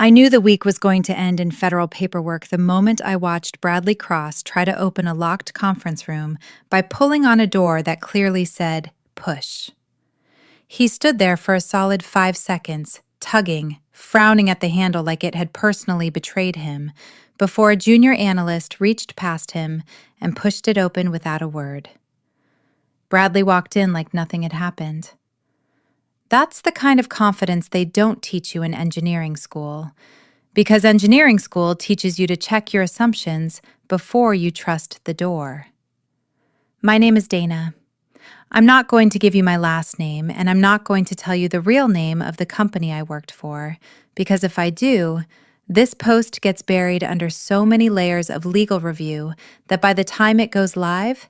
I knew the week was going to end in federal paperwork the moment I watched Bradley Cross try to open a locked conference room by pulling on a door that clearly said, "Push." He stood there for a solid 5 seconds, tugging, frowning at the handle like it had personally betrayed him, before a junior analyst reached past him and pushed it open without a word. Bradley walked in like nothing had happened. That's the kind of confidence they don't teach you in engineering school, because engineering school teaches you to check your assumptions before you trust the door. My name is Dana. I'm not going to give you my last name, and I'm not going to tell you the real name of the company I worked for, because if I do, this post gets buried under so many layers of legal review that by the time it goes live,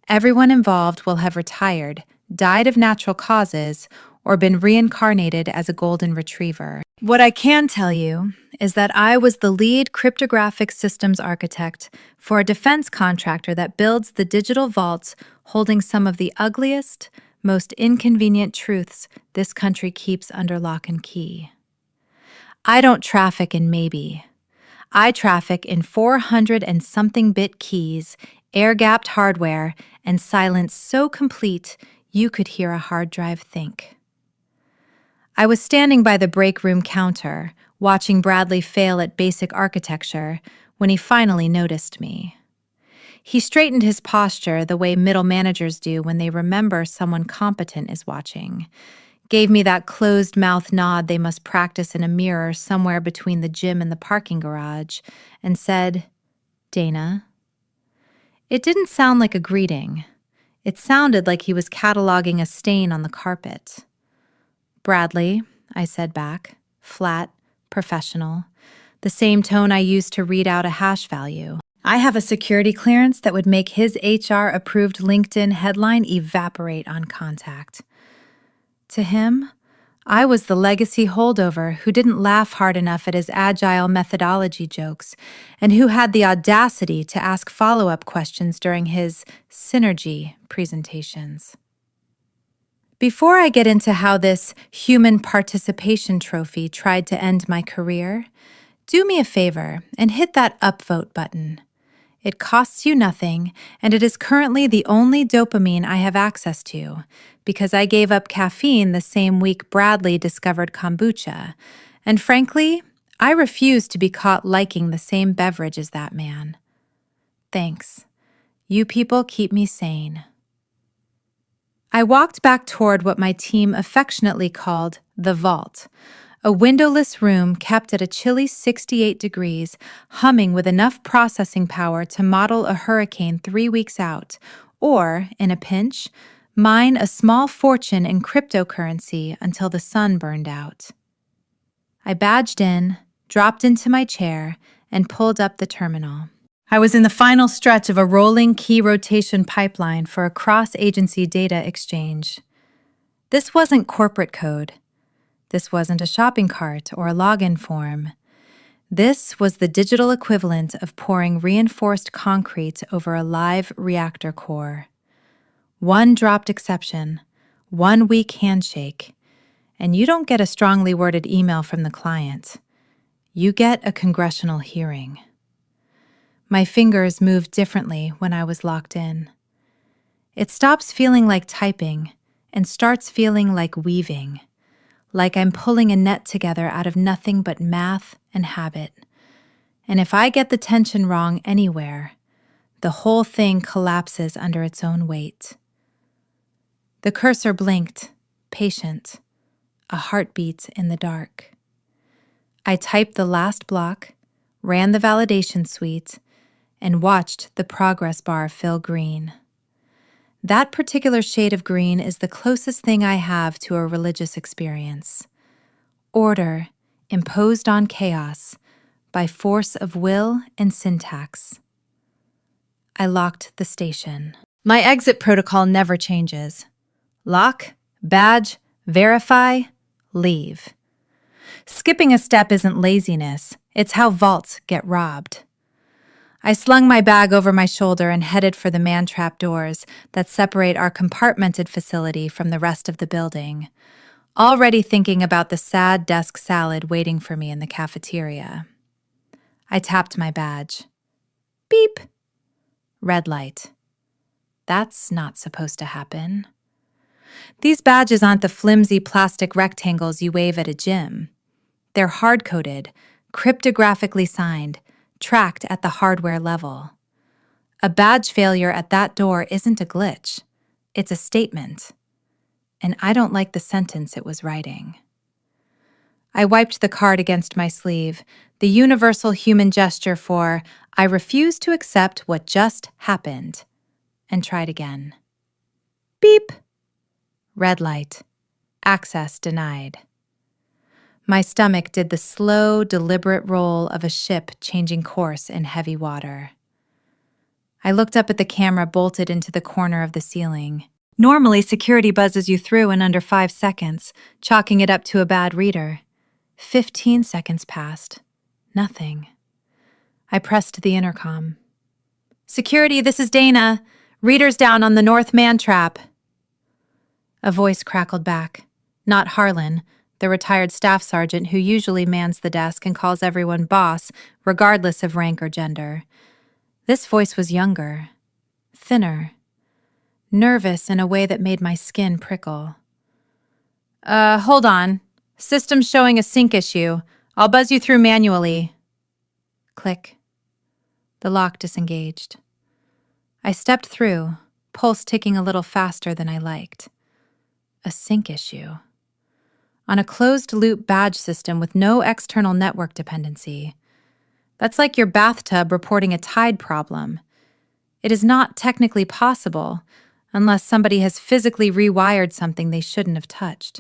everyone involved will have retired, died of natural causes, or been reincarnated as a golden retriever. What I can tell you is that I was the lead cryptographic systems architect for a defense contractor that builds the digital vaults holding some of the ugliest, most inconvenient truths this country keeps under lock and key. I don't traffic in maybe. I traffic in 400 and something bit keys, air-gapped hardware, and silence so complete you could hear a hard drive think. I was standing by the break room counter, watching Bradley fail at basic architecture, when he finally noticed me. He straightened his posture the way middle managers do when they remember someone competent is watching, gave me that closed-mouth nod they must practice in a mirror somewhere between the gym and the parking garage, and said, "Dana." It didn't sound like a greeting. It sounded like he was cataloging a stain on the carpet. "Bradley," I said back, flat, professional, the same tone I used to read out a hash value. I have a security clearance that would make his HR-approved LinkedIn headline evaporate on contact. To him, I was the legacy holdover who didn't laugh hard enough at his agile methodology jokes and who had the audacity to ask follow-up questions during his synergy presentations. Before I get into how this human participation trophy tried to end my career, do me a favor and hit that upvote button. It costs you nothing, and it is currently the only dopamine I have access to, because I gave up caffeine the same week Bradley discovered kombucha, and frankly, I refuse to be caught liking the same beverage as that man. Thanks. You people keep me sane. I walked back toward what my team affectionately called the vault, a windowless room kept at a chilly 68 degrees, humming with enough processing power to model a hurricane 3 weeks out, or, in a pinch, mine a small fortune in cryptocurrency until the sun burned out. I badged in, dropped into my chair, and pulled up the terminal. I was in the final stretch of a rolling key rotation pipeline for a cross-agency data exchange. This wasn't corporate code. This wasn't a shopping cart or a login form. This was the digital equivalent of pouring reinforced concrete over a live reactor core. One dropped exception, one weak handshake, and you don't get a strongly worded email from the client. You get a congressional hearing. My fingers moved differently when I was locked in. It stops feeling like typing and starts feeling like weaving, like I'm pulling a net together out of nothing but math and habit. And if I get the tension wrong anywhere, the whole thing collapses under its own weight. The cursor blinked, patient, a heartbeat in the dark. I typed the last block, ran the validation suite, and watched the progress bar fill green. That particular shade of green is the closest thing I have to a religious experience. Order imposed on chaos by force of will and syntax. I locked the station. My exit protocol never changes. Lock, badge, verify, leave. Skipping a step isn't laziness, it's how vaults get robbed. I slung my bag over my shoulder and headed for the man-trap doors that separate our compartmented facility from the rest of the building. already thinking about the sad desk salad waiting for me in the cafeteria. I tapped my badge. Beep! Red light. That's not supposed to happen. These badges aren't the flimsy plastic rectangles you wave at a gym. They're hard-coded, cryptographically signed, tracked at the hardware level. A badge failure at that door isn't a glitch. It's a statement. And I don't like the sentence it was writing. I wiped the card against my sleeve, the universal human gesture for, I refuse to accept what just happened, and tried again. Beep! Red light. Access denied. My stomach did the slow, deliberate roll of a ship changing course in heavy water. I looked up at the camera bolted into the corner of the ceiling. Normally, security buzzes you through in under 5 seconds, chalking it up to a bad reader. 15 seconds passed. Nothing. I pressed the intercom. Security, this is Dana. Readers down on the North Man Trap. A voice crackled back. Not Harlan, the retired staff sergeant who usually mans the desk and calls everyone boss, regardless of rank or gender. This voice was younger, thinner, nervous in a way that made my skin prickle. Hold on. System's showing a sync issue. I'll buzz you through manually. Click. The lock disengaged. I stepped through, pulse ticking a little faster than I liked. A sync issue. On a closed-loop badge system with no external network dependency. That's like your bathtub reporting a tide problem. It is not technically possible unless somebody has physically rewired something they shouldn't have touched.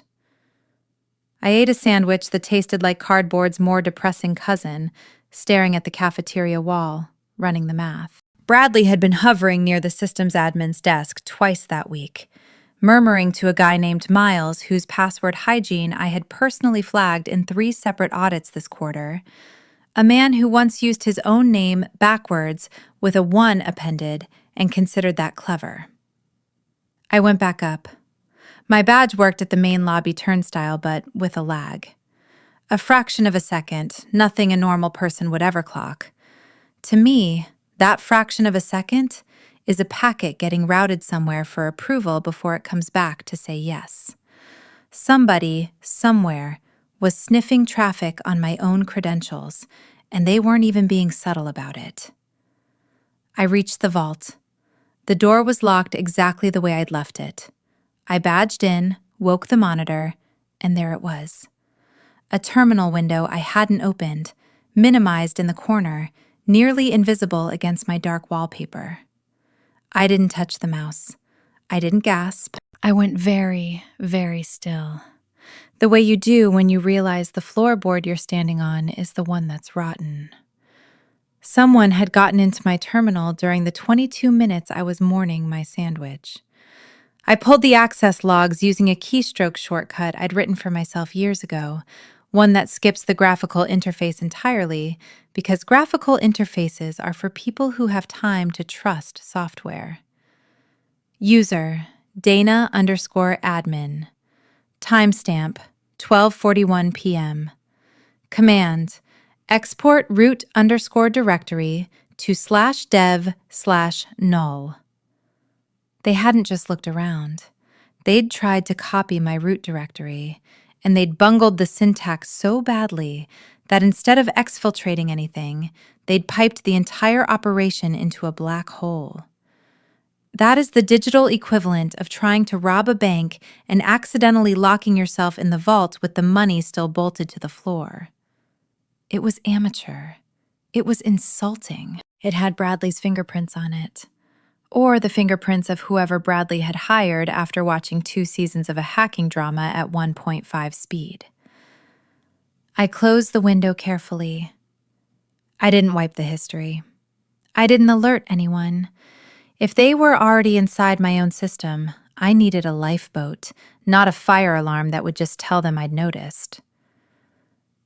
I ate a sandwich that tasted like cardboard's more depressing cousin, staring at the cafeteria wall, running the math. Bradley had been hovering near the systems admin's desk twice that week, murmuring to a guy named Miles whose password hygiene I had personally flagged in 3 separate audits this quarter, a man who once used his own name backwards with a 1 appended and considered that clever. I went back up. My badge worked at the main lobby turnstile, but with a lag. A fraction of a second, nothing a normal person would ever clock. To me, that fraction of a second is a packet getting routed somewhere for approval before it comes back to say yes. Somebody, somewhere, was sniffing traffic on my own credentials, and they weren't even being subtle about it. I reached the vault. The door was locked exactly the way I'd left it. I badged in, woke the monitor, and there it was. A terminal window I hadn't opened, minimized in the corner, nearly invisible against my dark wallpaper. I didn't touch the mouse. I didn't gasp. I went very, very still. The way you do when you realize the floorboard you're standing on is the one that's rotten. Someone had gotten into my terminal during the 22 minutes I was mourning my sandwich. I pulled the access logs using a keystroke shortcut I'd written for myself years ago, one that skips the graphical interface entirely, because graphical interfaces are for people who have time to trust software. User, Dana_admin. Timestamp, 12:41 p.m. Command, export root_directory to /dev/null. They hadn't just looked around. They'd tried to copy my root directory, and they'd bungled the syntax so badly that instead of exfiltrating anything, they'd piped the entire operation into a black hole. That is the digital equivalent of trying to rob a bank and accidentally locking yourself in the vault with the money still bolted to the floor. It was amateur. It was insulting. It had Bradley's fingerprints on it. Or the fingerprints of whoever Bradley had hired after watching 2 seasons of a hacking drama at 1.5 speed. I closed the window carefully. I didn't wipe the history. I didn't alert anyone. If they were already inside my own system, I needed a lifeboat, not a fire alarm that would just tell them I'd noticed.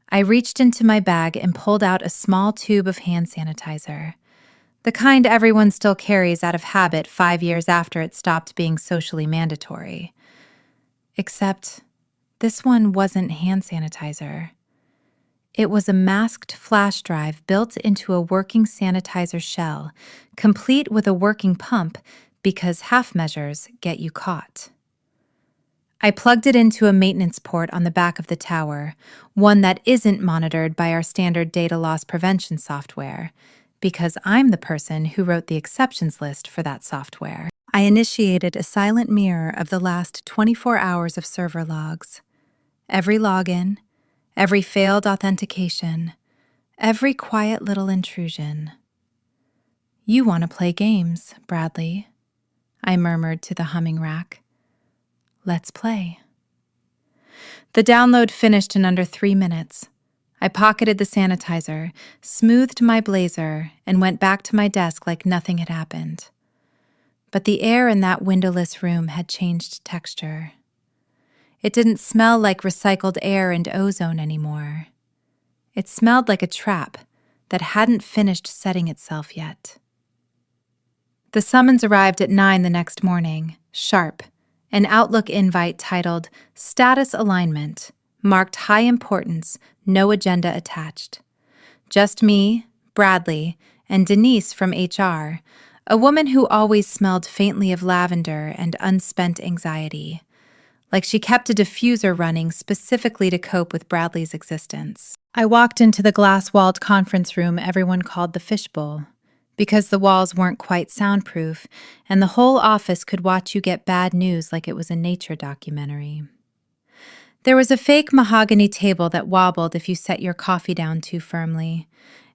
I reached into my bag and pulled out a small tube of hand sanitizer. The kind everyone still carries out of habit 5 years after it stopped being socially mandatory. Except This one wasn't hand sanitizer. It was a masked flash drive built into a working sanitizer shell, complete with a working pump because half measures get you caught. I plugged it into a maintenance port on the back of the tower, one that isn't monitored by our standard data loss prevention software, because I'm the person who wrote the exceptions list for that software. I initiated a silent mirror of the last 24 hours of server logs. Every login, every failed authentication, every quiet little intrusion. "You want to play games, Bradley," I murmured to the humming rack. "Let's play." The download finished in under 3 minutes. I pocketed the sanitizer, smoothed my blazer, and went back to my desk like nothing had happened. But the air in that windowless room had changed texture. It didn't smell like recycled air and ozone anymore. It smelled like a trap that hadn't finished setting itself yet. The summons arrived at 9 the next morning, sharp, an Outlook invite titled Status Alignment, marked high importance, no agenda attached. Just me, Bradley, and Denise from HR, a woman who always smelled faintly of lavender and unspent anxiety, like she kept a diffuser running specifically to cope with Bradley's existence. I walked into the glass-walled conference room everyone called the fishbowl, because the walls weren't quite soundproof, and the whole office could watch you get bad news like it was a nature documentary. There was a fake mahogany table that wobbled if you set your coffee down too firmly,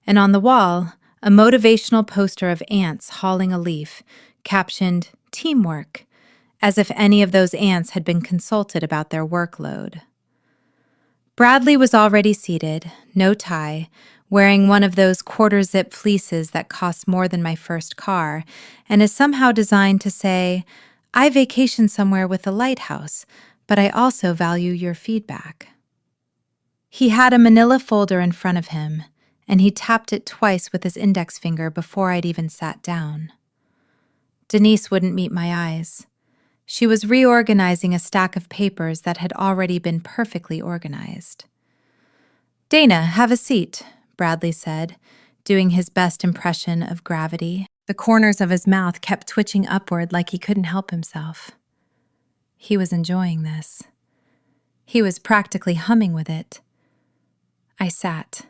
and on the wall, a motivational poster of ants hauling a leaf, captioned, "Teamwork," as if any of those ants had been consulted about their workload. Bradley was already seated, no tie, wearing one of those quarter-zip fleeces that cost more than my first car, and is somehow designed to say, "I vacation somewhere with a lighthouse, but I also value your feedback." He had a manila folder in front of him, and he tapped it twice with his index finger before I'd even sat down. Denise wouldn't meet my eyes. She was reorganizing a stack of papers that had already been perfectly organized. "Dana, have a seat," Bradley said, doing his best impression of gravity. The corners of his mouth kept twitching upward like he couldn't help himself. He was enjoying this. He was practically humming with it. I sat,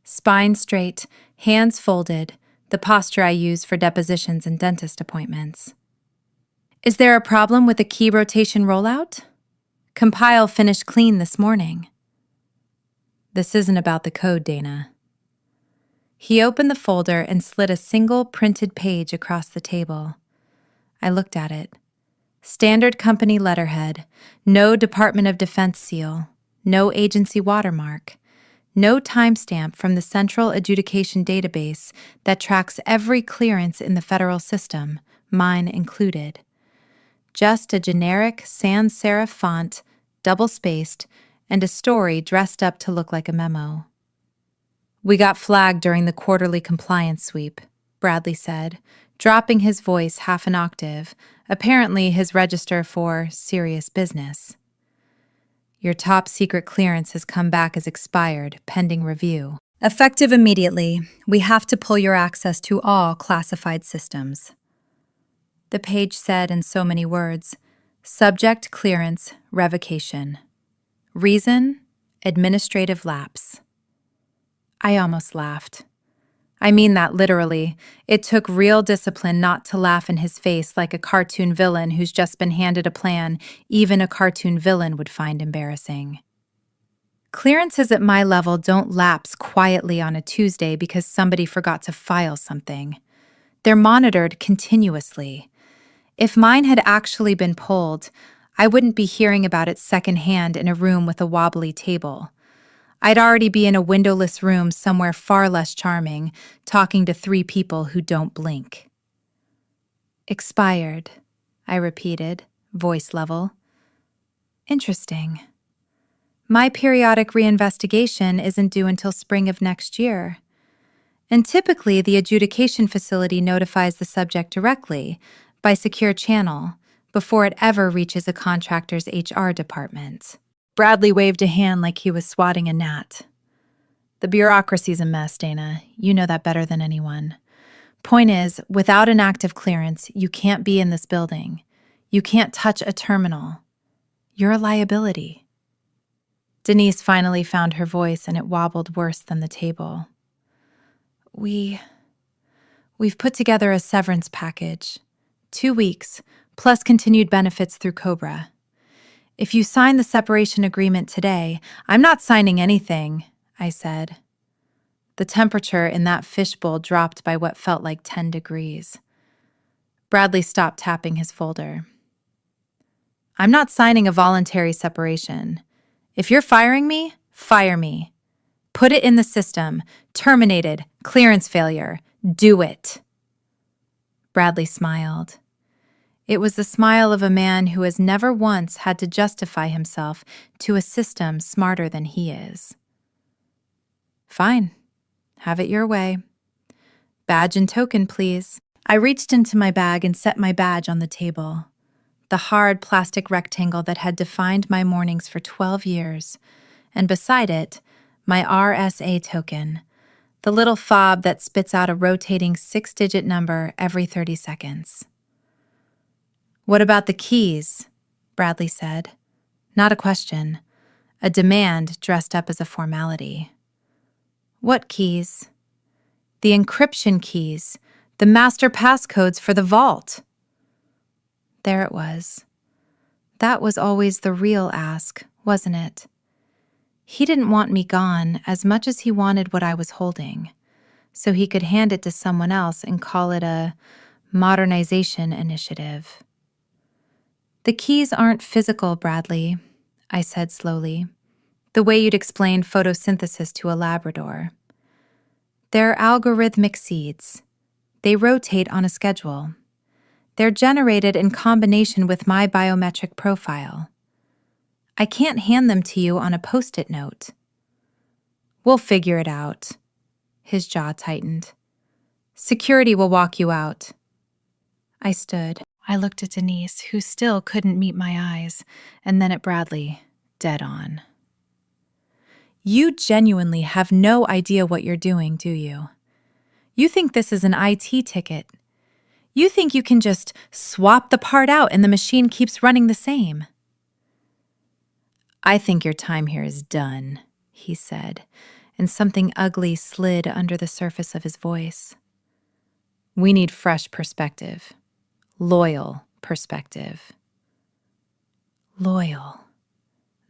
spine straight, hands folded, the posture I use for depositions and dentist appointments. "Is there a problem with the key rotation rollout? Compile finished clean this morning." "This isn't about the code, Dana." He opened the folder and slid a single printed page across the table. I looked at it. Standard company letterhead, no Department of Defense seal, no agency watermark, no timestamp from the central adjudication database that tracks every clearance in the federal system, mine included. Just a generic sans serif font, double-spaced, and a story dressed up to look like a memo. "We got flagged during the quarterly compliance sweep," Bradley said, dropping his voice half an octave, apparently his register for serious business. "Your top secret clearance has come back as expired, pending review. Effective immediately, we have to pull your access to all classified systems." The page said in so many words, "Subject clearance revocation. Reason, administrative lapse." I almost laughed. I mean that literally. It took real discipline not to laugh in his face like a cartoon villain who's just been handed a plan even a cartoon villain would find embarrassing. Clearances at my level don't lapse quietly on a Tuesday because somebody forgot to file something. They're monitored continuously. If mine had actually been pulled, I wouldn't be hearing about it secondhand in a room with a wobbly table. I'd already be in a windowless room somewhere far less charming, talking to 3 people who don't blink. "Expired," I repeated, voice level. "Interesting. My periodic reinvestigation isn't due until spring of next year. And typically the adjudication facility notifies the subject directly, by secure channel, before it ever reaches a contractor's HR department." Bradley waved a hand like he was swatting a gnat. The bureaucracy's a mess, Dana. You know that better than anyone. Point is, without an active clearance, you can't be in this building. You can't touch a terminal. You're a liability. Denise finally found her voice, and it wobbled worse than the table. We've put together a severance package. 2 weeks, plus continued benefits through Cobra. If you sign the separation agreement today, I'm not signing anything, I said. The temperature in that fishbowl dropped by what felt like 10 degrees. Bradley stopped tapping his folder. I'm not signing a voluntary separation. If you're firing me, fire me. Put it in the system. Terminated. Clearance failure. Do it. Bradley smiled. It was the smile of a man who has never once had to justify himself to a system smarter than he is. Fine. Have it your way. Badge and token, please. I reached into my bag and set my badge on the table. The hard plastic rectangle that had defined my mornings for 12 years, and beside it, my RSA token, the little fob that spits out a rotating 6-digit number every 30 seconds. What about the keys? Bradley said. Not a question. A demand dressed up as a formality. What keys? The encryption keys, the master passcodes for the vault. There it was. That was always the real ask, wasn't it? He didn't want me gone as much as he wanted what I was holding, so he could hand it to someone else and call it a modernization initiative. The keys aren't physical, Bradley, I said slowly, the way you'd explain photosynthesis to a Labrador. They're algorithmic seeds. They rotate on a schedule. They're generated in combination with my biometric profile. I can't hand them to you on a Post-it note. We'll figure it out. His jaw tightened. Security will walk you out. I stood. I looked at Denise, who still couldn't meet my eyes, and then at Bradley, dead on. You genuinely have no idea what you're doing, do you? You think this is an IT ticket. You think you can just swap the part out and the machine keeps running the same. I think your time here is done, he said, and something ugly slid under the surface of his voice. We need fresh perspective. Loyal perspective. Loyal.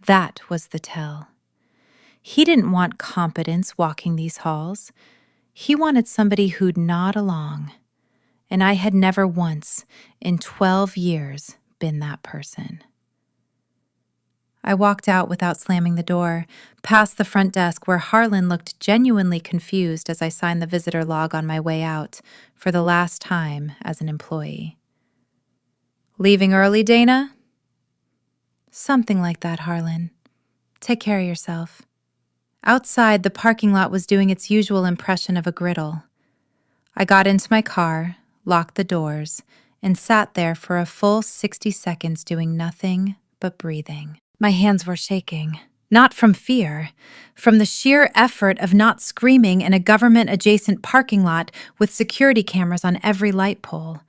That was the tell. He didn't want competence walking these halls. He wanted somebody who'd nod along. And I had never once, in 12 years, been that person. I walked out without slamming the door, past the front desk where Harlan looked genuinely confused as I signed the visitor log on my way out, for the last time as an employee. Leaving early, Dana? Something like that, Harlan. Take care of yourself. Outside, the parking lot was doing its usual impression of a griddle. I got into my car, locked the doors, and sat there for a full 60 seconds doing nothing but breathing. My hands were shaking, not from fear, from the sheer effort of not screaming in a government-adjacent parking lot with security cameras on every light pole.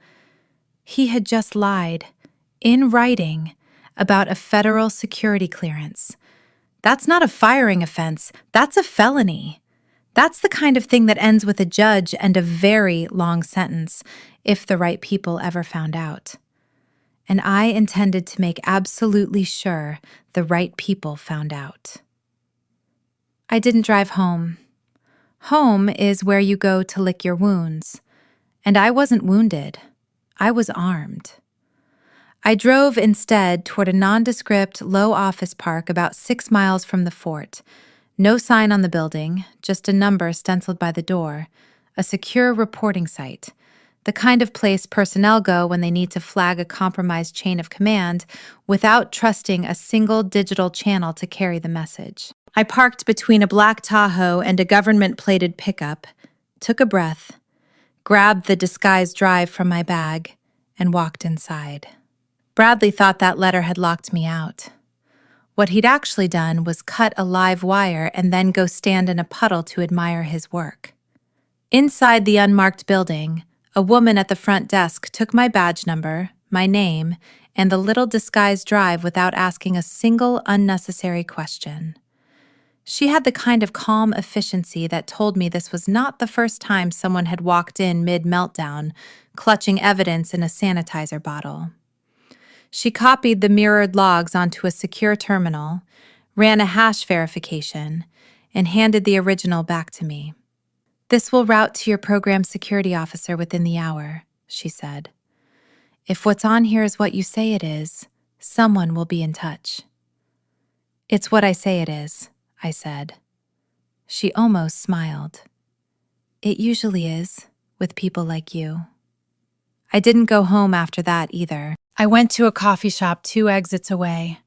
He had just lied, in writing, about a federal security clearance. That's not a firing offense, that's a felony. That's the kind of thing that ends with a judge and a very long sentence, if the right people ever found out. And I intended to make absolutely sure the right people found out. I didn't drive home. Home is where you go to lick your wounds. And I wasn't wounded. I was armed. I drove instead toward a nondescript, low office park about 6 miles from the fort. No sign on the building, just a number stenciled by the door, a secure reporting site, the kind of place personnel go when they need to flag a compromised chain of command without trusting a single digital channel to carry the message. I parked between a black Tahoe and a government-plated pickup, took a breath, grabbed the disguised drive from my bag, and walked inside. Bradley thought that letter had locked me out. What he'd actually done was cut a live wire and then go stand in a puddle to admire his work. Inside the unmarked building, a woman at the front desk took my badge number, my name, and the little disguised drive without asking a single unnecessary question. She had the kind of calm efficiency that told me this was not the first time someone had walked in mid-meltdown, clutching evidence in a sanitizer bottle. She copied the mirrored logs onto a secure terminal, ran a hash verification, and handed the original back to me. "This will route to your program security officer within the hour," she said. "If what's on here is what you say it is, someone will be in touch." "It's what I say it is," I said. She almost smiled. "It usually is, with people like you." I didn't go home after that either. I went to a coffee shop 2 exits away,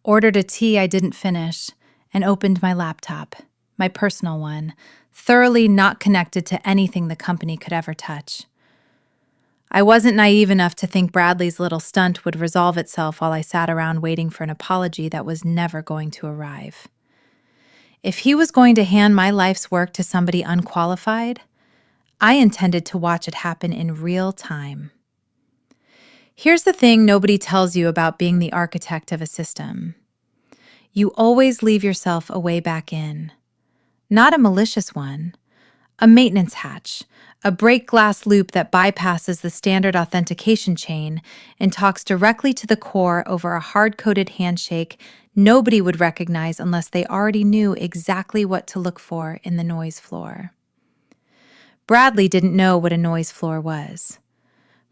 ordered a tea I didn't finish, and opened my laptop, my personal one, thoroughly not connected to anything the company could ever touch. I wasn't naive enough to think Bradley's little stunt would resolve itself while I sat around waiting for an apology that was never going to arrive. If he was going to hand my life's work to somebody unqualified, I intended to watch it happen in real time. Here's the thing nobody tells you about being the architect of a system. You always leave yourself a way back in. Not a malicious one, a maintenance hatch, a break glass loop that bypasses the standard authentication chain and talks directly to the core over a hard-coded handshake nobody would recognize unless they already knew exactly what to look for in the noise floor. Bradley didn't know what a noise floor was.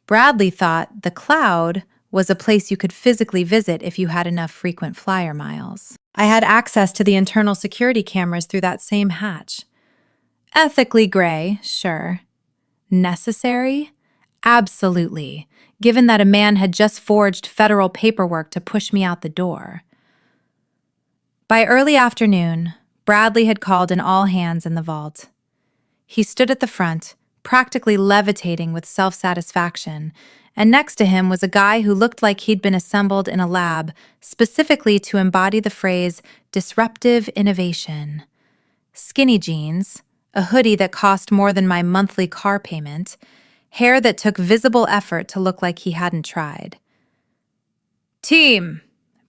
Bradley thought the cloud was a place you could physically visit if you had enough frequent flyer miles. I had access to the internal security cameras through that same hatch. Ethically gray, sure. Necessary? Absolutely, given that a man had just forged federal paperwork to push me out the door. By early afternoon, Bradley had called an all-hands in the vault. He stood at the front, practically levitating with self-satisfaction, and next to him was a guy who looked like he'd been assembled in a lab specifically to embody the phrase disruptive innovation. Skinny jeans, a hoodie that cost more than my monthly car payment, hair that took visible effort to look like he hadn't tried. "Team,"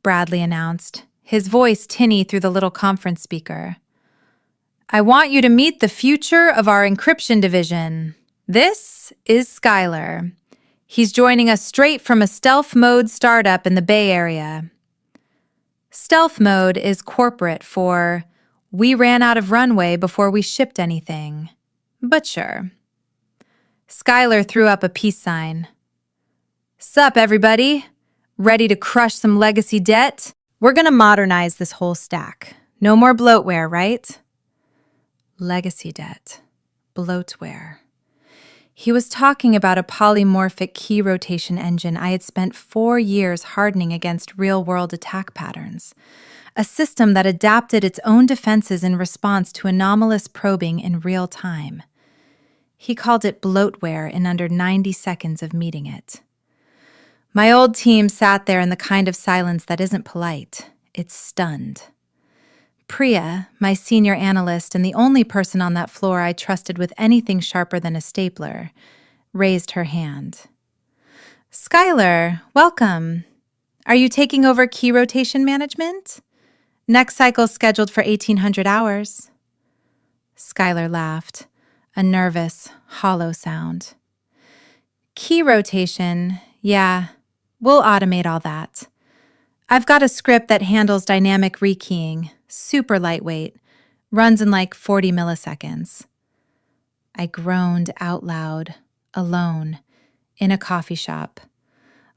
Bradley announced, his voice tinny through the little conference speaker. "I want you to meet the future of our encryption division. This is Skylar. He's joining us straight from a stealth mode startup in the Bay Area." Stealth mode is corporate for, "We ran out of runway before we shipped anything." But sure. Skylar threw up a peace sign. "Sup, everybody? Ready to crush some legacy debt? We're gonna modernize this whole stack. No more bloatware, right?" Legacy debt. Bloatware. He was talking about a polymorphic key rotation engine I had spent 4 years hardening against real-world attack patterns, a system that adapted its own defenses in response to anomalous probing in real time. He called it bloatware in under 90 seconds of meeting it. My old team sat there in the kind of silence that isn't polite. It's stunned. Priya, my senior analyst and the only person on that floor I trusted with anything sharper than a stapler, raised her hand. "Skylar, welcome. Are you taking over key rotation management? Next cycle's scheduled for 1,800 hours. Skylar laughed, a nervous, hollow sound. "Key rotation, yeah, we'll automate all that. I've got a script that handles dynamic rekeying, super lightweight, runs in like 40 milliseconds. I groaned out loud, alone, in a coffee shop,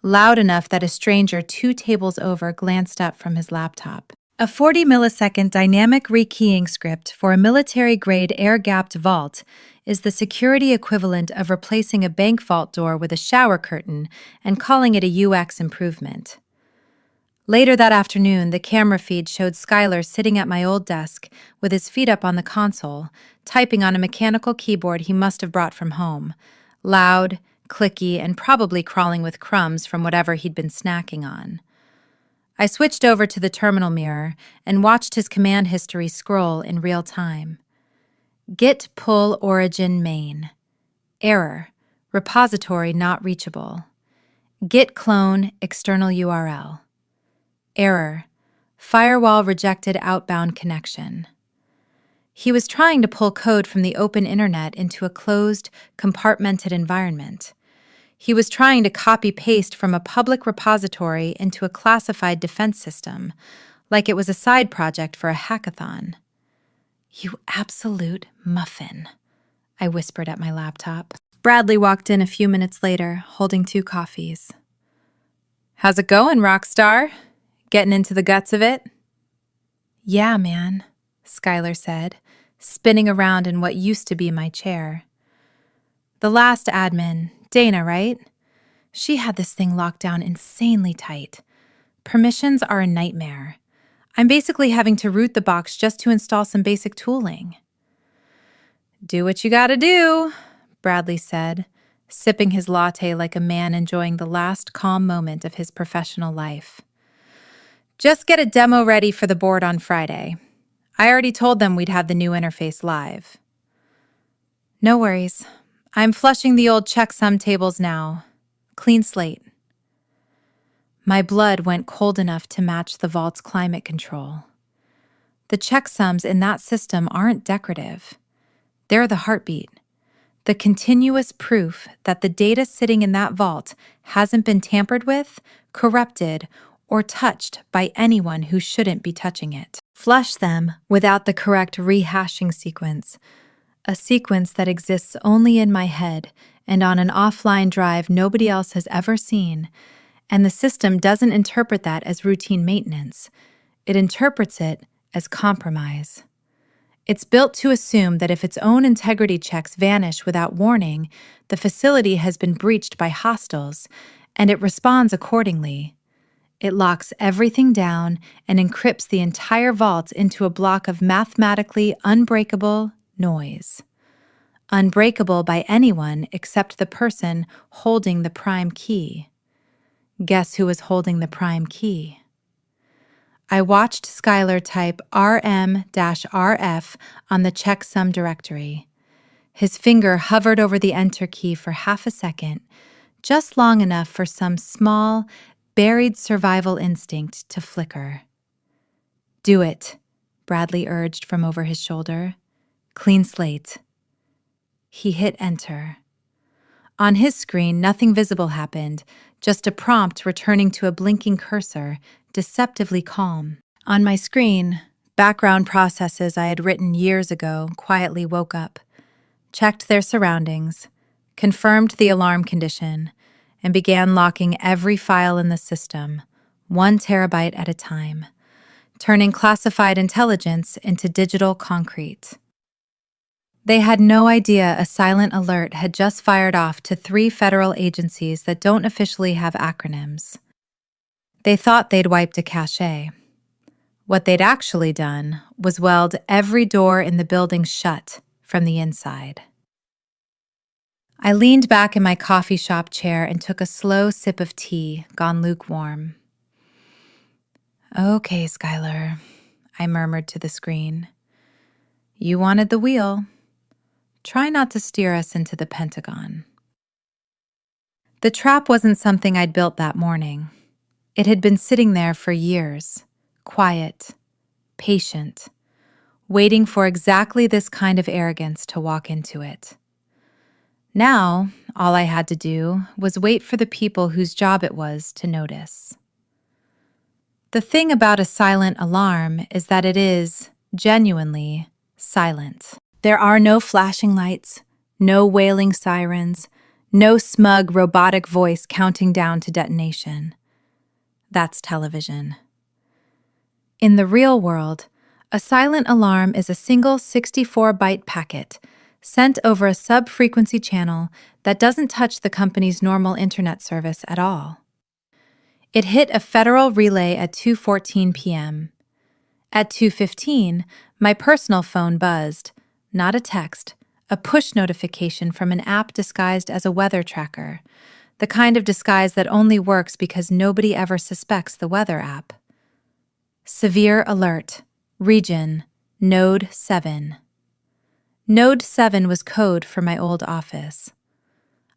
loud enough that a stranger 2 tables over glanced up from his laptop. A 40-millisecond dynamic rekeying script for a military-grade air-gapped vault is the security equivalent of replacing a bank vault door with a shower curtain and calling it a UX improvement. Later that afternoon, the camera feed showed Skylar sitting at my old desk with his feet up on the console, typing on a mechanical keyboard he must have brought from home, loud, clicky, and probably crawling with crumbs from whatever he'd been snacking on. I switched over to the terminal mirror and watched his command history scroll in real time. Git pull origin main. Error. Repository not reachable. Git clone external URL. Error. Firewall rejected outbound connection. He was trying to pull code from the open internet into a closed, compartmented environment. He was trying to copy-paste from a public repository into a classified defense system, like it was a side project for a hackathon. "You absolute muffin," I whispered at my laptop. Bradley walked in a few minutes later, holding 2 coffees. "How's it going, Rockstar? Getting into the guts of it?" "Yeah, man," Skylar said, spinning around in what used to be my chair. "The last admin, Dana, right? She had this thing locked down insanely tight. Permissions are a nightmare. I'm basically having to root the box just to install some basic tooling." "Do what you gotta do," Bradley said, sipping his latte like a man enjoying the last calm moment of his professional life. "Just get a demo ready for the board on Friday. I already told them we'd have the new interface live." "No worries. I'm flushing the old checksum tables now. Clean slate." My blood went cold enough to match the vault's climate control. The checksums in that system aren't decorative. They're the heartbeat, the continuous proof that the data sitting in that vault hasn't been tampered with, corrupted, or touched by anyone who shouldn't be touching it. Flush them without the correct rehashing sequence, a sequence that exists only in my head and on an offline drive nobody else has ever seen, and the system doesn't interpret that as routine maintenance. It interprets it as compromise. It's built to assume that if its own integrity checks vanish without warning, the facility has been breached by hostiles, and it responds accordingly. It locks everything down and encrypts the entire vault into a block of mathematically unbreakable noise. Unbreakable by anyone except the person holding the prime key. Guess who was holding the prime key? I watched Skylar type RM-RF on the checksum directory. His finger hovered over the enter key for half a second, just long enough for some small, buried survival instinct to flicker. "Do it," Bradley urged from over his shoulder. "Clean slate." He hit enter. On his screen, nothing visible happened, just a prompt returning to a blinking cursor, deceptively calm. On my screen, background processes I had written years ago quietly woke up, checked their surroundings, confirmed the alarm condition, and began locking every file in the system, 1 terabyte at a time, turning classified intelligence into digital concrete. They had no idea a silent alert had just fired off to 3 federal agencies that don't officially have acronyms. They thought they'd wiped a cache. What they'd actually done was weld every door in the building shut from the inside. I leaned back in my coffee shop chair and took a slow sip of tea, gone lukewarm. "Okay, Skylar," I murmured to the screen. "You wanted the wheel. Try not to steer us into the Pentagon." The trap wasn't something I'd built that morning. It had been sitting there for years, quiet, patient, waiting for exactly this kind of arrogance to walk into it. Now, all I had to do was wait for the people whose job it was to notice. The thing about a silent alarm is that it is, genuinely, silent. There are no flashing lights, no wailing sirens, no smug robotic voice counting down to detonation. That's television. In the real world, a silent alarm is a single 64-byte packet sent over a sub-frequency channel that doesn't touch the company's normal internet service at all. It hit a federal relay at 2:14 p.m. At 2:15, my personal phone buzzed, not a text, a push notification from an app disguised as a weather tracker, the kind of disguise that only works because nobody ever suspects the weather app. Severe alert. Region, Node 7. Node 7 was code for my old office.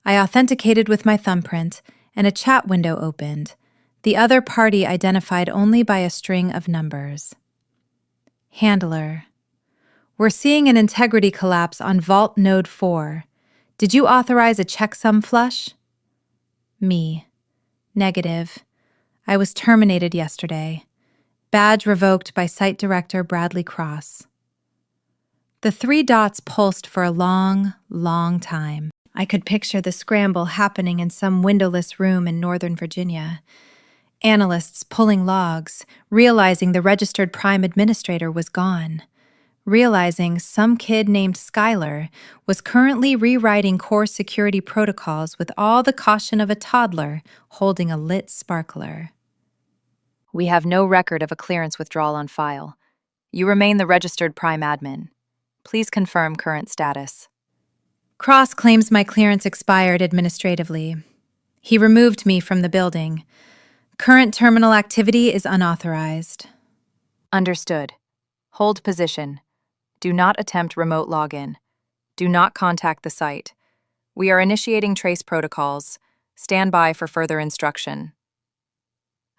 I authenticated with my thumbprint, and a chat window opened, the other party identified only by a string of numbers. Handler. We're seeing an integrity collapse on Vault Node 4. Did you authorize a checksum flush? Me. Negative. I was terminated yesterday. Badge revoked by Site Director Bradley Cross. The three dots pulsed for a long, long time. I could picture the scramble happening in some windowless room in Northern Virginia. Analysts pulling logs, realizing the registered prime administrator was gone. Realizing some kid named Skylar was currently rewriting core security protocols with all the caution of a toddler holding a lit sparkler. We have no record of a clearance withdrawal on file. You remain the registered prime admin. Please confirm current status. Cross claims my clearance expired administratively. He removed me from the building. Current terminal activity is unauthorized. Understood. Hold position. Do not attempt remote login. Do not contact the site. We are initiating trace protocols. Stand by for further instruction.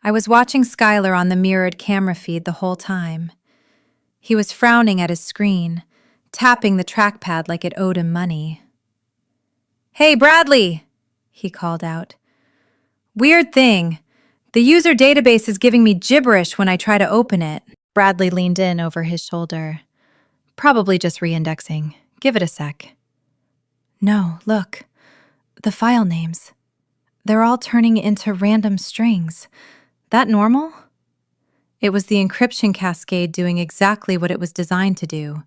I was watching Skylar on the mirrored camera feed the whole time. He was frowning at his screen, tapping the trackpad like it owed him money. "Hey, Bradley!" he called out. "Weird thing. The user database is giving me gibberish when I try to open it." Bradley leaned in over his shoulder. "Probably just reindexing. Give it a sec." "No, look. The file names. They're all turning into random strings. That normal?" It was the encryption cascade doing exactly what it was designed to do.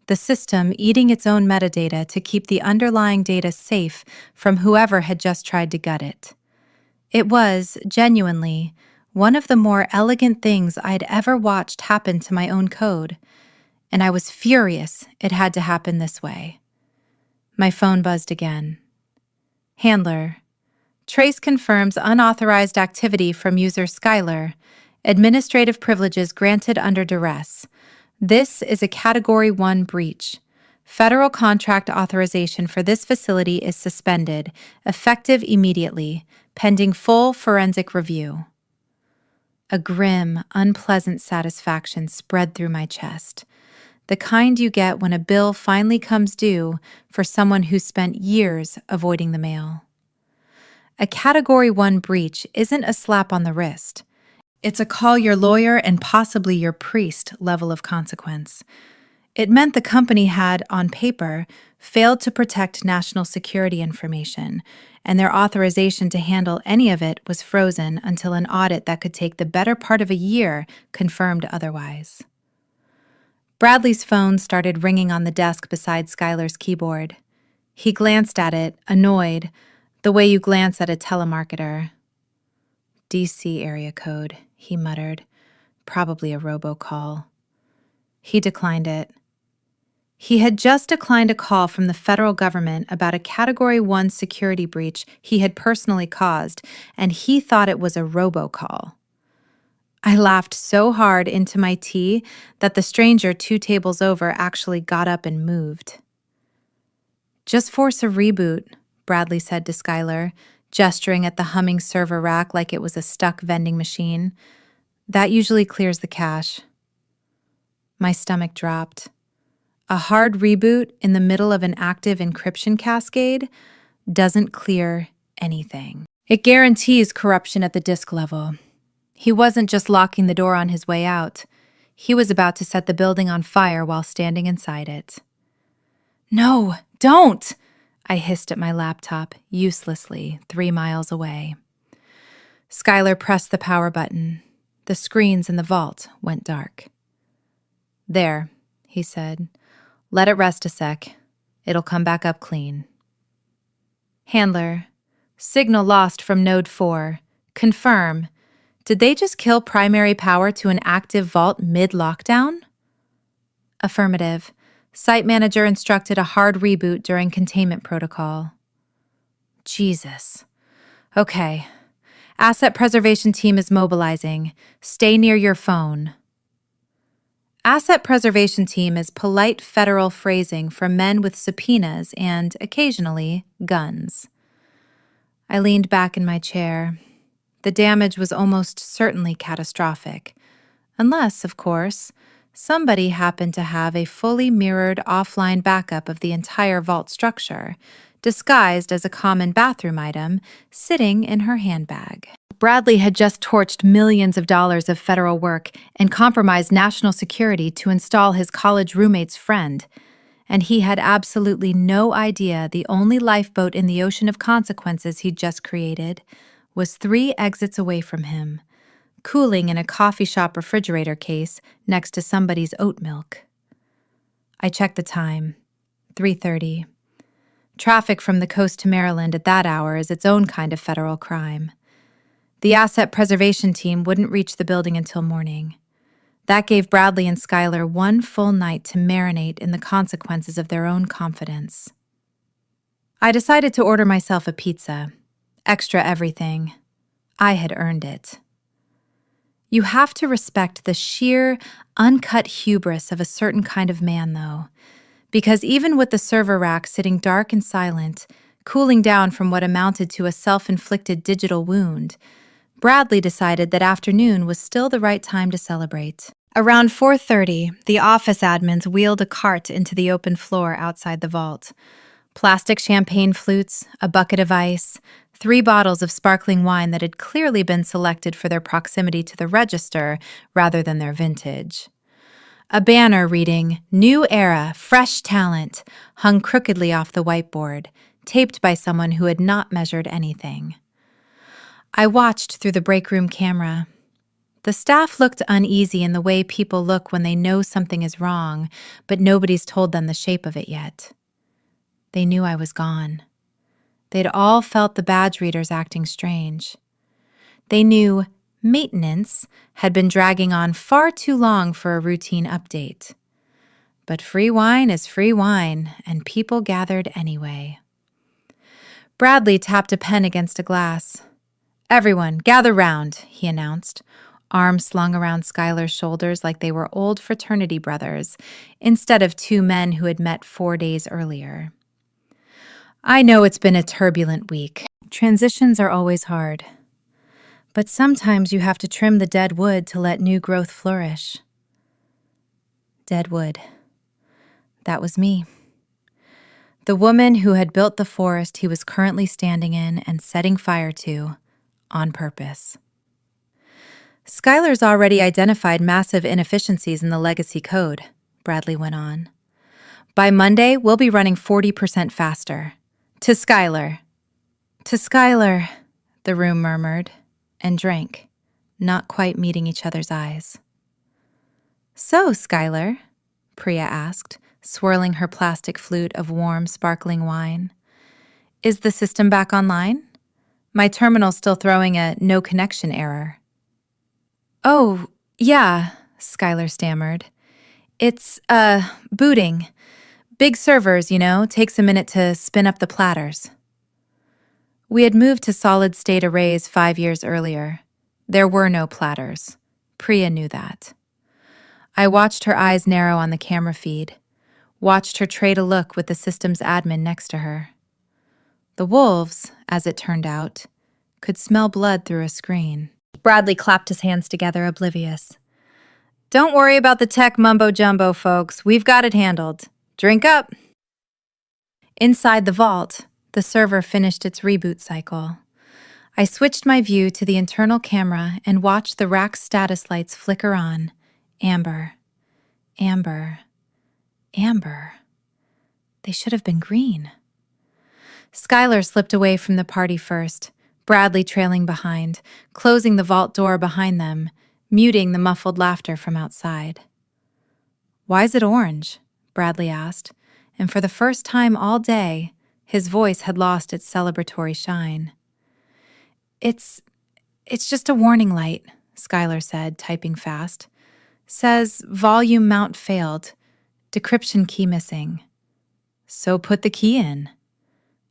The system eating its own metadata to keep the underlying data safe from whoever had just tried to gut it. It was, genuinely, one of the more elegant things I'd ever watched happen to my own code, and I was furious it had to happen this way. My phone buzzed again. Handler. Trace confirms unauthorized activity from user Skylar. Administrative privileges granted under duress. This is a Category 1 breach. Federal contract authorization for this facility is suspended, effective immediately, pending full forensic review. A grim, unpleasant satisfaction spread through my chest, the kind you get when a bill finally comes due for someone who spent years avoiding the mail. A Category 1 breach isn't a slap on the wrist. It's a call your lawyer and possibly your priest level of consequence. It meant the company had, on paper, failed to protect national security information, and their authorization to handle any of it was frozen until an audit that could take the better part of a year confirmed otherwise. Bradley's phone started ringing on the desk beside Skylar's keyboard. He glanced at it, annoyed, the way you glance at a telemarketer. DC area code, he muttered. Probably a robocall. He declined it. He had just declined a call from the federal government about a Category 1 security breach he had personally caused, and he thought it was a robocall. I laughed so hard into my tea that the stranger 2 tables over actually got up and moved. "Just force a reboot," Bradley said to Skylar, gesturing at the humming server rack like it was a stuck vending machine. "That usually clears the cache." My stomach dropped. A hard reboot in the middle of an active encryption cascade doesn't clear anything. It guarantees corruption at the disk level. He wasn't just locking the door on his way out. He was about to set the building on fire while standing inside it. "No, don't!" I hissed at my laptop, uselessly, 3 miles away. Skylar pressed the power button. The screens in the vault went dark. "There," he said. "Let it rest a sec. It'll come back up clean." Handler. Signal lost from Node 4. Confirm. Did they just kill primary power to an active vault mid-lockdown? Affirmative. Site manager instructed a hard reboot during containment protocol. Jesus. Okay. Asset preservation team is mobilizing. Stay near your phone. Asset preservation team is polite federal phrasing for men with subpoenas and, occasionally, guns. I leaned back in my chair. The damage was almost certainly catastrophic. Unless, of course, somebody happened to have a fully mirrored offline backup of the entire vault structure, disguised as a common bathroom item, sitting in her handbag. Bradley had just torched millions of dollars of federal work and compromised national security to install his college roommate's friend, and he had absolutely no idea the only lifeboat in the ocean of consequences he'd just created was 3 exits away from him, cooling in a coffee shop refrigerator case next to somebody's oat milk. I checked the time. 3:30. Traffic from the coast to Maryland at that hour is its own kind of federal crime. The asset preservation team wouldn't reach the building until morning. That gave Bradley and Skylar one full night to marinate in the consequences of their own confidence. I decided to order myself a pizza. Extra everything. I had earned it. You have to respect the sheer, uncut hubris of a certain kind of man, though, because even with the server rack sitting dark and silent, cooling down from what amounted to a self-inflicted digital wound, Bradley decided that afternoon was still the right time to celebrate. Around 4:30, the office admins wheeled a cart into the open floor outside the vault. Plastic champagne flutes, a bucket of ice, 3 bottles of sparkling wine that had clearly been selected for their proximity to the register rather than their vintage. A banner reading, "New Era, Fresh Talent," hung crookedly off the whiteboard, taped by someone who had not measured anything. I watched through the break room camera. The staff looked uneasy in the way people look when they know something is wrong, but nobody's told them the shape of it yet. They knew I was gone. They'd all felt the badge readers acting strange. They knew maintenance had been dragging on far too long for a routine update. But free wine is free wine, and people gathered anyway. Bradley tapped a pen against a glass. "Everyone, gather round," he announced, arms slung around Skylar's shoulders like they were old fraternity brothers, instead of 2 men who had met 4 days earlier. I know it's been a turbulent week. Transitions are always hard. But sometimes you have to trim the dead wood to let new growth flourish. Dead wood. That was me. The woman who had built the forest he was currently standing in and setting fire to, on purpose. Skylar's already identified massive inefficiencies in the legacy code, Bradley went on. By Monday, we'll be running 40% faster. To Skylar. To Skylar, the room murmured, and drank, not quite meeting each other's eyes. So, Skylar, Priya asked, swirling her plastic flute of warm, sparkling wine. Is the system back online? My terminal's still throwing a no connection error. Oh, yeah, Skylar stammered. It's, booting. Big servers, takes a minute to spin up the platters. We had moved to solid-state arrays 5 years earlier. There were no platters. Priya knew that. I watched her eyes narrow on the camera feed, watched her trade a look with the system's admin next to her. The wolves, as it turned out, could smell blood through a screen. Bradley clapped his hands together, oblivious. Don't worry about the tech mumbo-jumbo, folks. We've got it handled. Drink up. Inside the vault, the server finished its reboot cycle. I switched my view to the internal camera and watched the rack's status lights flicker on. Amber. Amber. Amber. They should have been green. Skylar slipped away from the party first, Bradley trailing behind, closing the vault door behind them, muting the muffled laughter from outside. Why's it orange? Bradley asked, and for the first time all day, his voice had lost its celebratory shine. It's just a warning light, Skylar said, typing fast. Says volume mount failed. Decryption key missing. So put the key in.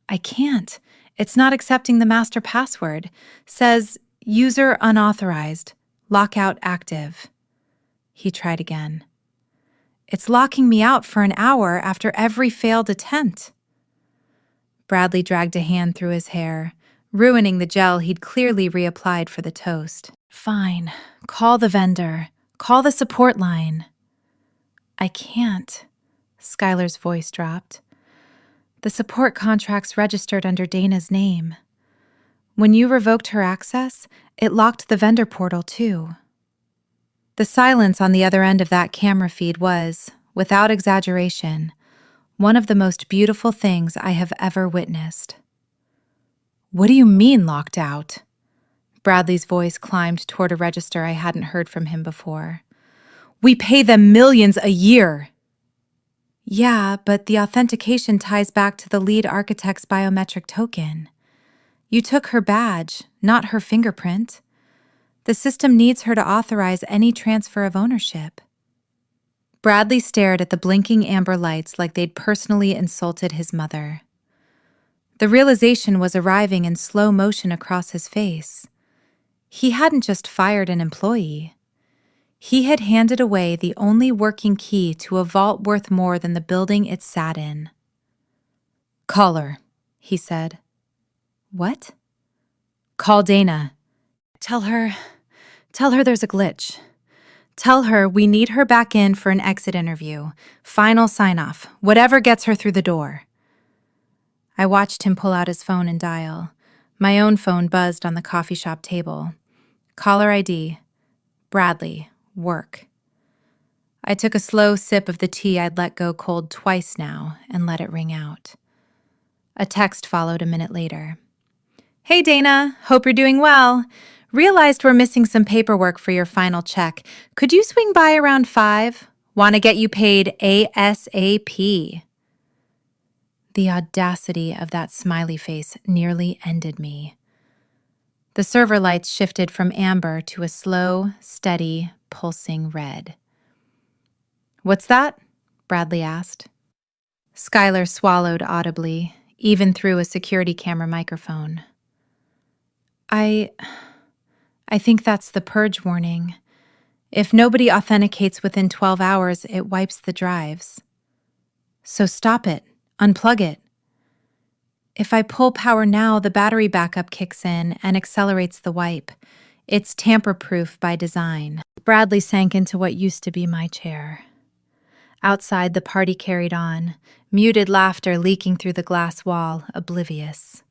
I can't. It's not accepting the master password. Says user unauthorized. Lockout active. He tried again. It's locking me out for an hour after every failed attempt. Bradley dragged a hand through his hair, ruining the gel he'd clearly reapplied for the toast. Fine. Call the vendor. Call the support line. I can't. Skylar's voice dropped. The support contract's registered under Dana's name. When you revoked her access, it locked the vendor portal too. The silence on the other end of that camera feed was, without exaggeration, one of the most beautiful things I have ever witnessed. What do you mean locked out? Bradley's voice climbed toward a register I hadn't heard from him before. We pay them millions a year. Yeah, but the authentication ties back to the lead architect's biometric token. You took her badge, not her fingerprint. The system needs her to authorize any transfer of ownership. Bradley stared at the blinking amber lights like they'd personally insulted his mother. The realization was arriving in slow motion across his face. He hadn't just fired an employee. He had handed away the only working key to a vault worth more than the building it sat in. Call her, he said. What? Call Dana. Tell her there's a glitch. Tell her we need her back in for an exit interview, final sign-off, whatever gets her through the door. I watched him pull out his phone and dial. My own phone buzzed on the coffee shop table. Caller ID. Bradley. Work. I took a slow sip of the tea I'd let go cold twice now and let it ring out. A text followed a minute later. Hey Dana, hope you're doing well. Realized we're missing some paperwork for your final check. Could you swing by around 5? Want to get you paid ASAP. The audacity of that smiley face nearly ended me. The server lights shifted from amber to a slow, steady, pulsing red. What's that? Bradley asked. Skylar swallowed audibly, even through a security camera microphone. I think that's the purge warning. If nobody authenticates within 12 hours, it wipes the drives. So stop it. Unplug it. If I pull power now, the battery backup kicks in and accelerates the wipe. It's tamper-proof by design. Bradley sank into what used to be my chair. Outside, the party carried on, muted laughter leaking through the glass wall, oblivious.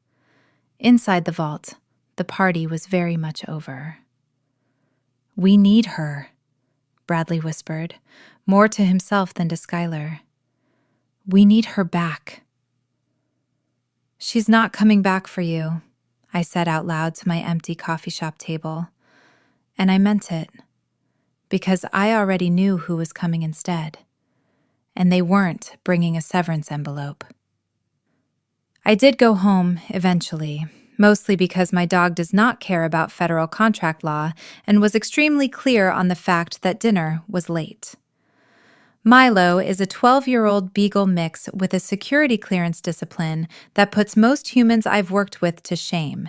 Inside the vault, the party was very much over. We need her, Bradley whispered, more to himself than to Skylar. We need her back. She's not coming back for you, I said out loud to my empty coffee shop table. And I meant it, because I already knew who was coming instead, and they weren't bringing a severance envelope. I did go home eventually, mostly because my dog does not care about federal contract law and was extremely clear on the fact that dinner was late. Milo is a 12-year-old beagle mix with a security clearance discipline that puts most humans I've worked with to shame.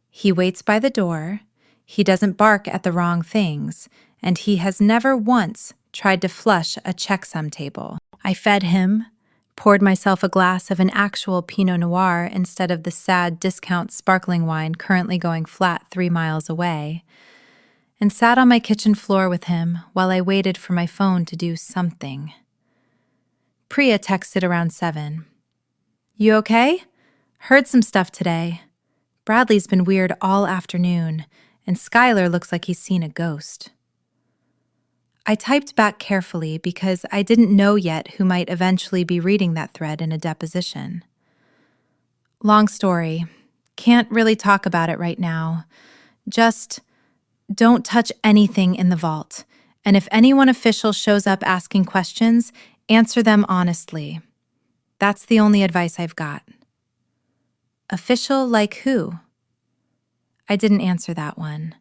He waits by the door, he doesn't bark at the wrong things, and he has never once tried to flush a checksum table. I fed him, poured myself a glass of an actual Pinot Noir instead of the sad discount sparkling wine currently going flat 3 miles away, and sat on my kitchen floor with him while I waited for my phone to do something. Priya texted around 7. You okay? Heard some stuff today. Bradley's been weird all afternoon, and Skylar looks like he's seen a ghost. I typed back carefully because I didn't know yet who might eventually be reading that thread in a deposition. Long story. Can't really talk about it right now. Just don't touch anything in the vault, and if anyone official shows up asking questions, answer them honestly. That's the only advice I've got. Official like who? I didn't answer that one.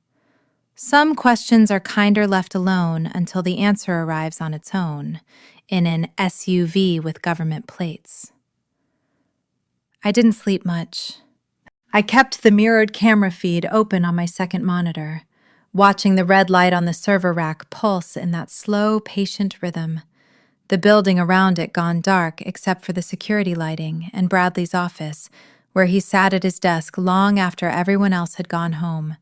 Some questions are kinder left alone until the answer arrives on its own, in an SUV with government plates. I didn't sleep much. I kept the mirrored camera feed open on my second monitor, watching the red light on the server rack pulse in that slow, patient rhythm, the building around it gone dark except for the security lighting, and Bradley's office, where he sat at his desk long after everyone else had gone home,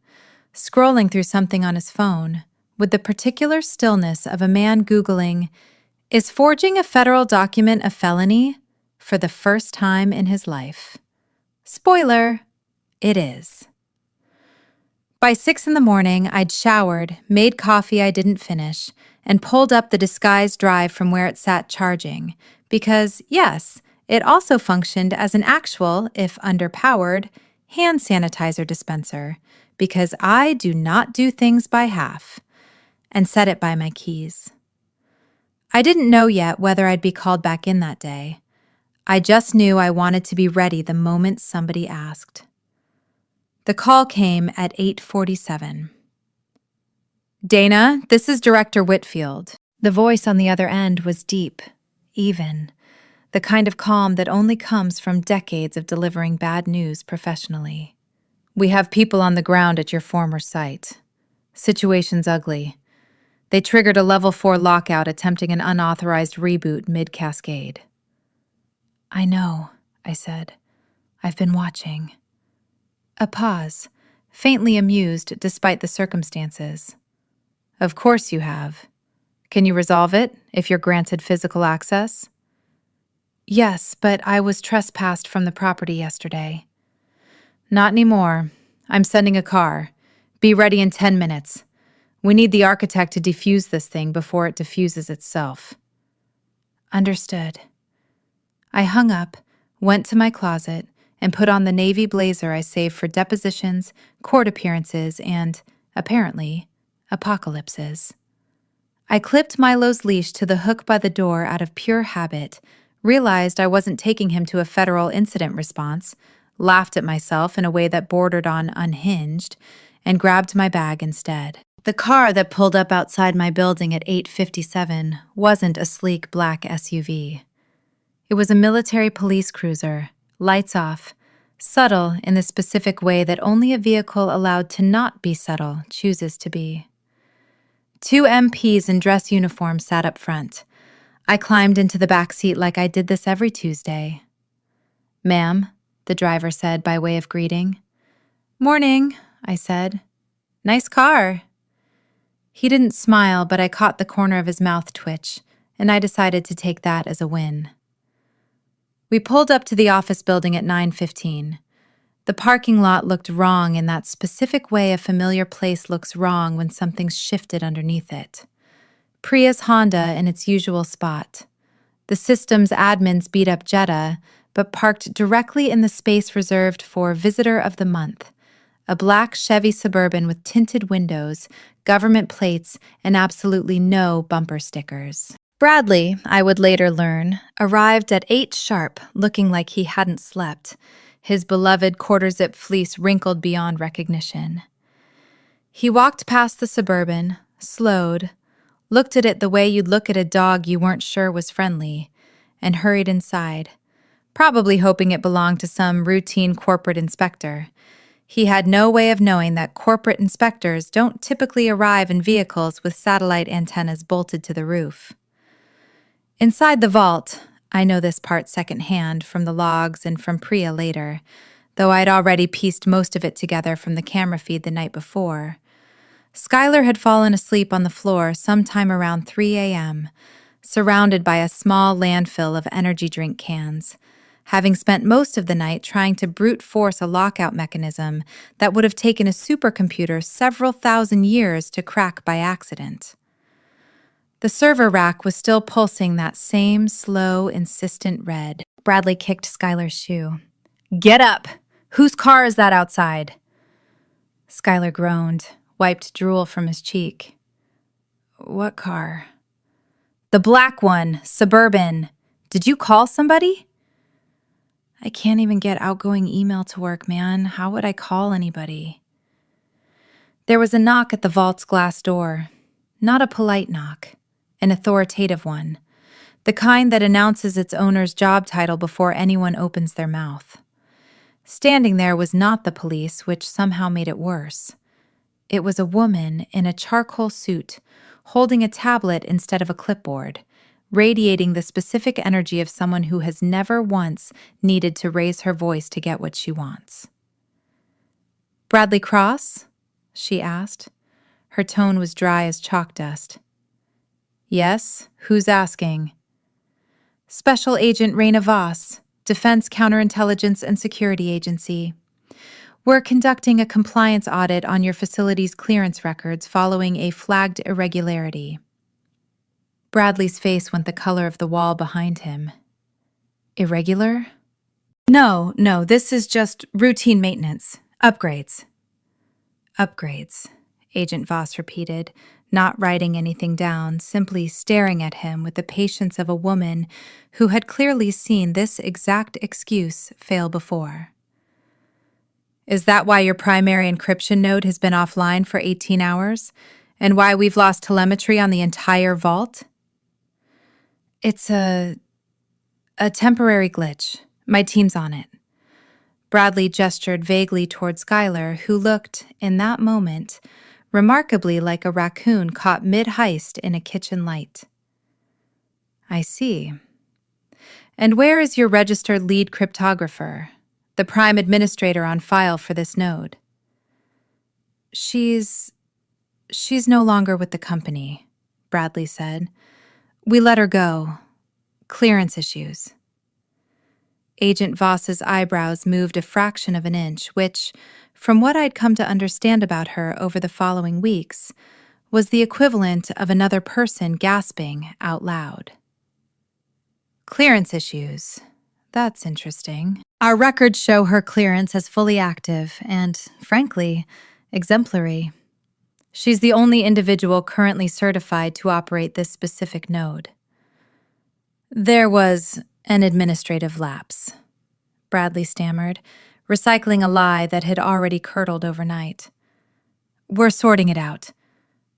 scrolling through something on his phone, with the particular stillness of a man Googling, "Is forging a federal document a felony?" for the first time in his life. Spoiler, it is. By 6 in the morning, I'd showered, made coffee I didn't finish, and pulled up the disguised drive from where it sat charging, because, yes, it also functioned as an actual, if underpowered, hand sanitizer dispenser, because I do not do things by half, and set it by my keys. I didn't know yet whether I'd be called back in that day. I just knew I wanted to be ready the moment somebody asked. The call came at 8:47. "Dana, this is Director Whitfield." The voice on the other end was deep, even, the kind of calm that only comes from decades of delivering bad news professionally. "We have people on the ground at your former site. Situation's ugly. They triggered a level 4 lockout attempting an unauthorized reboot mid-cascade." "I know," I said. "I've been watching." A pause, faintly amused despite the circumstances. "Of course you have. Can you resolve it, if you're granted physical access?" "Yes, but I was trespassed from the property yesterday." "Not anymore. I'm sending a car. Be ready in 10 minutes. We need the architect to defuse this thing before it diffuses itself." "Understood." I hung up, went to my closet, and put on the navy blazer I saved for depositions, court appearances, and, apparently, apocalypses. I clipped Milo's leash to the hook by the door out of pure habit, realized I wasn't taking him to a federal incident response, laughed at myself in a way that bordered on unhinged, and grabbed my bag instead. The car that pulled up outside my building at 8:57 wasn't a sleek black SUV. It was a military police cruiser, lights off, subtle in the specific way that only a vehicle allowed to not be subtle chooses to be. 2 MPs in dress uniforms sat up front. I climbed into the back seat like I did this every Tuesday. "Ma'am," the driver said by way of greeting. "Morning," I said. "Nice car." He didn't smile, but I caught the corner of his mouth twitch, and I decided to take that as a win. We pulled up to the office building at 9:15. The parking lot looked wrong in that specific way a familiar place looks wrong when something's shifted underneath it. Prius Honda in its usual spot. The system's admins beat up Jetta, but parked directly in the space reserved for Visitor of the Month, a black Chevy Suburban with tinted windows, government plates, and absolutely no bumper stickers. Bradley, I would later learn, arrived at 8 sharp, looking like he hadn't slept, his beloved quarter-zip fleece wrinkled beyond recognition. He walked past the Suburban, slowed, looked at it the way you'd look at a dog you weren't sure was friendly, and hurried inside, probably hoping it belonged to some routine corporate inspector. He had no way of knowing that corporate inspectors don't typically arrive in vehicles with satellite antennas bolted to the roof. Inside the vault, I know this part secondhand from the logs and from Priya later, though I'd already pieced most of it together from the camera feed the night before. Skylar had fallen asleep on the floor sometime around 3 a.m., surrounded by a small landfill of energy drink cans, having spent most of the night trying to brute force a lockout mechanism that would have taken a supercomputer several thousand years to crack by accident. The server rack was still pulsing that same slow, insistent red. Bradley kicked Skylar's shoe. "Get up! Whose car is that outside?" Skylar groaned, wiped drool from his cheek. "What car?" "The black one, Suburban. Did you call somebody?" "I can't even get outgoing email to work, man. How would I call anybody?" There was a knock at the vault's glass door. Not a polite knock. An authoritative one, the kind that announces its owner's job title before anyone opens their mouth. Standing there was not the police, which somehow made it worse. It was a woman in a charcoal suit, holding a tablet instead of a clipboard, radiating the specific energy of someone who has never once needed to raise her voice to get what she wants. "Bradley Cross?" she asked. Her tone was dry as chalk dust. "Yes, who's asking?" "Special Agent Raina Voss, Defense Counterintelligence and Security Agency. We're conducting a compliance audit on your facility's clearance records following a flagged irregularity." Bradley's face went the color of the wall behind him. "Irregular?" No, this is just routine maintenance. Upgrades." "Upgrades," Agent Voss repeated, not writing anything down, simply staring at him with the patience of a woman who had clearly seen this exact excuse fail before. "Is that why your primary encryption node has been offline for 18 hours? And why we've lost telemetry on the entire vault?" "It's a temporary glitch. My team's on it." Bradley gestured vaguely toward Skylar, who looked, in that moment, remarkably like a raccoon caught mid-heist in a kitchen light. "I see. And where is your registered lead cryptographer, the prime administrator on file for this node?" She's no longer with the company," Bradley said. "We let her go. Clearance issues." Agent Voss's eyebrows moved a fraction of an inch, which, from what I'd come to understand about her over the following weeks, was the equivalent of another person gasping out loud. "Clearance issues. That's interesting. Our records show her clearance as fully active and, frankly, exemplary. She's the only individual currently certified to operate this specific node." "There was an administrative lapse," Bradley stammered, recycling a lie that had already curdled overnight. "We're sorting it out.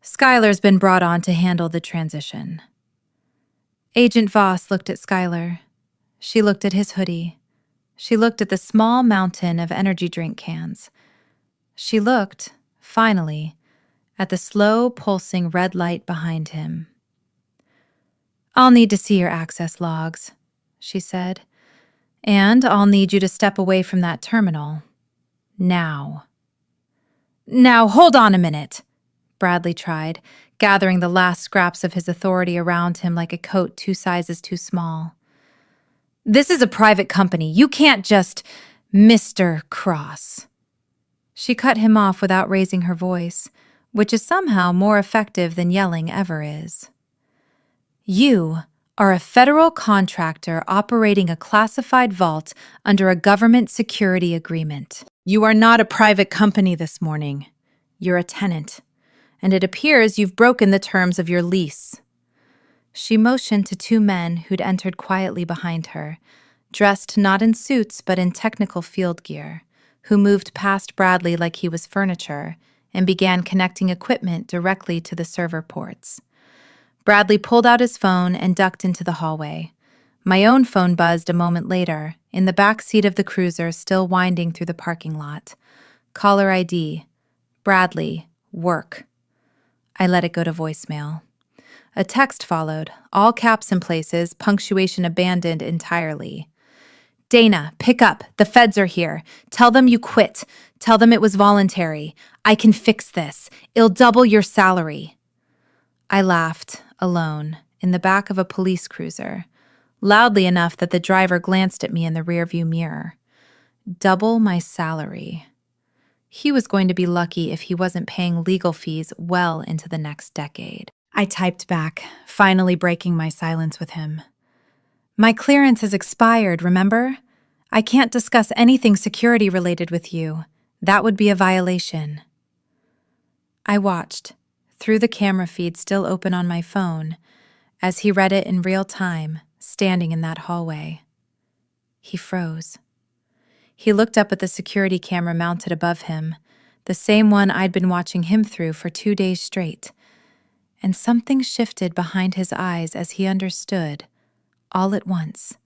Skylar's been brought on to handle the transition." Agent Voss looked at Skylar. She looked at his hoodie. She looked at the small mountain of energy drink cans. She looked, finally, at the slow, pulsing red light behind him. "I'll need to see your access logs," she said. "And I'll need you to step away from that terminal. Now." "Now, hold on a minute," Bradley tried, gathering the last scraps of his authority around him like a coat 2 sizes too small. "This is a private company. You can't just, Mr. Cross." She cut him off without raising her voice, which is somehow more effective than yelling ever is. "You are a federal contractor operating a classified vault under a government security agreement. You are not a private company this morning. You're a tenant, and it appears you've broken the terms of your lease." She motioned to 2 men who'd entered quietly behind her, dressed not in suits but in technical field gear, who moved past Bradley like he was furniture and began connecting equipment directly to the server ports. Bradley pulled out his phone and ducked into the hallway. My own phone buzzed a moment later, in the back seat of the cruiser still winding through the parking lot. Caller ID. Bradley. Work. I let it go to voicemail. A text followed, all caps in places, punctuation abandoned entirely. "Dana, pick up. The feds are here. Tell them you quit. Tell them it was voluntary. I can fix this. It'll double your salary." I laughed, alone, in the back of a police cruiser, loudly enough that the driver glanced at me in the rearview mirror. Double my salary. He was going to be lucky if he wasn't paying legal fees well into the next decade. I typed back, finally breaking my silence with him. "My clearance has expired, remember? I can't discuss anything security-related with you. That would be a violation." I watched, through the camera feed still open on my phone, as he read it in real time, standing in that hallway. He froze. He looked up at the security camera mounted above him, the same one I'd been watching him through for 2 days straight, and something shifted behind his eyes as he understood, all at once,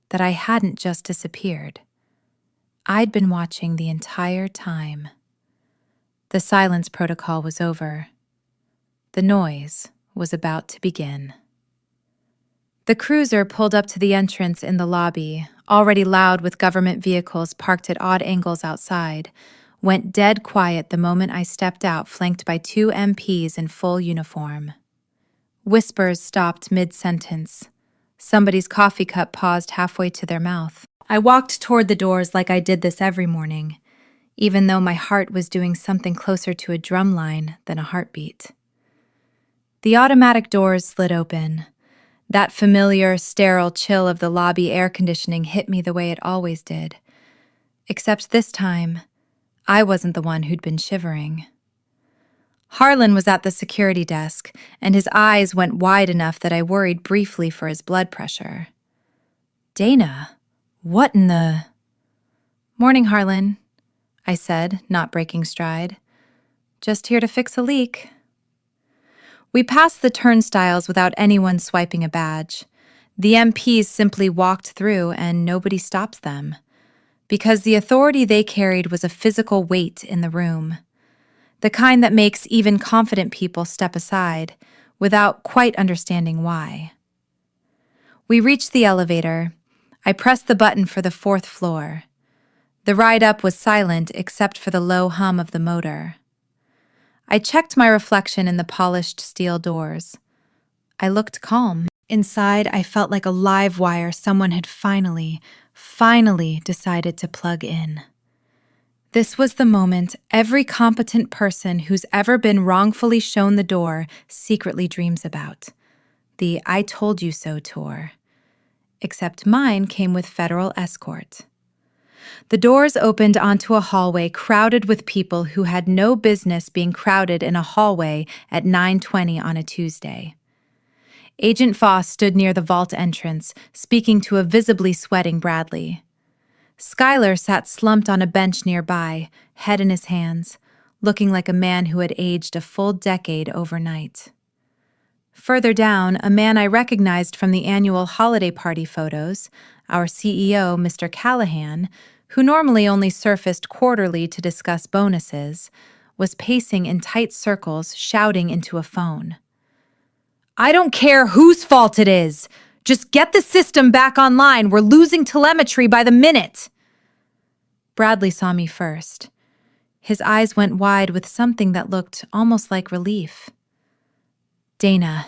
that I hadn't just disappeared. I'd been watching the entire time. The silence protocol was over. The noise was about to begin. The cruiser pulled up to the entrance in the lobby, already loud with government vehicles parked at odd angles outside, went dead quiet the moment I stepped out, flanked by two MPs in full uniform. Whispers stopped mid-sentence. Somebody's coffee cup paused halfway to their mouth. I walked toward the doors like I did this every morning, even though my heart was doing something closer to a drumline than a heartbeat. The automatic doors slid open. That familiar, sterile chill of the lobby air conditioning hit me the way it always did. Except this time, I wasn't the one who'd been shivering. Harlan was at the security desk, and his eyes went wide enough that I worried briefly for his blood pressure. Dana, what in the... Morning, Harlan, I said, not breaking stride. Just here to fix a leak. We passed the turnstiles without anyone swiping a badge. The MPs simply walked through and nobody stops them, because the authority they carried was a physical weight in the room, the kind that makes even confident people step aside without quite understanding why. We reached the elevator. I pressed the button for the 4th floor. The ride up was silent except for the low hum of the motor. I checked my reflection in the polished steel doors. I looked calm. Inside, I felt like a live wire someone had finally decided to plug in. This was the moment every competent person who's ever been wrongfully shown the door secretly dreams about. The I told you so tour. Except mine came with federal escort. The doors opened onto a hallway crowded with people who had no business being crowded in a hallway at 9:20 on a Tuesday. Agent Voss stood near the vault entrance, speaking to a visibly sweating Bradley. Schuyler sat slumped on a bench nearby, head in his hands, looking like a man who had aged a full decade overnight. Further down, a man I recognized from the annual holiday party photos, our CEO, Mr. Callahan, who normally only surfaced quarterly to discuss bonuses, was pacing in tight circles, shouting into a phone. I don't care whose fault it is. Just get the system back online. We're losing telemetry by the minute. Bradley saw me first. His eyes went wide with something that looked almost like relief. Dana,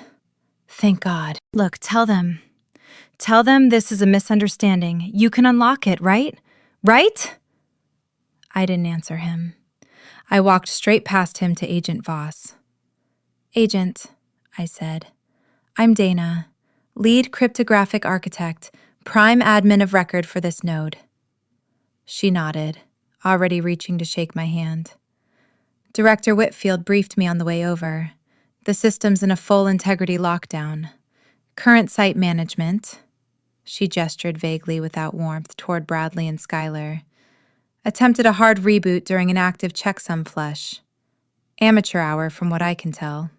thank God. Look, tell them. Tell them this is a misunderstanding. You can unlock it, right? Right? I didn't answer him. I walked straight past him to Agent Voss. Agent, I said, I'm Dana, lead cryptographic architect, prime admin of record for this node. She nodded, already reaching to shake my hand. Director Whitfield briefed me on the way over. The system's in a full integrity lockdown. Current site management, she gestured vaguely without warmth toward Bradley and Schuyler, attempted a hard reboot during an active checksum flush. Amateur hour from what I can tell.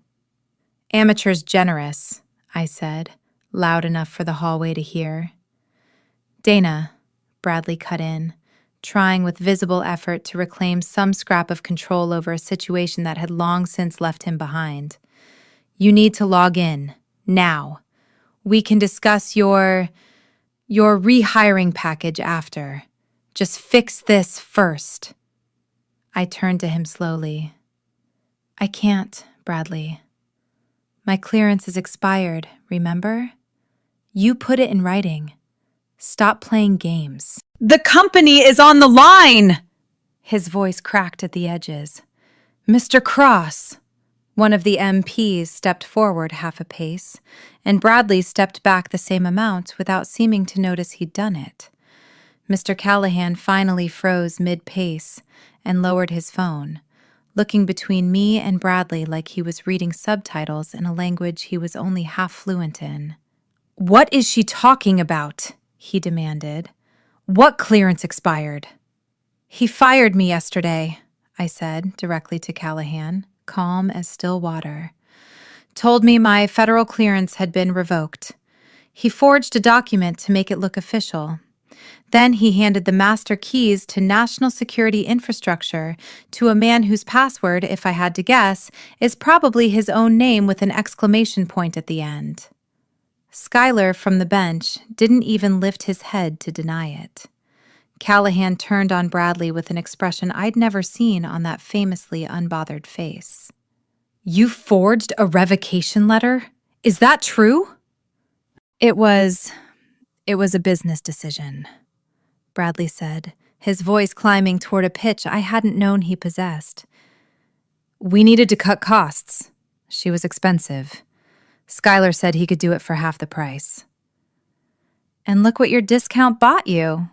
Amateur's generous, I said, loud enough for the hallway to hear. Dana, Bradley cut in, trying with visible effort to reclaim some scrap of control over a situation that had long since left him behind. You need to log in, now. We can discuss your rehiring package after. Just fix this first. I turned to him slowly. I can't, Bradley. My clearance is expired, remember? You put it in writing. Stop playing games. The company is on the line! His voice cracked at the edges. Mr. Cross. One of the MPs stepped forward half a pace, and Bradley stepped back the same amount without seeming to notice he'd done it. Mr. Callahan finally froze mid-pace and lowered his phone, looking between me and Bradley like he was reading subtitles in a language he was only half fluent in. What is she talking about? He demanded. What clearance expired? He fired me yesterday, I said directly to Callahan, calm as still water. Told me my federal clearance had been revoked. He forged a document to make it look official. Then he handed the master keys to national security infrastructure to a man whose password, if I had to guess, is probably his own name with an exclamation point at the end. Schuyler, from the bench, didn't even lift his head to deny it. Callahan turned on Bradley with an expression I'd never seen on that famously unbothered face. "You forged a revocation letter? Is that true?" It was a business decision," Bradley said, his voice climbing toward a pitch I hadn't known he possessed. "We needed to cut costs. She was expensive. Schuyler said he could do it for half the price." "And look what your discount bought you,"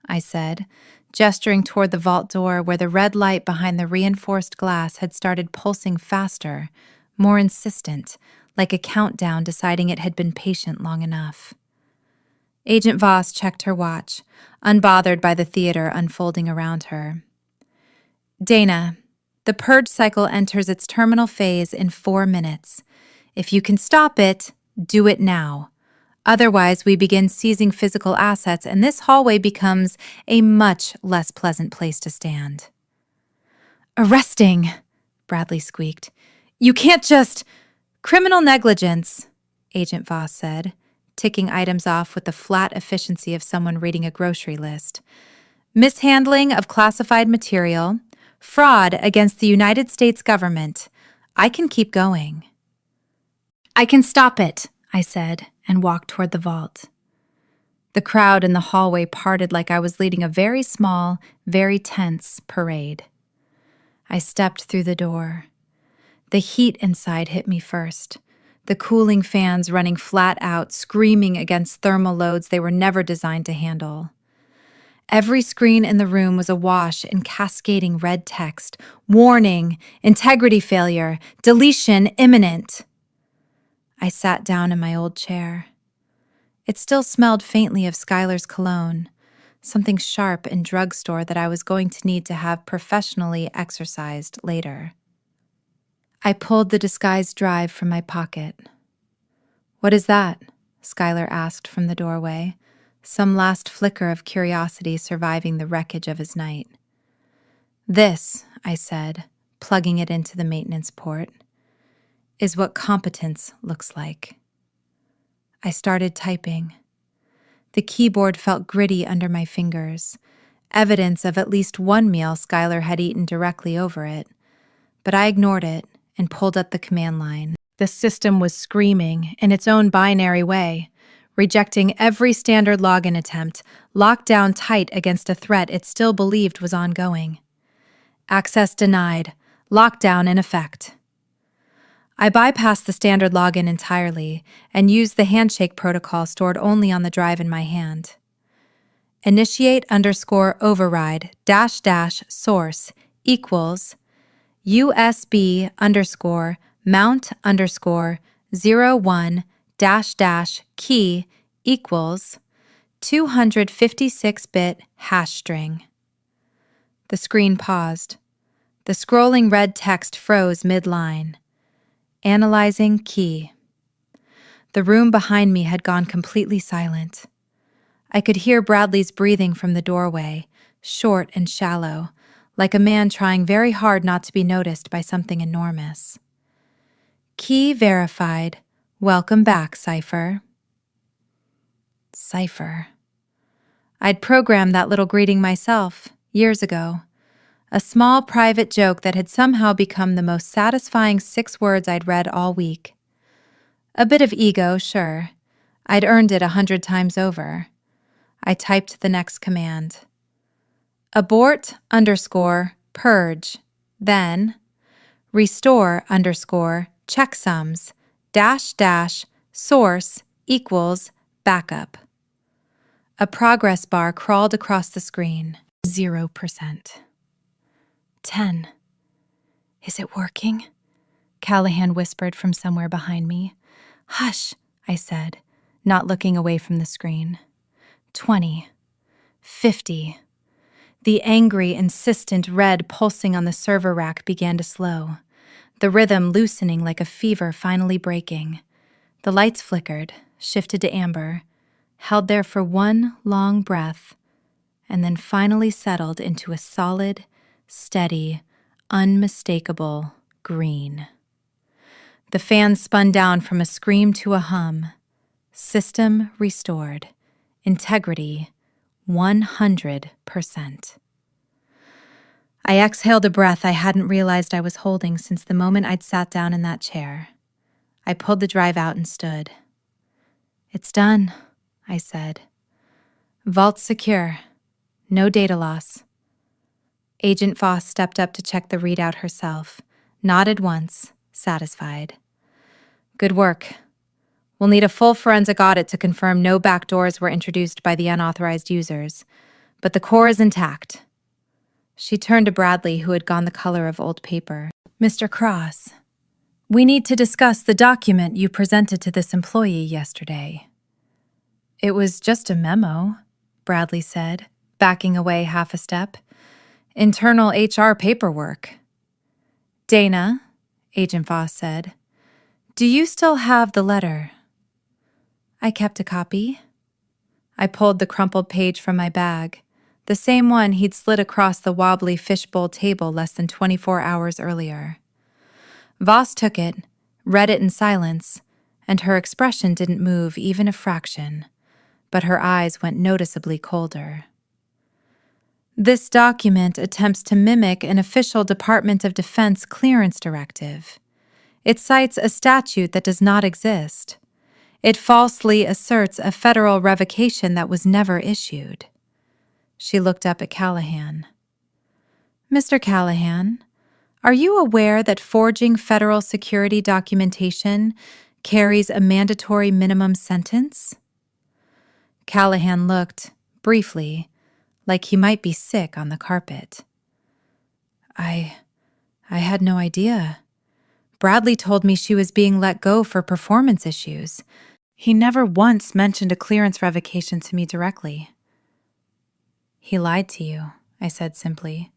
I said, gesturing toward the vault door where the red light behind the reinforced glass had started pulsing faster, more insistent, like a countdown deciding it had been patient long enough. Agent Voss checked her watch, unbothered by the theater unfolding around her. "Dana, the purge cycle enters its terminal phase in 4 minutes. If you can stop it, do it now. Otherwise, we begin seizing physical assets, and this hallway becomes a much less pleasant place to stand." "Arresting," Bradley squeaked. "You can't just—" "Criminal negligence," Agent Voss said, ticking items off with the flat efficiency of someone reading a grocery list. "Mishandling of classified material, fraud against the United States government. I can keep going." "I can stop it," I said, and walked toward the vault. The crowd in the hallway parted like I was leading a very small, very tense parade. I stepped through the door. The heat inside hit me first, the cooling fans running flat out, screaming against thermal loads they were never designed to handle. Every screen in the room was awash in cascading red text: "Warning, integrity failure, deletion imminent." I sat down in my old chair. It still smelled faintly of Schuyler's cologne, something sharp and drugstore that I was going to need to have professionally exorcised later. I pulled the disguised drive from my pocket. "What is that?" Schuyler asked from the doorway, some last flicker of curiosity surviving the wreckage of his night. "This," I said, plugging it into the maintenance port, "is what competence looks like." I started typing. The keyboard felt gritty under my fingers, evidence of at least one meal Schuyler had eaten directly over it, but I ignored it and pulled up the command line. The system was screaming in its own binary way, rejecting every standard login attempt, locked down tight against a threat it still believed was ongoing. "Access denied. Lockdown in effect." I bypassed the standard login entirely and used the handshake protocol stored only on the drive in my hand. Initiate_override -- source equals USB_mount_01 -- key equals 256-bit hash string. The screen paused. The scrolling red text froze mid-line. Analyzing key. The room behind me had gone completely silent. I could hear Bradley's breathing from the doorway, short and shallow, like a man trying very hard not to be noticed by something enormous. "Key verified. Welcome back, Cypher." Cypher. I'd programmed that little greeting myself, years ago. A small private joke that had somehow become the most satisfying 6 words I'd read all week. A bit of ego, sure. I'd earned it 100 times over. I typed the next command. Abort_purge, then restore_checksums -- source equals backup. A progress bar crawled across the screen. 0%. 10. "Is it working?" Callahan whispered from somewhere behind me. "Hush," I said, not looking away from the screen. 20. 50. The angry, insistent red pulsing on the server rack began to slow, the rhythm loosening like a fever finally breaking. The lights flickered, shifted to amber, held there for one long breath, and then finally settled into a solid, steady, unmistakable green. The fan spun down from a scream to a hum, System restored. Integrity 100%. I exhaled a breath I hadn't realized I was holding since the moment I'd sat down in that chair. I pulled the drive out and stood. "It's done," I said. "Vault's secure. No data loss." Agent Voss stepped up to check the readout herself, nodded once, satisfied. "Good work. We'll need a full forensic audit to confirm no backdoors were introduced by the unauthorized users, but the core is intact." She turned to Bradley, who had gone the color of old paper. "Mr. Cross, we need to discuss the document you presented to this employee yesterday." "It was just a memo," Bradley said, backing away half a step. "Internal HR paperwork." "Dana," Agent Voss said, "do you still have the letter?" "I kept a copy." I pulled the crumpled page from my bag, the same one he'd slid across the wobbly fishbowl table less than 24 hours earlier. Voss took it, read it in silence, and her expression didn't move even a fraction, but her eyes went noticeably colder. "This document attempts to mimic an official Department of Defense clearance directive. It cites a statute that does not exist. It falsely asserts a federal revocation that was never issued." She looked up at Callahan. "Mr. Callahan, are you aware that forging federal security documentation carries a mandatory minimum sentence?" Callahan looked, briefly, like he might be sick on the carpet. I had no idea. Bradley told me she was being let go for performance issues. He never once mentioned a clearance revocation to me directly." "He lied to you," I said simply.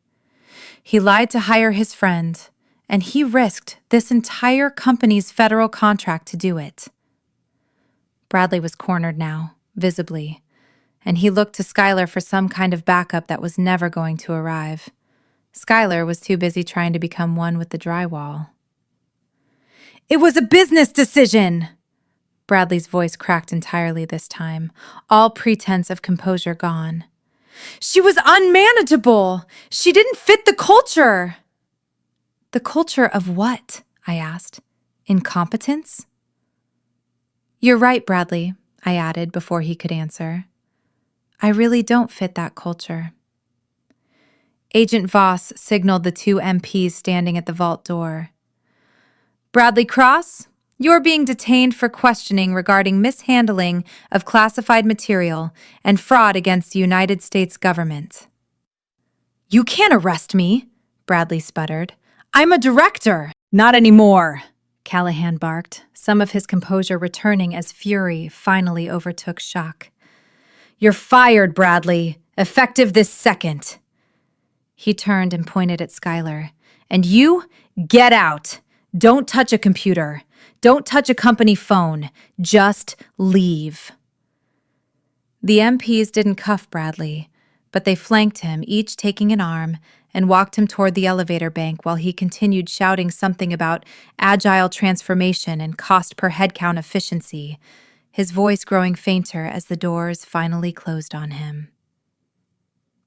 "He lied to hire his friend, and he risked this entire company's federal contract to do it." Bradley was cornered now, visibly, and he looked to Skylar for some kind of backup that was never going to arrive. Skylar was too busy trying to become one with the drywall. "It was a business decision!" Bradley's voice cracked entirely this time, all pretense of composure gone. "She was unmanageable! She didn't fit the culture!" "The culture of what?" I asked. "Incompetence?" "You're right, Bradley," I added before he could answer. "I really don't fit that culture." Agent Voss signaled the two MPs standing at the vault door. "Bradley Cross, you're being detained for questioning regarding mishandling of classified material and fraud against the United States government." "You can't arrest me," Bradley sputtered. "I'm a director." "Not anymore," Callahan barked, some of his composure returning as fury finally overtook shock. "You're fired, Bradley, effective this second." He turned and pointed at Skylar. "And you, get out. Don't touch a computer. Don't touch a company phone. Just leave." The MPs didn't cuff Bradley, but they flanked him, each taking an arm, and walked him toward the elevator bank while he continued shouting something about agile transformation and cost per headcount efficiency, his voice growing fainter as the doors finally closed on him.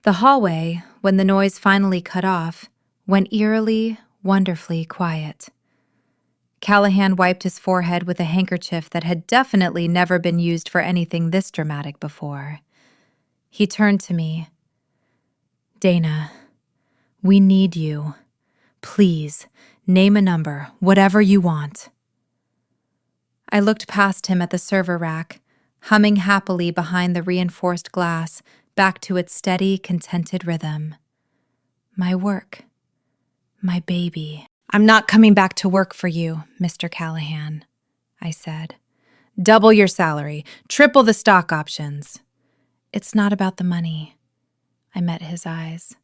The hallway, when the noise finally cut off, went eerily, wonderfully quiet. Callahan wiped his forehead with a handkerchief that had definitely never been used for anything this dramatic before. He turned to me. "Dana, we need you. Please, name a number, whatever you want." I looked past him at the server rack, humming happily behind the reinforced glass, back to its steady, contented rhythm. My work. My baby. "I'm not coming back to work for you, Mr. Callahan," I said. "Double your salary, triple the stock options." "It's not about the money." I met his eyes.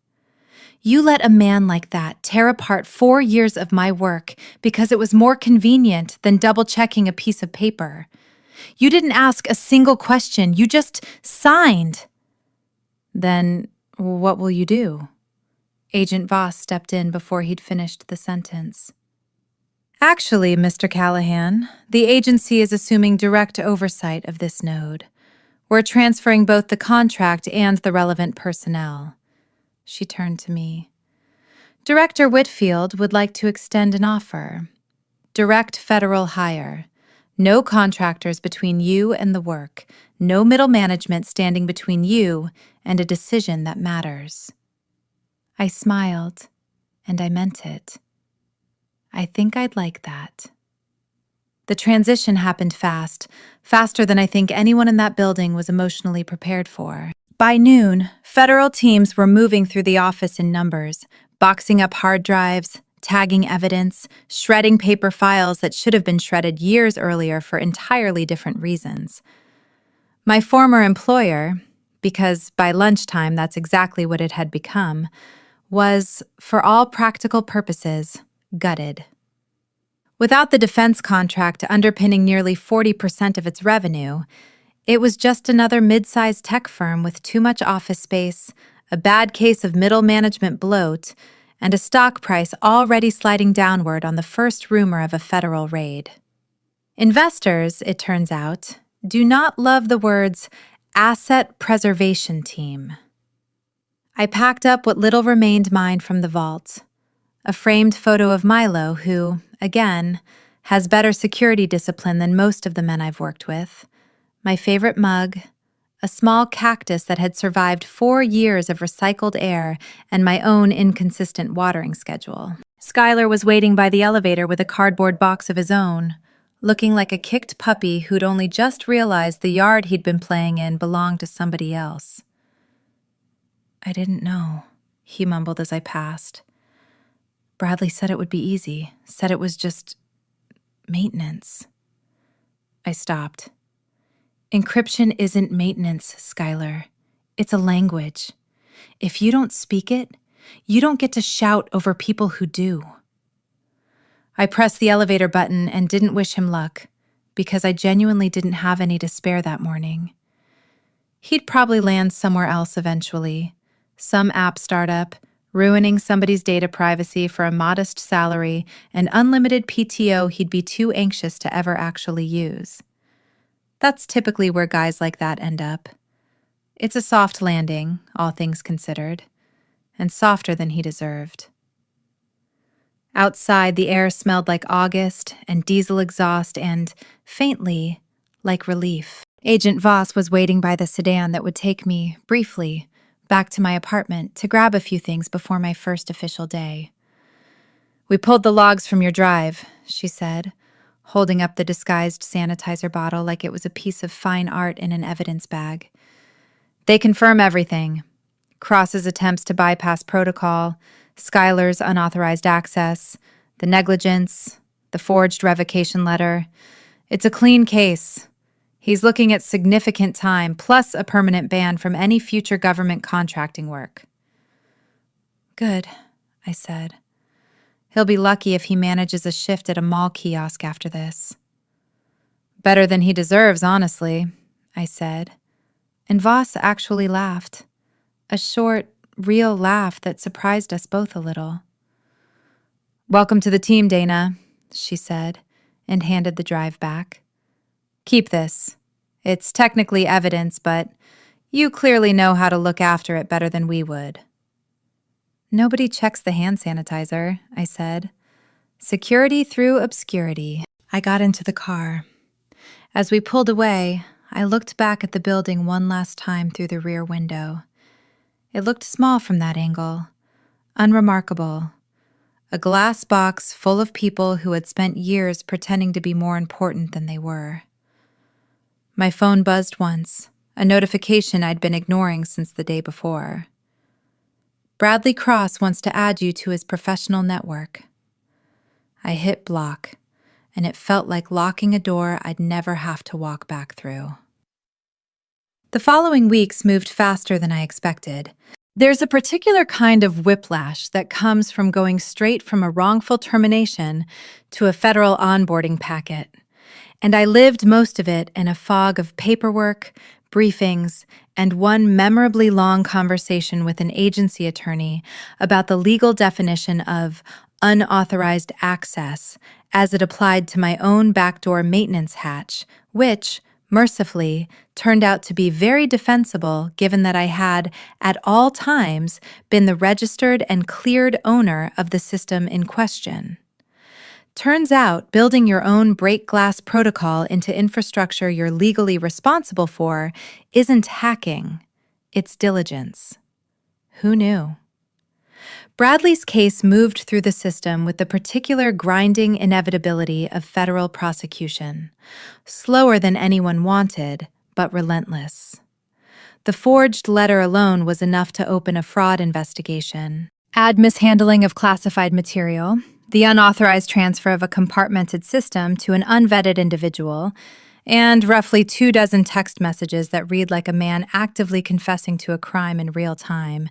"You let a man like that tear apart 4 years of my work because it was more convenient than double-checking a piece of paper. You didn't ask a single question, you just signed." "Then what will you do?" Agent Voss stepped in before he'd finished the sentence. Actually, Mr. Callahan, the agency is assuming direct oversight of this node. We're transferring both the contract and the relevant personnel. She turned to me. Director Whitfield would like to extend an offer. Direct federal hire. No contractors between you and the work. No middle management standing between you and a decision that matters. I smiled, and I meant it. I think I'd like that. The transition happened fast, faster than I think anyone in that building was emotionally prepared for. By noon, federal teams were moving through the office in numbers, boxing up hard drives, tagging evidence, shredding paper files that should have been shredded years earlier for entirely different reasons. My former employer, because by lunchtime that's exactly what it had become, was, for all practical purposes, gutted. Without the defense contract underpinning nearly 40% of its revenue, it was just another mid-sized tech firm with too much office space, a bad case of middle management bloat, and a stock price already sliding downward on the first rumor of a federal raid. Investors, it turns out, do not love the words asset preservation team. I packed up what little remained mine from the vault. A framed photo of Milo, who, again, has better security discipline than most of the men I've worked with, my favorite mug, a small cactus that had survived 4 years of recycled air, and my own inconsistent watering schedule. Skylar was waiting by the elevator with a cardboard box of his own, looking like a kicked puppy who'd only just realized the yard he'd been playing in belonged to somebody else. "I didn't know," he mumbled as I passed. "Bradley said it would be easy, said it was just maintenance." I stopped. "Encryption isn't maintenance, Skylar. It's a language. If you don't speak it, you don't get to shout over people who do." I pressed the elevator button and didn't wish him luck, because I genuinely didn't have any to spare that morning. He'd probably land somewhere else eventually, some app startup, ruining somebody's data privacy for a modest salary and unlimited PTO he'd be too anxious to ever actually use. That's typically where guys like that end up. It's a soft landing, all things considered, and softer than he deserved. Outside, the air smelled like August and diesel exhaust and, faintly, like relief. Agent Voss was waiting by the sedan that would take me, briefly, back to my apartment to grab a few things before my first official day. "We pulled the logs from your drive," she said, holding up the disguised sanitizer bottle like it was a piece of fine art in an evidence bag. "They confirm everything. Cross's attempts to bypass protocol, Skylar's unauthorized access, the negligence, the forged revocation letter. It's a clean case. He's looking at significant time, plus a permanent ban from any future government contracting work." "Good," I said. "He'll be lucky if he manages a shift at a mall kiosk after this." "Better than he deserves, honestly," I said. And Voss actually laughed. A short, real laugh that surprised us both a little. "Welcome to the team, Dana," she said, and handed the drive back. "Keep this. It's technically evidence, but you clearly know how to look after it better than we would." "Nobody checks the hand sanitizer," I said. "Security through obscurity." I got into the car. As we pulled away, I looked back at the building one last time through the rear window. It looked small from that angle, unremarkable. A glass box full of people who had spent years pretending to be more important than they were. My phone buzzed once, a notification I'd been ignoring since the day before. "Bradley Cross wants to add you to his professional network." I hit block, and it felt like locking a door I'd never have to walk back through. The following weeks moved faster than I expected. There's a particular kind of whiplash that comes from going straight from a wrongful termination to a federal onboarding packet, and I lived most of it in a fog of paperwork, briefings, and one memorably long conversation with an agency attorney about the legal definition of unauthorized access as it applied to my own backdoor maintenance hatch, which, mercifully, turned out to be very defensible given that I had, at all times, been the registered and cleared owner of the system in question. Turns out, building your own break glass protocol into infrastructure you're legally responsible for isn't hacking, it's diligence. Who knew? Bradley's case moved through the system with the particular grinding inevitability of federal prosecution, slower than anyone wanted, but relentless. The forged letter alone was enough to open a fraud investigation. Add mishandling of classified material, the unauthorized transfer of a compartmented system to an unvetted individual, and roughly 24 text messages that read like a man actively confessing to a crime in real time,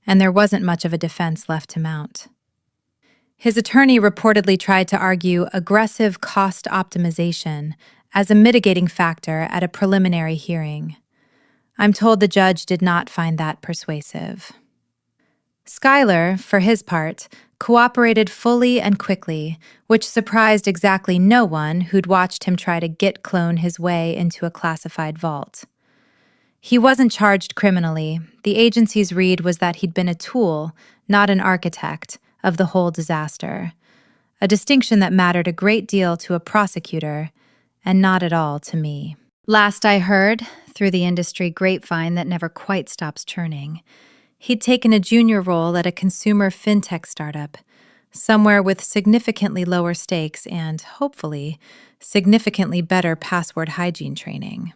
and there wasn't much of a defense left to mount. His attorney reportedly tried to argue aggressive cost optimization as a mitigating factor at a preliminary hearing. I'm told the judge did not find that persuasive. Schuyler, for his part, cooperated fully and quickly, which surprised exactly no one who'd watched him try to Git clone his way into a classified vault. He wasn't charged criminally. The agency's read was that he'd been a tool, not an architect, of the whole disaster, a distinction that mattered a great deal to a prosecutor and not at all to me. Last I heard, through the industry grapevine that never quite stops churning, he'd taken a junior role at a consumer fintech startup, somewhere with significantly lower stakes and, hopefully, significantly better password hygiene training.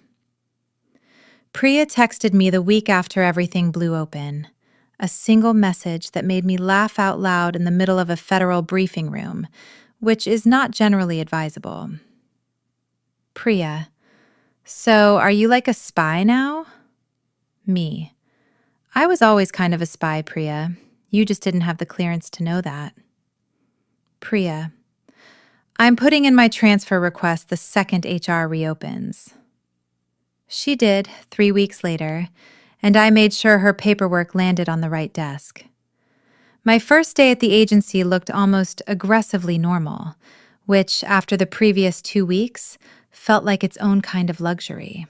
Priya texted me the week after everything blew open, a single message that made me laugh out loud in the middle of a federal briefing room, which is not generally advisable. Priya, so are you like a spy now? Me. I was always kind of a spy, Priya. You just didn't have the clearance to know that. Priya, I'm putting in my transfer request the second HR reopens. She did, 3 weeks later, and I made sure her paperwork landed on the right desk. My first day at the agency looked almost aggressively normal, which, after the previous 2 weeks, felt like its own kind of luxury.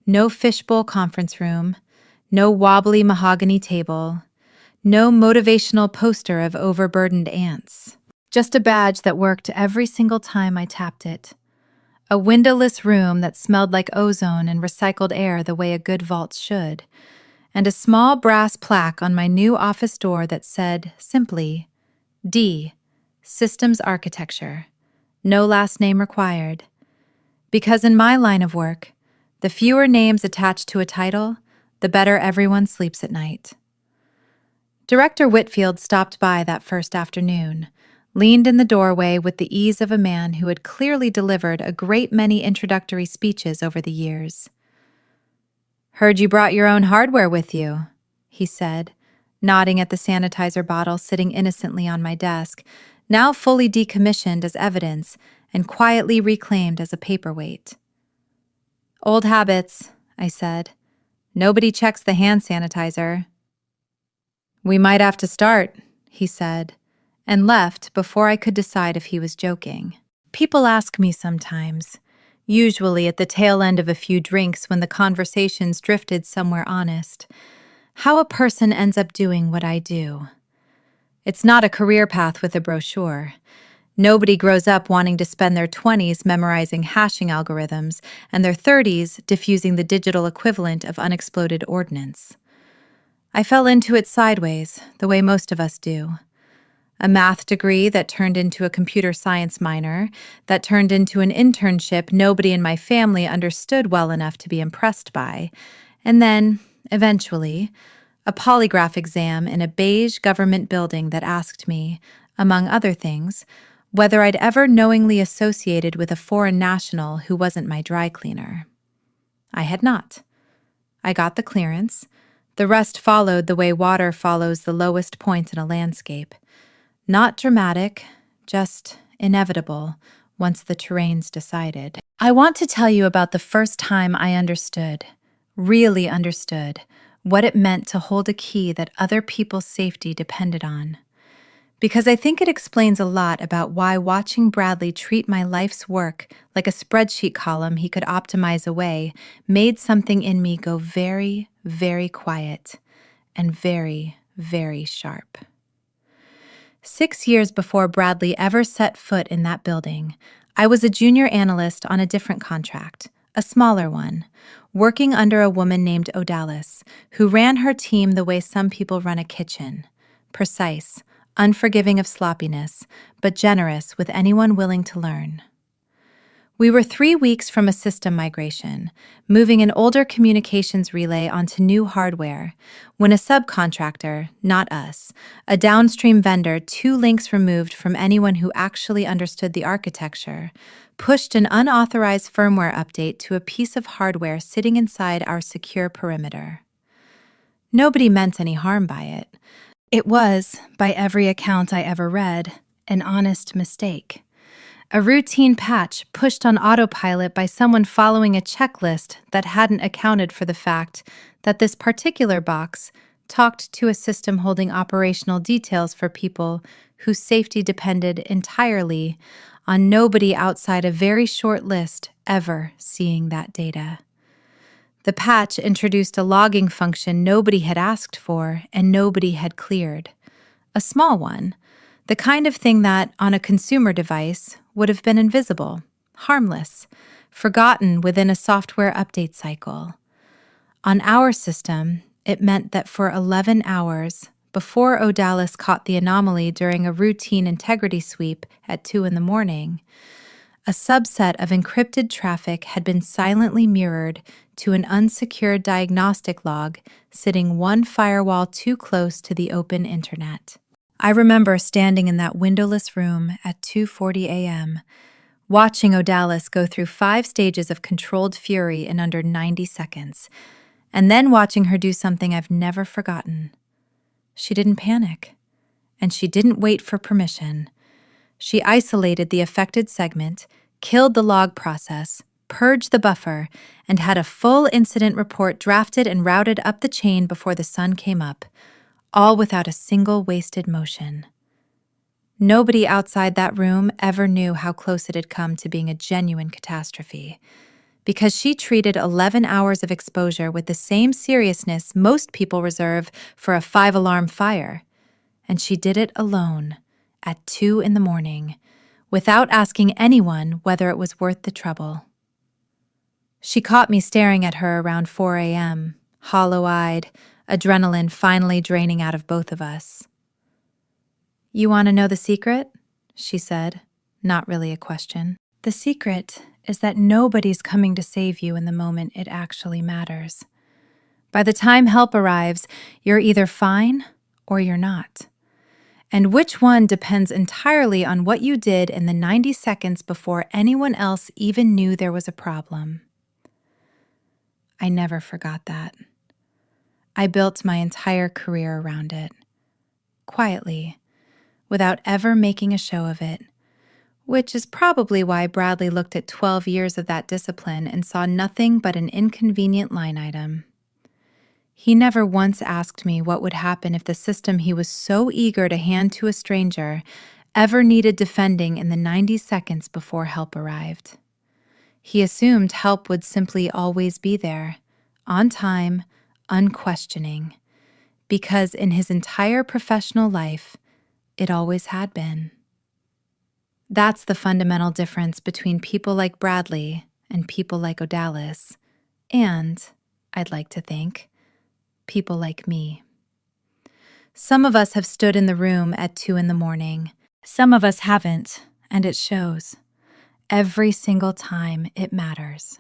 No fishbowl conference room, no wobbly mahogany table, no motivational poster of overburdened ants. Just a badge that worked every single time I tapped it. A windowless room that smelled like ozone and recycled air the way a good vault should, and a small brass plaque on my new office door that said, simply, D, Systems Architecture, no last name required. Because in my line of work, the fewer names attached to a title, the better everyone sleeps at night. Director Whitfield stopped by that first afternoon, leaned in the doorway with the ease of a man who had clearly delivered a great many introductory speeches over the years. "Heard you brought your own hardware with you," he said, nodding at the sanitizer bottle sitting innocently on my desk, now fully decommissioned as evidence and quietly reclaimed as a paperweight. "Old habits," I said. "Nobody checks the hand sanitizer." "We might have to start," he said, and left before I could decide if he was joking. People ask me sometimes, usually at the tail end of a few drinks when the conversation's drifted somewhere honest, how a person ends up doing what I do. It's not a career path with a brochure. Nobody grows up wanting to spend their 20s memorizing hashing algorithms and their 30s diffusing the digital equivalent of unexploded ordnance. I fell into it sideways, the way most of us do. A math degree that turned into a computer science minor, that turned into an internship nobody in my family understood well enough to be impressed by, and then, eventually, a polygraph exam in a beige government building that asked me, among other things, whether I'd ever knowingly associated with a foreign national who wasn't my dry cleaner. I had not. I got the clearance. The rest followed the way water follows the lowest point in a landscape. Not dramatic, just inevitable once the terrain's decided. I want to tell you about the first time I understood, really understood, what it meant to hold a key that other people's safety depended on. because I think it explains a lot about why watching Bradley treat my life's work like a spreadsheet column he could optimize away made something in me go very, very quiet and very, very sharp. 6 years before Bradley ever set foot in that building, I was a junior analyst on a different contract, a smaller one, working under a woman named Odalis, who ran her team the way some people run a kitchen: precise, unforgiving of sloppiness, but generous with anyone willing to learn. We were 3 weeks from a system migration, moving an older communications relay onto new hardware, when a subcontractor, not us, a downstream vendor 2 links removed from anyone who actually understood the architecture, pushed an unauthorized firmware update to a piece of hardware sitting inside our secure perimeter. Nobody meant any harm by it. It was, by every account I ever read, an honest mistake. A routine patch pushed on autopilot by someone following a checklist that hadn't accounted for the fact that this particular box talked to a system holding operational details for people whose safety depended entirely on nobody outside a very short list ever seeing that data. The patch introduced a logging function nobody had asked for and nobody had cleared. A small one, the kind of thing that, on a consumer device, would have been invisible, harmless, forgotten within a software update cycle. On our system, it meant that for 11 hours, before Odalis caught the anomaly during a routine integrity sweep at 2 in the morning, a subset of encrypted traffic had been silently mirrored to an unsecured diagnostic log sitting one firewall too close to the open internet. I remember standing in that windowless room at 2:40 a.m., watching Odalis go through 5 stages of controlled fury in under 90 seconds, and then watching her do something I've never forgotten. She didn't panic, and she didn't wait for permission. She isolated the affected segment, killed the log process, purged the buffer, and had a full incident report drafted and routed up the chain before the sun came up, all without a single wasted motion. Nobody outside that room ever knew how close it had come to being a genuine catastrophe, because she treated 11 hours of exposure with the same seriousness most people reserve for a 5-alarm fire, and she did it alone, at 2 in the morning, without asking anyone whether it was worth the trouble. She caught me staring at her around 4 a.m., hollow-eyed, adrenaline finally draining out of both of us. "You want to know the secret?" she said, not really a question. "The secret is that nobody's coming to save you in the moment it actually matters. By the time help arrives, you're either fine or you're not. And which one depends entirely on what you did in the 90 seconds before anyone else even knew there was a problem." I never forgot that. I built my entire career around it, quietly, without ever making a show of it, which is probably why Bradley looked at 12 years of that discipline and saw nothing but an inconvenient line item. He never once asked me what would happen if the system he was so eager to hand to a stranger ever needed defending in the 90 seconds before help arrived. He assumed help would simply always be there, on time, unquestioning, because in his entire professional life, it always had been. That's the fundamental difference between people like Bradley and people like Odalis, and, I'd like to think, people like me. Some of us have stood in the room at 2 in the morning. Some of us haven't, and it shows. Every single time it matters.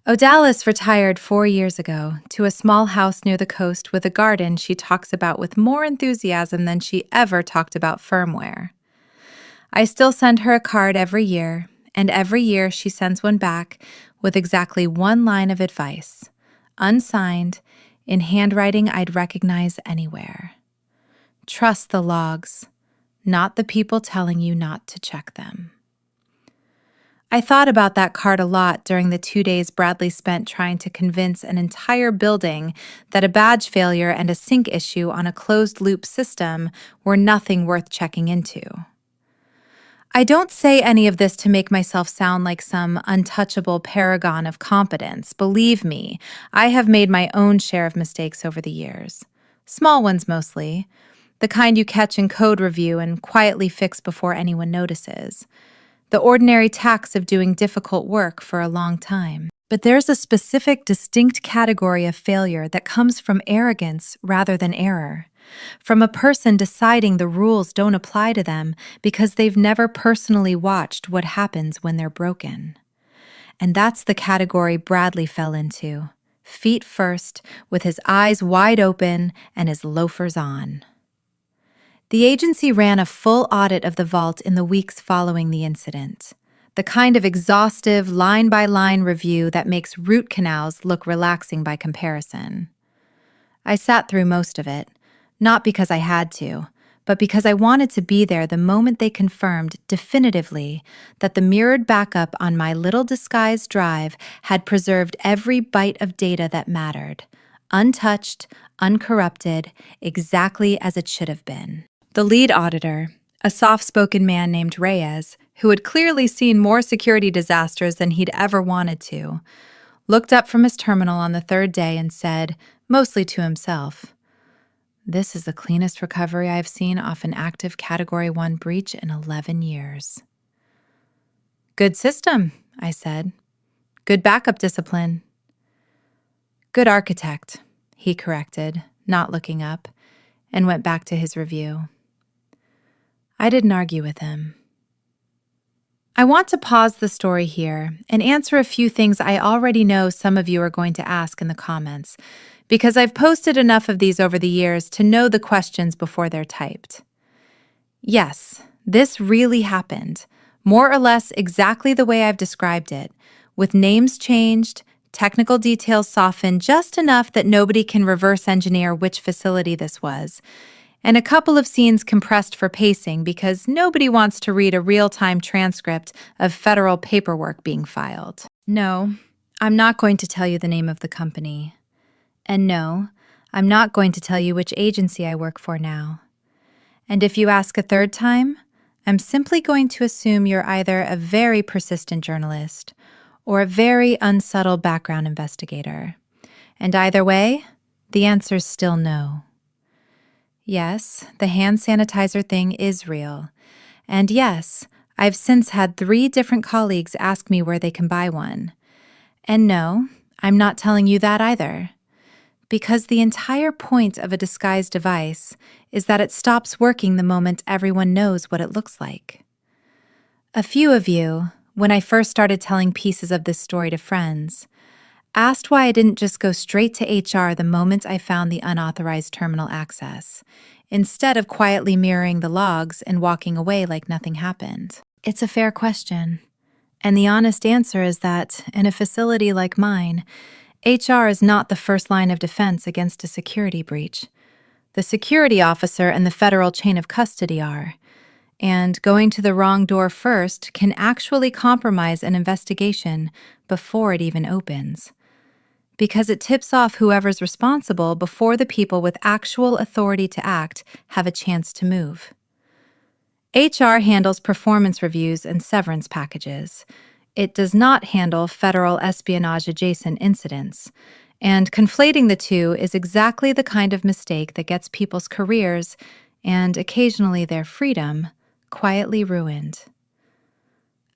Odalis retired 4 years ago to a small house near the coast with a garden she talks about with more enthusiasm than she ever talked about firmware. I still send her a card every year, and every year she sends one back with exactly one line of advice, unsigned, in handwriting I'd recognize anywhere. Trust the logs, not the people telling you not to check them. I thought about that card a lot during the 2 days Bradley spent trying to convince an entire building that a badge failure and a sync issue on a closed-loop system were nothing worth checking into. I don't say any of this to make myself sound like some untouchable paragon of competence. Believe me, I have made my own share of mistakes over the years. Small ones mostly, the kind you catch in code review and quietly fix before anyone notices. The ordinary tax of doing difficult work for a long time. But there's a specific, distinct category of failure that comes from arrogance rather than error. From a person deciding the rules don't apply to them because they've never personally watched what happens when they're broken. And that's the category Bradley fell into. Feet first, with his eyes wide open and his loafers on. The agency ran a full audit of the vault in the weeks following the incident. The kind of exhaustive, line-by-line review that makes root canals look relaxing by comparison. I sat through most of it, not because I had to, but because I wanted to be there the moment they confirmed definitively that the mirrored backup on my little disguised drive had preserved every byte of data that mattered, untouched, uncorrupted, exactly as it should have been. The lead auditor, a soft-spoken man named Reyes, who had clearly seen more security disasters than he'd ever wanted to, looked up from his terminal on the third day and said, mostly to himself, "This is the cleanest recovery I've seen off an active Category 1 breach in 11 years. "Good system," I said. "Good backup discipline." "Good architect," he corrected, not looking up, and went back to his review. I didn't argue with him. I want to pause the story here and answer a few things I already know some of you are going to ask in the comments, because I've posted enough of these over the years to know the questions before they're typed. Yes, this really happened, more or less exactly the way I've described it, with names changed, technical details softened just enough that nobody can reverse engineer which facility this was, and a couple of scenes compressed for pacing because nobody wants to read a real-time transcript of federal paperwork being filed. No, I'm not going to tell you the name of the company. And no, I'm not going to tell you which agency I work for now. And if you ask a third time, I'm simply going to assume you're either a very persistent journalist or a very unsubtle background investigator. And either way, the answer's still no. Yes, the hand sanitizer thing is real. And yes, I've since had 3 different colleagues ask me where they can buy one. And no, I'm not telling you that either. Because the entire point of a disguised device is that it stops working the moment everyone knows what it looks like. A few of you, when I first started telling pieces of this story to friends, asked why I didn't just go straight to HR the moment I found the unauthorized terminal access, instead of quietly mirroring the logs and walking away like nothing happened. It's a fair question, and the honest answer is that, in a facility like mine, HR is not the first line of defense against a security breach. The security officer and the federal chain of custody are, and going to the wrong door first can actually compromise an investigation before it even opens, because it tips off whoever's responsible before the people with actual authority to act have a chance to move. HR handles performance reviews and severance packages. It does not handle federal espionage-adjacent incidents, and conflating the two is exactly the kind of mistake that gets people's careers, and occasionally their freedom, quietly ruined.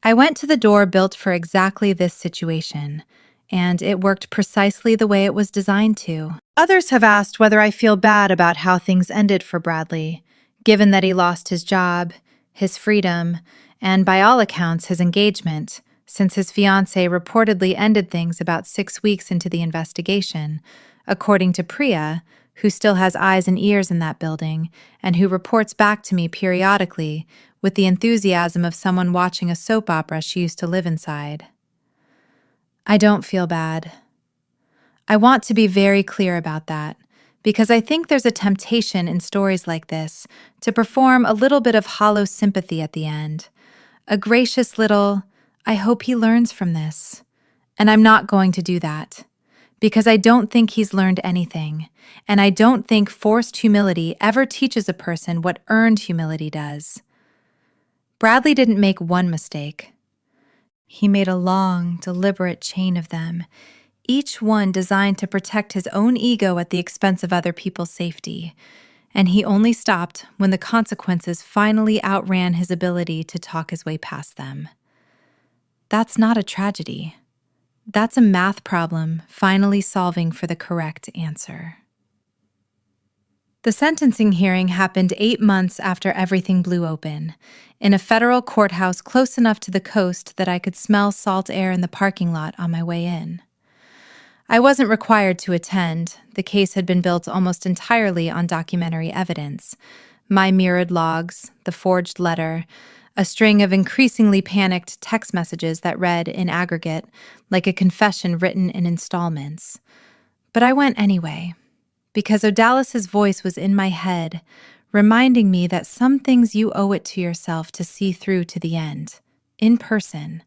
I went to the door built for exactly this situation, and it worked precisely the way it was designed to. Others have asked whether I feel bad about how things ended for Bradley, given that he lost his job, his freedom, and by all accounts his engagement, since his fiancée reportedly ended things about 6 weeks into the investigation, according to Priya, who still has eyes and ears in that building, and who reports back to me periodically with the enthusiasm of someone watching a soap opera she used to live inside. I don't feel bad. I want to be very clear about that, because I think there's a temptation in stories like this to perform a little bit of hollow sympathy at the end, a gracious little, I hope he learns from this. And I'm not going to do that. Because I don't think he's learned anything. And I don't think forced humility ever teaches a person what earned humility does. Bradley didn't make one mistake. He made a long, deliberate chain of them, each one designed to protect his own ego at the expense of other people's safety. And he only stopped when the consequences finally outran his ability to talk his way past them. That's not a tragedy. That's a math problem finally solving for the correct answer. The sentencing hearing happened 8 months after everything blew open, in a federal courthouse close enough to the coast that I could smell salt air in the parking lot on my way in. I wasn't required to attend. The case had been built almost entirely on documentary evidence. My mirrored logs, the forged letter, a string of increasingly panicked text messages that read, in aggregate, like a confession written in installments. But I went anyway, because Odalis's voice was in my head, reminding me that some things you owe it to yourself to see through to the end, in person,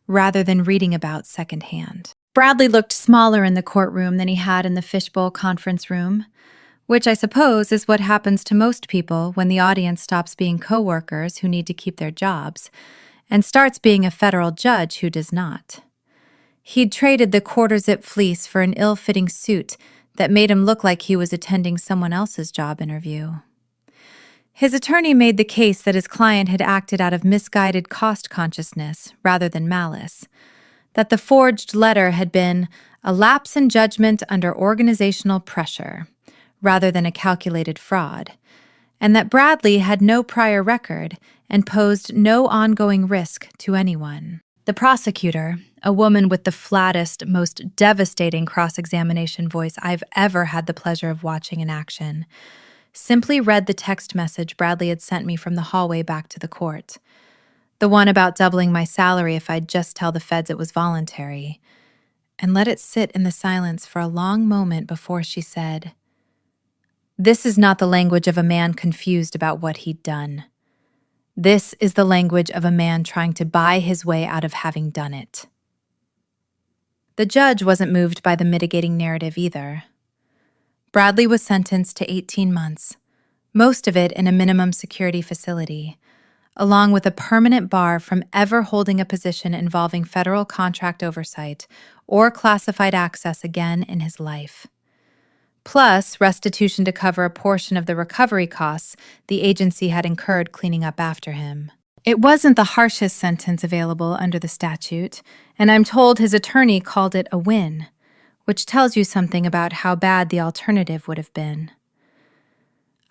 rather than reading about secondhand. Bradley looked smaller in the courtroom than he had in the fishbowl conference room, which I suppose is what happens to most people when the audience stops being coworkers who need to keep their jobs and starts being a federal judge who does not. He'd traded the quarter-zip fleece for an ill-fitting suit that made him look like he was attending someone else's job interview. His attorney made the case that his client had acted out of misguided cost consciousness rather than malice, that the forged letter had been a lapse in judgment under organizational pressure, rather than a calculated fraud, and that Bradley had no prior record and posed no ongoing risk to anyone. The prosecutor, a woman with the flattest, most devastating cross-examination voice I've ever had the pleasure of watching in action, simply read the text message Bradley had sent me from the hallway back to the court. The one about doubling my salary if I'd just tell the feds it was voluntary, and let it sit in the silence for a long moment before she said, "This is not the language of a man confused about what he'd done. This is the language of a man trying to buy his way out of having done it." The judge wasn't moved by the mitigating narrative either. Bradley was sentenced to 18 months, most of it in a minimum security facility, along with a permanent bar from ever holding a position involving federal contract oversight or classified access again in his life. Plus, restitution to cover a portion of the recovery costs the agency had incurred cleaning up after him. It wasn't the harshest sentence available under the statute, and I'm told his attorney called it a win, which tells you something about how bad the alternative would have been.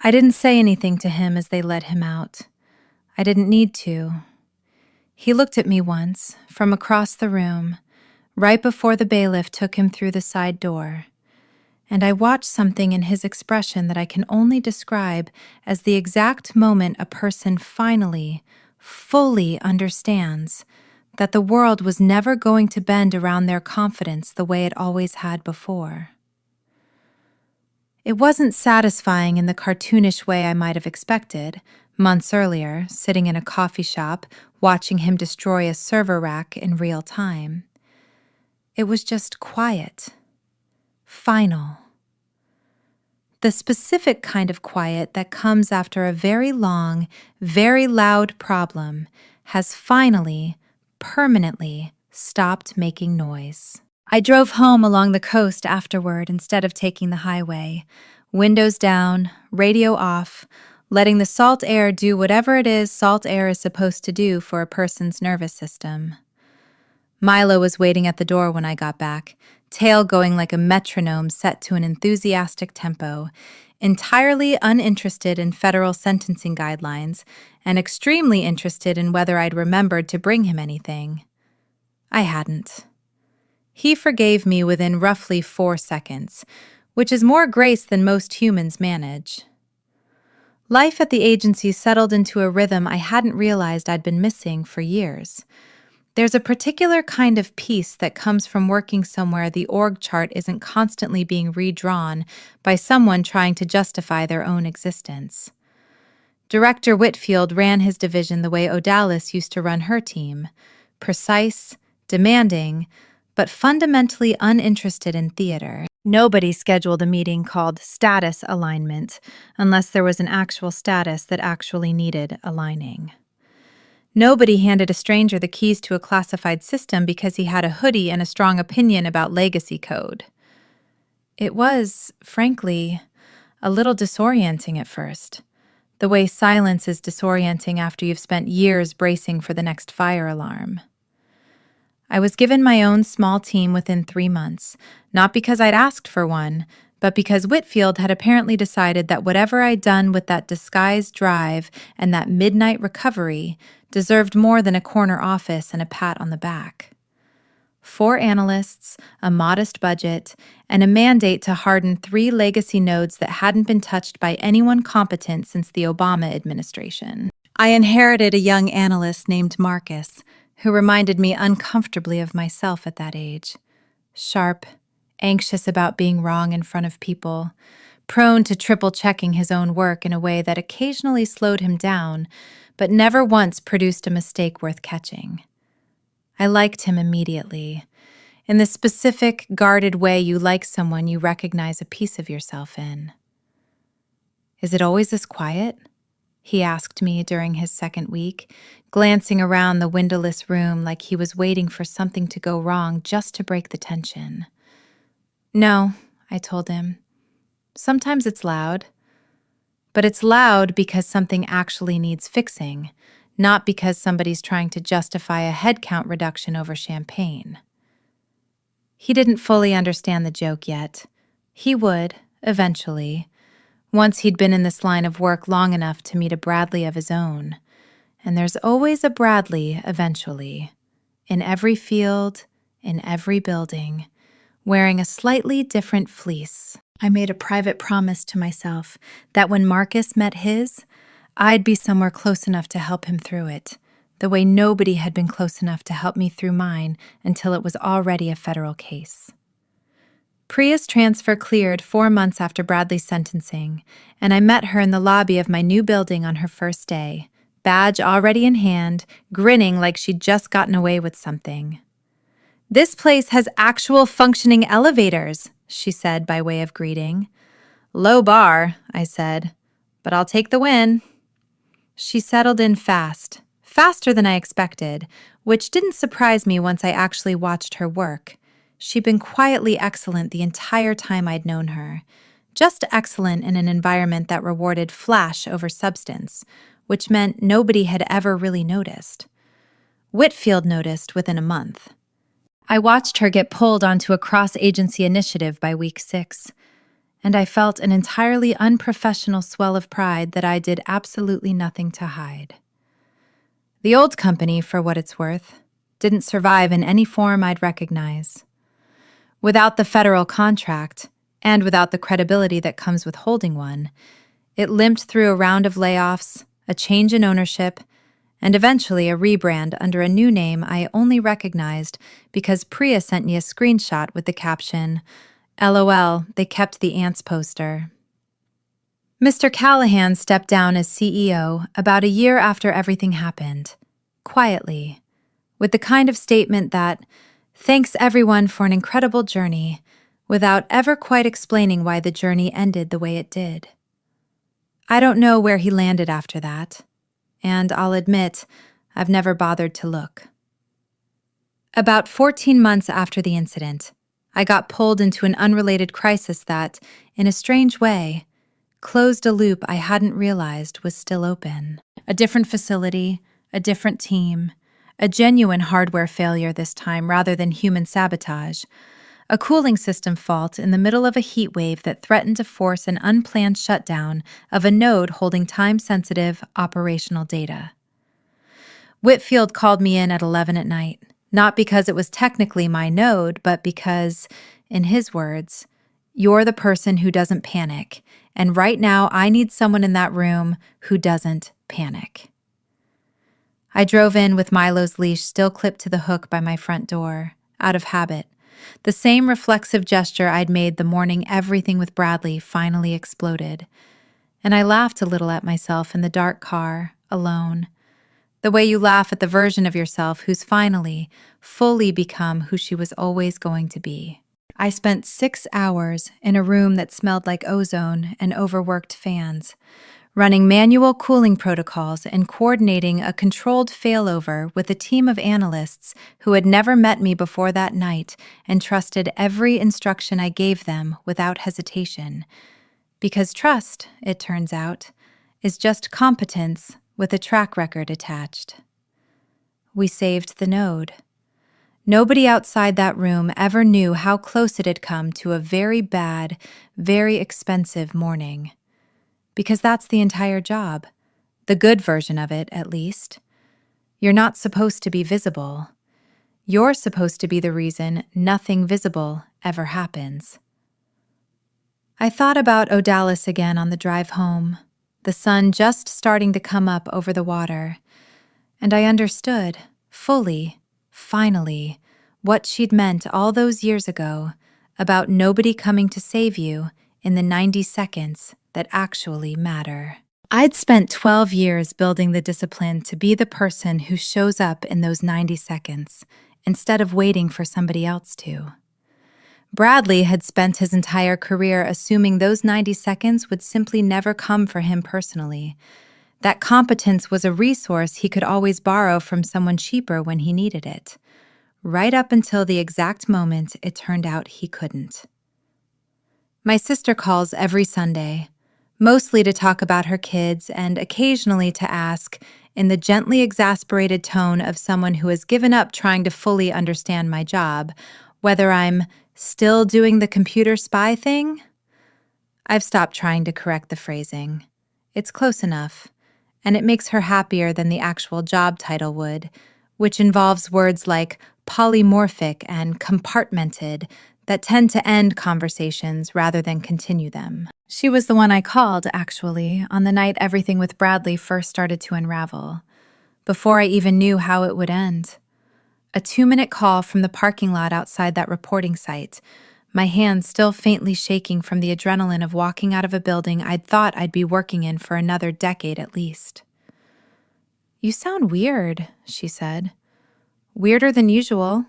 I didn't say anything to him as they let him out. I didn't need to. He looked at me once, from across the room, right before the bailiff took him through the side door, and I watched something in his expression that I can only describe as the exact moment a person finally, fully understands that the world was never going to bend around their confidence the way it always had before. It wasn't satisfying in the cartoonish way I might have expected, months earlier, sitting in a coffee shop, watching him destroy a server rack in real time. It was just quiet. Final. The specific kind of quiet that comes after a very long, very loud problem has finally, permanently stopped making noise. I drove home along the coast afterward instead of taking the highway, windows down, radio off, letting the salt air do whatever it is salt air is supposed to do for a person's nervous system. Milo was waiting at the door when I got back, tail going like a metronome set to an enthusiastic tempo, entirely uninterested in federal sentencing guidelines and extremely interested in whether I'd remembered to bring him anything. I hadn't. He forgave me within roughly 4 seconds, which is more grace than most humans manage. Life at the agency settled into a rhythm I hadn't realized I'd been missing for years. There's a particular kind of peace that comes from working somewhere the org chart isn't constantly being redrawn by someone trying to justify their own existence. Director Whitfield ran his division the way Odalis used to run her team, precise, demanding, but fundamentally uninterested in theater. Nobody scheduled a meeting called status alignment unless there was an actual status that actually needed aligning. Nobody handed a stranger the keys to a classified system because he had a hoodie and a strong opinion about legacy code. It was, frankly, a little disorienting at first, the way silence is disorienting after you've spent years bracing for the next fire alarm. I was given my own small team within 3 months, not because I'd asked for one, but because Whitfield had apparently decided that whatever I'd done with that disguised drive and that midnight recovery deserved more than a corner office and a pat on the back. 4 analysts, a modest budget, and a mandate to harden 3 legacy nodes that hadn't been touched by anyone competent since the Obama administration. I inherited a young analyst named Marcus, who reminded me uncomfortably of myself at that age. Sharp, anxious about being wrong in front of people, prone to triple-checking his own work in a way that occasionally slowed him down, but never once produced a mistake worth catching. I liked him immediately, in the specific, guarded way you like someone you recognize a piece of yourself in. "Is it always this quiet?" he asked me during his second week, glancing around the windowless room like he was waiting for something to go wrong just to break the tension. "No," I told him. "Sometimes it's loud. But it's loud because something actually needs fixing, not because somebody's trying to justify a headcount reduction over champagne." He didn't fully understand the joke yet. He would, eventually, once he'd been in this line of work long enough to meet a Bradley of his own. And there's always a Bradley, eventually, in every field, in every building, wearing a slightly different fleece. I made a private promise to myself that when Marcus met his, I'd be somewhere close enough to help him through it, the way nobody had been close enough to help me through mine until it was already a federal case. Priya's transfer cleared 4 months after Bradley's sentencing, and I met her in the lobby of my new building on her first day, badge already in hand, grinning like she'd just gotten away with something. "This place has actual functioning elevators," she said by way of greeting. "Low bar," I said, "but I'll take the win." She settled in fast, faster than I expected, which didn't surprise me once I actually watched her work. She'd been quietly excellent the entire time I'd known her, just excellent in an environment that rewarded flash over substance, which meant nobody had ever really noticed. Whitfield noticed within a month. I watched her get pulled onto a cross-agency initiative by week 6, and I felt an entirely unprofessional swell of pride that I did absolutely nothing to hide. The old company, for what it's worth, didn't survive in any form I'd recognize. Without the federal contract, and without the credibility that comes with holding one, it limped through a round of layoffs, a change in ownership, and eventually a rebrand under a new name I only recognized because Priya sent me a screenshot with the caption, "LOL, they kept the ants poster." Mr. Callahan stepped down as CEO about a year after everything happened, quietly, with the kind of statement that, "Thanks everyone for an incredible journey," without ever quite explaining why the journey ended the way it did. I don't know where he landed after that, and I'll admit, I've never bothered to look. About 14 months after the incident, I got pulled into an unrelated crisis that, in a strange way, closed a loop I hadn't realized was still open. A different facility, a different team, a genuine hardware failure this time rather than human sabotage, a cooling system fault in the middle of a heat wave that threatened to force an unplanned shutdown of a node holding time-sensitive operational data. Whitfield called me in at 11 at night, not because it was technically my node, but because, in his words, "You're the person who doesn't panic, and right now I need someone in that room who doesn't panic." I drove in with Milo's leash still clipped to the hook by my front door, out of habit, the same reflexive gesture I'd made the morning everything with Bradley finally exploded, and I laughed a little at myself in the dark car, alone, The way you laugh at the version of yourself who's finally, fully become who she was always going to be. I spent 6 hours in a room that smelled like ozone and overworked fans, running manual cooling protocols and coordinating a controlled failover with a team of analysts who had never met me before that night and trusted every instruction I gave them without hesitation. Because trust, it turns out, is just competence with a track record attached. We saved the node. Nobody outside that room ever knew how close it had come to a very bad, very expensive morning. Because that's the entire job. The good version of it, at least. You're not supposed to be visible. You're supposed to be the reason nothing visible ever happens. I thought about Odalis again on the drive home, the sun just starting to come up over the water, and I understood, fully, finally, what she'd meant all those years ago about nobody coming to save you in the 90 seconds that actually matter. I'd spent 12 years building the discipline to be the person who shows up in those 90 seconds instead of waiting for somebody else to. Bradley had spent his entire career assuming those 90 seconds would simply never come for him personally. That competence was a resource he could always borrow from someone cheaper when he needed it, right up until the exact moment it turned out he couldn't. My sister calls every Sunday, mostly to talk about her kids and occasionally to ask, in the gently exasperated tone of someone who has given up trying to fully understand my job, whether I'm still doing the computer spy thing? I've stopped trying to correct the phrasing. It's close enough, and it makes her happier than the actual job title would, which involves words like polymorphic and compartmented that tend to end conversations rather than continue them. She was the one I called, actually, on the night everything with Bradley first started to unravel, before I even knew how it would end. A 2-minute call from the parking lot outside that reporting site, my hands still faintly shaking from the adrenaline of walking out of a building I'd thought I'd be working in for another decade at least. "You sound weird," she said. "Weirder than usual."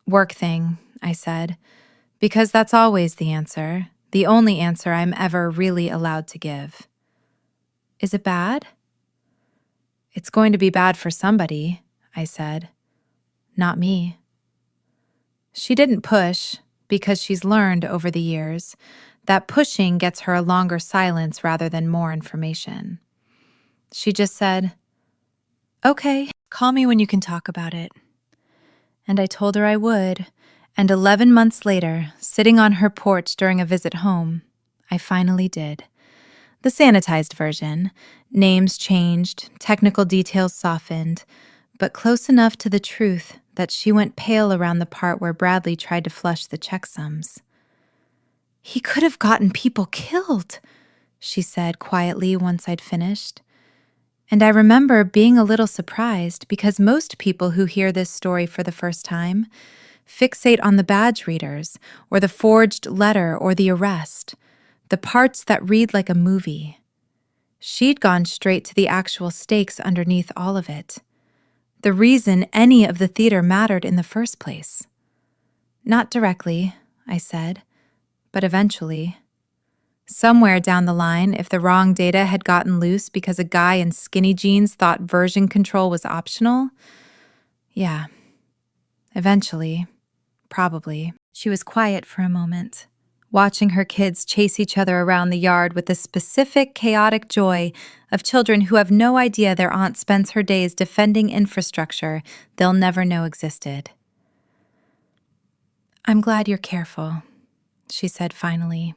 "Work thing," I said, because that's always the answer, the only answer I'm ever really allowed to give. "Is it bad?" "It's going to be bad for somebody," I said. "Not me." She didn't push, because she's learned over the years that pushing gets her a longer silence rather than more information. She just said, "Okay, call me when you can talk about it." And I told her I would, and 11 months later, sitting on her porch during a visit home, I finally did. The sanitized version, names changed, technical details softened, but close enough to the truth that she went pale around the part where Bradley tried to flush the checksums. "He could have gotten people killed," she said quietly once I'd finished. And I remember being a little surprised because most people who hear this story for the first time fixate on the badge readers or the forged letter or the arrest, the parts that read like a movie. She'd gone straight to the actual stakes underneath all of it. The reason any of the theater mattered in the first place. "Not directly," I said, "but eventually. Somewhere down the line, if the wrong data had gotten loose because a guy in skinny jeans thought version control was optional, yeah, eventually, probably." She was quiet for a moment, watching her kids chase each other around the yard with the specific chaotic joy of children who have no idea their aunt spends her days defending infrastructure they'll never know existed. "I'm glad you're careful," she said finally.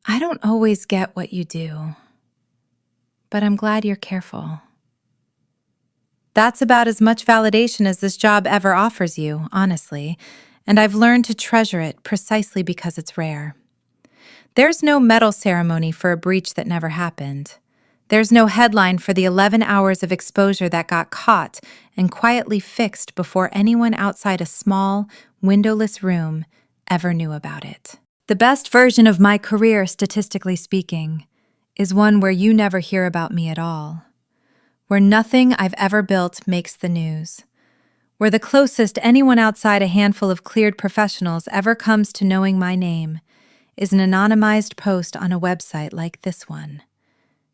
"I don't always get what you do, but I'm glad you're careful." That's about as much validation as this job ever offers you, honestly, and I've learned to treasure it precisely because it's rare. There's no medal ceremony for a breach that never happened. There's no headline for the 11 hours of exposure that got caught and quietly fixed before anyone outside a small, windowless room ever knew about it. The best version of my career, statistically speaking, is one where you never hear about me at all. where nothing I've ever built makes the news, where the closest anyone outside a handful of cleared professionals ever comes to knowing my name is an anonymized post on a website like this one.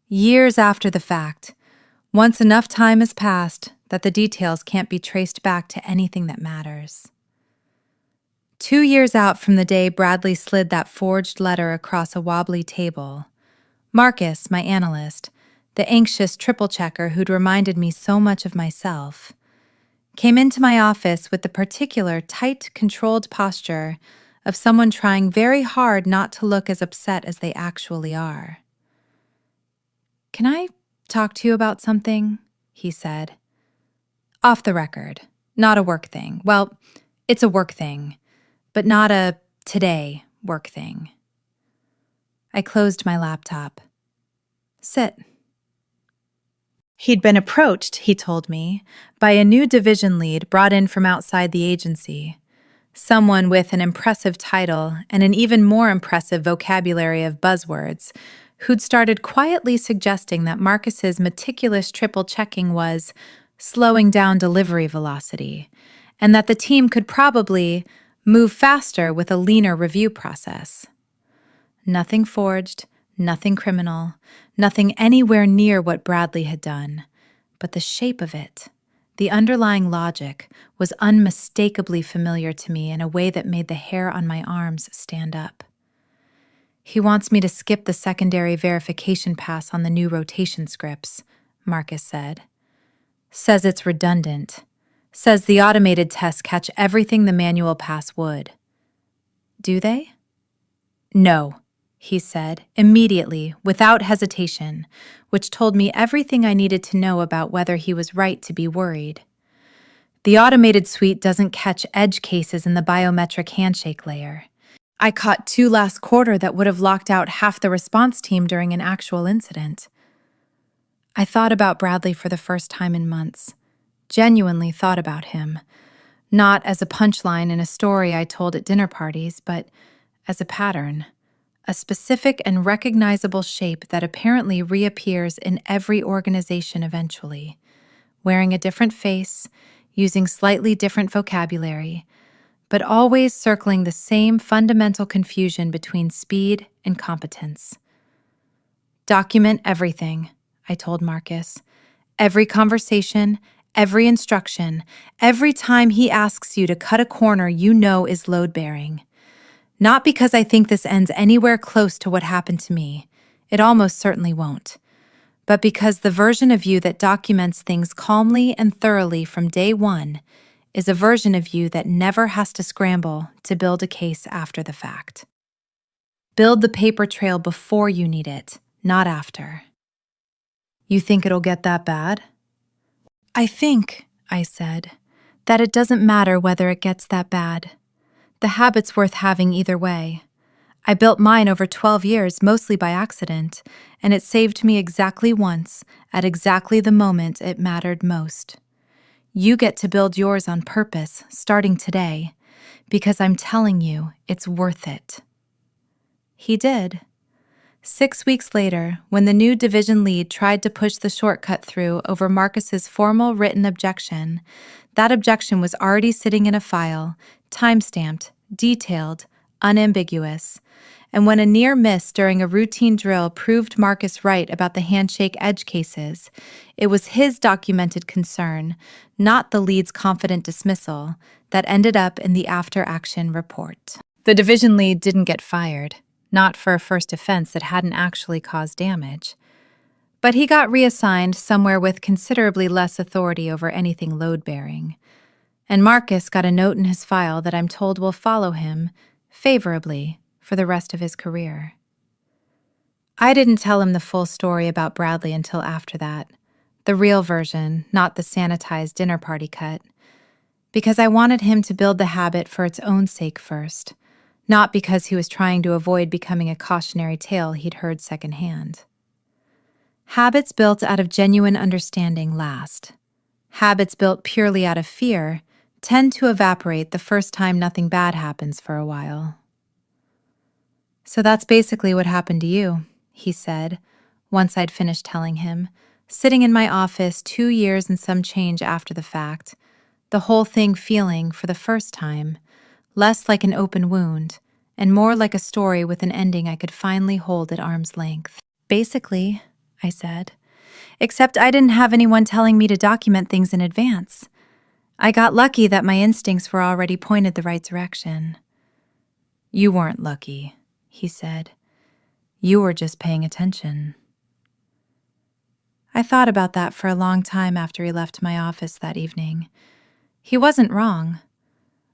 Years after the fact, once enough time has passed that the details can't be traced back to anything that matters. 2 years out from the day Bradley slid that forged letter across a wobbly table, Marcus, my analyst, the anxious triple checker who'd reminded me so much of myself, came into my office with the particular tight, controlled posture of someone trying very hard not to look as upset as they actually are. "Can I talk to you about something?" he said. "Off the record, not a work thing. Well, it's a work thing, but not a today work thing." I closed my laptop. "Sit." He'd been approached, he told me, by a new division lead brought in from outside the agency. Someone with an impressive title and an even more impressive vocabulary of buzzwords, who'd started quietly suggesting that Marcus's meticulous triple checking was slowing down delivery velocity, and that the team could probably move faster with a leaner review process. Nothing forged, nothing criminal, nothing anywhere near what Bradley had done, but the shape of it, the underlying logic, was unmistakably familiar to me in a way that made the hair on my arms stand up. "He wants me to skip the secondary verification pass on the new rotation scripts," Marcus said. "Says it's redundant. Says the automated tests catch everything the manual pass would." "Do they?" "No," he said, immediately, without hesitation, which told me everything I needed to know about whether he was right to be worried. "The automated suite doesn't catch edge cases in the biometric handshake layer. I caught 2 last quarter that would have locked out half the response team during an actual incident." I thought about Bradley for the first time in months. Genuinely thought about him. Not as a punchline in a story I told at dinner parties, but as a pattern. A specific and recognizable shape that apparently reappears in every organization eventually, wearing a different face, using slightly different vocabulary, but always circling the same fundamental confusion between speed and competence. "Document everything," I told Marcus. "Every conversation, every instruction, every time he asks you to cut a corner you know is load-bearing. Not because I think this ends anywhere close to what happened to me. It almost certainly won't. But because the version of you that documents things calmly and thoroughly from day one is a version of you that never has to scramble to build a case after the fact. Build the paper trail before you need it, not after." "You think it'll get that bad?" "I think," I said, "that it doesn't matter whether it gets that bad. The habit's worth having either way. I built mine over 12 years, mostly by accident, and it saved me exactly once, at exactly the moment it mattered most. You get to build yours on purpose, starting today, because I'm telling you, it's worth it." He did. 6 weeks later, when the new division lead tried to push the shortcut through over Marcus's formal written objection, that objection was already sitting in a file, time-stamped, detailed, unambiguous. And when a near miss during a routine drill proved Marcus right about the handshake edge cases, it was his documented concern, not the lead's confident dismissal, that ended up in the after-action report. The division lead didn't get fired, not for a first offense that hadn't actually caused damage. But he got reassigned somewhere with considerably less authority over anything load-bearing. And Marcus got a note in his file that I'm told will follow him, favorably, for the rest of his career. I didn't tell him the full story about Bradley until after that, the real version, not the sanitized dinner party cut, because I wanted him to build the habit for its own sake first, not because he was trying to avoid becoming a cautionary tale he'd heard secondhand. Habits built out of genuine understanding last. Habits built purely out of fear tend to evaporate the first time nothing bad happens for a while. "So that's basically what happened to you," he said, once I'd finished telling him, Sitting in my office 2 years and some change after the fact, the whole thing feeling, for the first time, less like an open wound and more like a story with an ending I could finally hold at arm's length. Basically, I said, except I didn't have anyone telling me to document things in advance. I got lucky that my instincts were already pointed the right direction. You weren't lucky, he said. You were just paying attention. I thought about that for a long time after he left my office that evening. He wasn't wrong.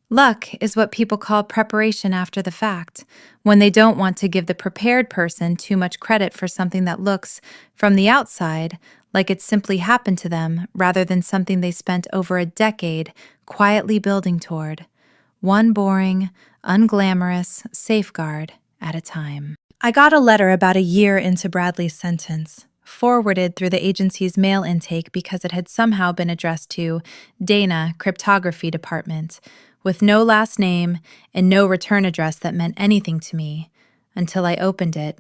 Luck is what people call preparation after the fact, when they don't want to give the prepared person too much credit for something that looks, from the outside, like it simply happened to them rather than something they spent over a decade quietly building toward, one boring, unglamorous safeguard at a time. I got a letter about a year into Bradley's sentence, forwarded through the agency's mail intake because it had somehow been addressed to Dana, Cryptography Department, with no last name and no return address that meant anything to me, until I opened it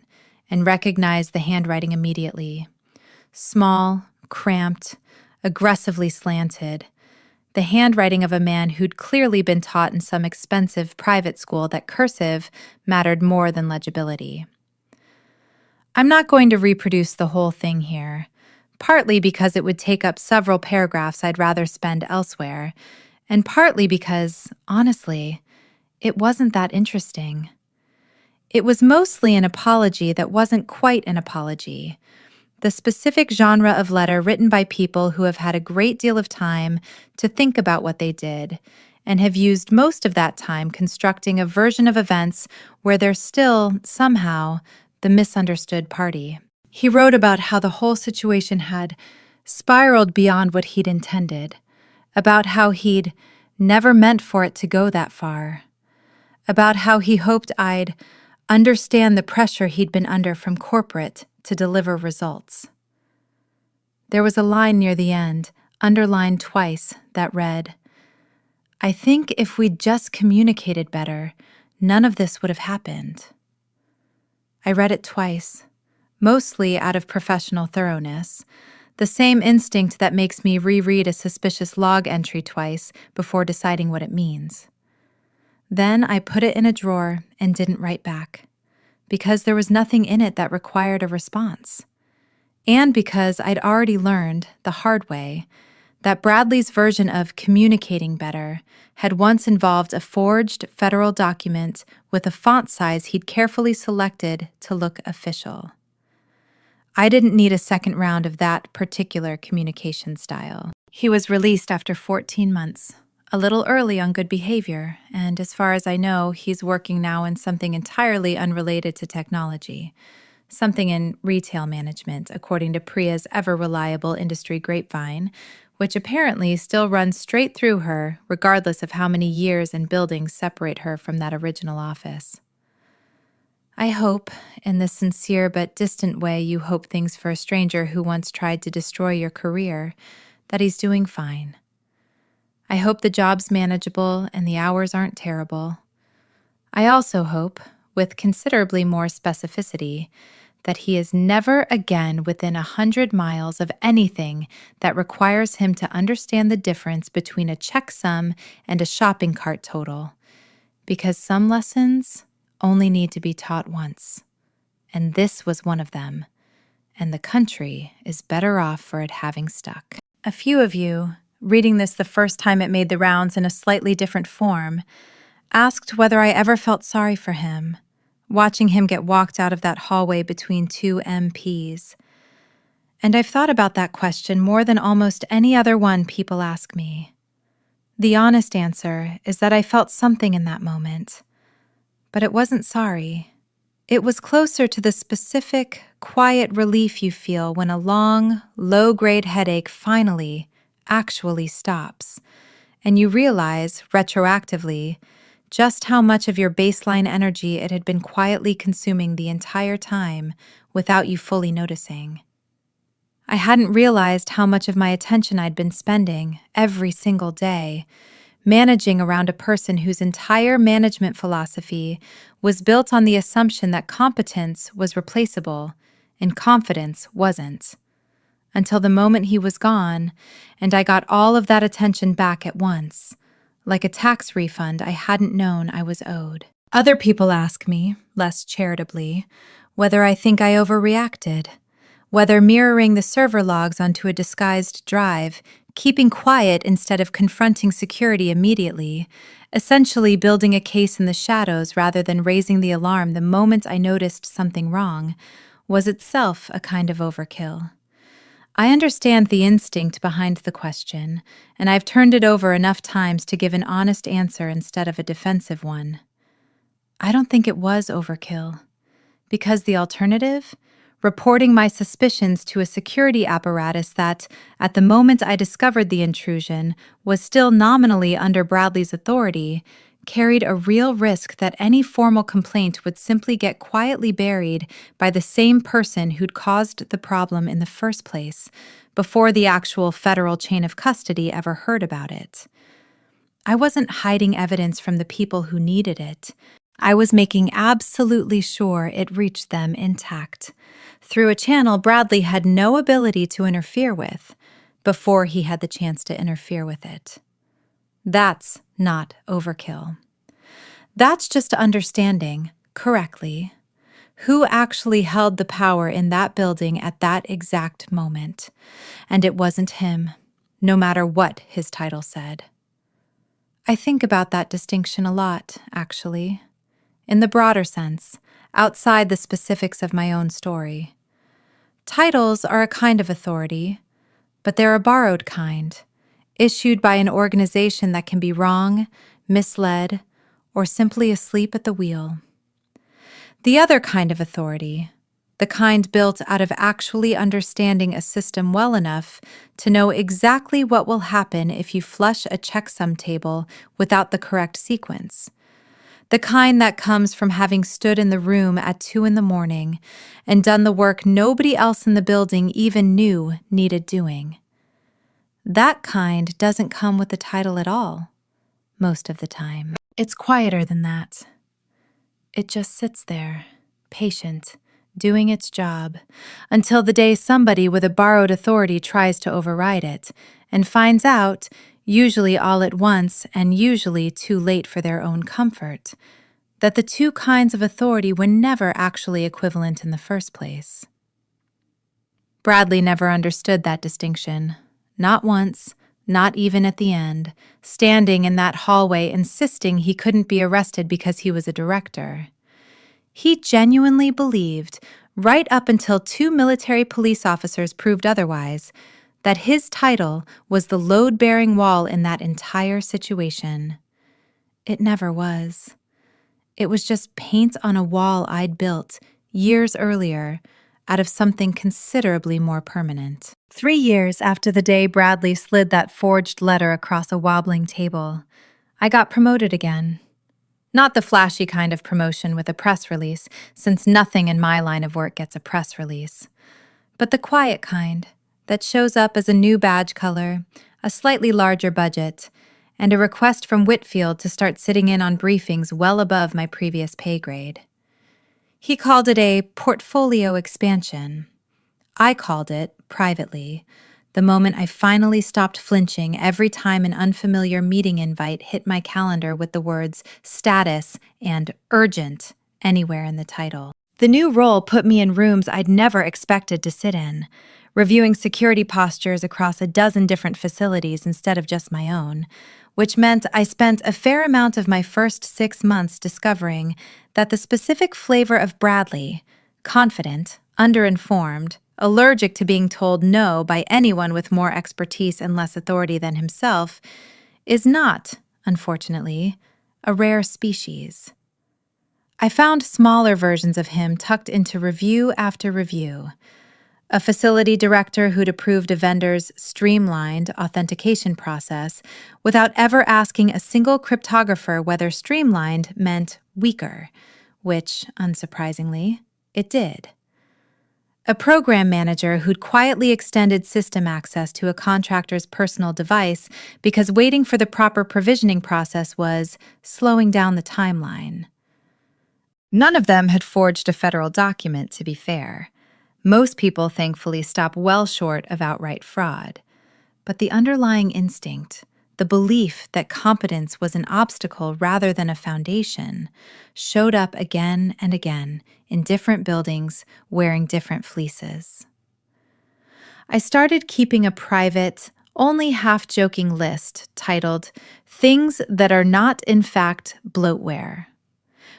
and recognized the handwriting immediately. Small, cramped, aggressively slanted. The handwriting of a man who'd clearly been taught in some expensive private school that cursive mattered more than legibility. I'm not going to reproduce the whole thing here, partly because it would take up several paragraphs I'd rather spend elsewhere, and partly because, honestly, it wasn't that interesting. It was mostly an apology that wasn't quite an apology, the specific genre of letter written by people who have had a great deal of time to think about what they did, and have used most of that time constructing a version of events where they're still, somehow, the misunderstood party. He wrote about how the whole situation had spiraled beyond what he'd intended, about how he'd never meant for it to go that far, about how he hoped I'd understand the pressure he'd been under from corporate to deliver results. There was a line near the end, underlined twice, that read, "I think if we'd just communicated better, none of this would have happened." I read it twice, mostly out of professional thoroughness, the same instinct that makes me reread a suspicious log entry twice before deciding what it means. Then I put it in a drawer and didn't write back, because there was nothing in it that required a response, and because I'd already learned, the hard way, that Bradley's version of communicating better had once involved a forged federal document with a font size he'd carefully selected to look official. I didn't need a second round of that particular communication style. He was released after 14 months, a little early on good behavior, and as far as I know, he's working now in something entirely unrelated to technology, something in retail management, according to Priya's ever-reliable industry grapevine, which apparently still runs straight through her, regardless of how many years and buildings separate her from that original office. I hope, in the sincere but distant way you hope things for a stranger who once tried to destroy your career, that he's doing fine. I hope the job's manageable and the hours aren't terrible. I also hope, with considerably more specificity, that he is never again within 100 miles of anything that requires him to understand the difference between a checksum and a shopping cart total, because some lessons only need to be taught once, and this was one of them, and the country is better off for it having stuck. A few of you, reading this the first time it made the rounds in a slightly different form, asked whether I ever felt sorry for him, watching him get walked out of that hallway between two MPs. And I've thought about that question more than almost any other one people ask me. The honest answer is that I felt something in that moment. But it wasn't sorry. It was closer to the specific, quiet relief you feel when a long, low-grade headache finally, actually stops, and you realize, retroactively, just how much of your baseline energy it had been quietly consuming the entire time without you fully noticing. I hadn't realized how much of my attention I'd been spending, every single day, managing around a person whose entire management philosophy was built on the assumption that competence was replaceable and confidence wasn't, until the moment he was gone, and I got all of that attention back at once, like a tax refund I hadn't known I was owed. Other people ask me, less charitably, whether I think I overreacted, whether mirroring the server logs onto a disguised drive, keeping quiet instead of confronting security immediately, essentially building a case in the shadows rather than raising the alarm the moment I noticed something wrong, was itself a kind of overkill. I understand the instinct behind the question, and I've turned it over enough times to give an honest answer instead of a defensive one. I don't think it was overkill. Because the alternative? Reporting my suspicions to a security apparatus that, at the moment I discovered the intrusion, was still nominally under Bradley's authority, carried a real risk that any formal complaint would simply get quietly buried by the same person who'd caused the problem in the first place, before the actual federal chain of custody ever heard about it. I wasn't hiding evidence from the people who needed it. I was making absolutely sure it reached them intact, through a channel Bradley had no ability to interfere with, before he had the chance to interfere with it. That's not overkill. That's just understanding, correctly, who actually held the power in that building at that exact moment. And it wasn't him, no matter what his title said. I think about that distinction a lot, actually. In the broader sense, outside the specifics of my own story. Titles are a kind of authority, but they're a borrowed kind, issued by an organization that can be wrong, misled, or simply asleep at the wheel. The other kind of authority, the kind built out of actually understanding a system well enough to know exactly what will happen if you flush a checksum table without the correct sequence. The kind that comes from having stood in the room at 2 a.m. and done the work nobody else in the building even knew needed doing. That kind doesn't come with the title at all, most of the time. It's quieter than that. It just sits there, patient, doing its job, until the day somebody with a borrowed authority tries to override it, and finds out, usually all at once and usually too late for their own comfort, that the two kinds of authority were never actually equivalent in the first place. Bradley never understood that distinction, not once, not even at the end, standing in that hallway insisting he couldn't be arrested because he was a director. He genuinely believed, right up until 2 military police officers proved otherwise, that his title was the load-bearing wall in that entire situation. It never was. It was just paint on a wall I'd built, years earlier, out of something considerably more permanent. 3 years after the day Bradley slid that forged letter across a wobbling table, I got promoted again. Not the flashy kind of promotion with a press release, since nothing in my line of work gets a press release, but the quiet kind that shows up as a new badge color, a slightly larger budget, and a request from Whitfield to start sitting in on briefings well above my previous pay grade. He called it a portfolio expansion. I called it, privately, the moment I finally stopped flinching every time an unfamiliar meeting invite hit my calendar with the words status and urgent anywhere in the title. The new role put me in rooms I'd never expected to sit in, reviewing security postures across a dozen different facilities instead of just my own, which meant I spent a fair amount of my first 6 months discovering that the specific flavor of Bradley, confident, underinformed, allergic to being told no by anyone with more expertise and less authority than himself, is not, unfortunately, a rare species. I found smaller versions of him tucked into review after review. A facility director who'd approved a vendor's streamlined authentication process without ever asking a single cryptographer whether streamlined meant weaker, which, unsurprisingly, it did. A program manager who'd quietly extended system access to a contractor's personal device because waiting for the proper provisioning process was slowing down the timeline. None of them had forged a federal document, to be fair. Most people, thankfully, stop well short of outright fraud. But the underlying instinct, the belief that competence was an obstacle rather than a foundation, showed up again and again in different buildings wearing different fleeces. I started keeping a private, only half-joking list titled Things That Are Not in Fact Bloatware,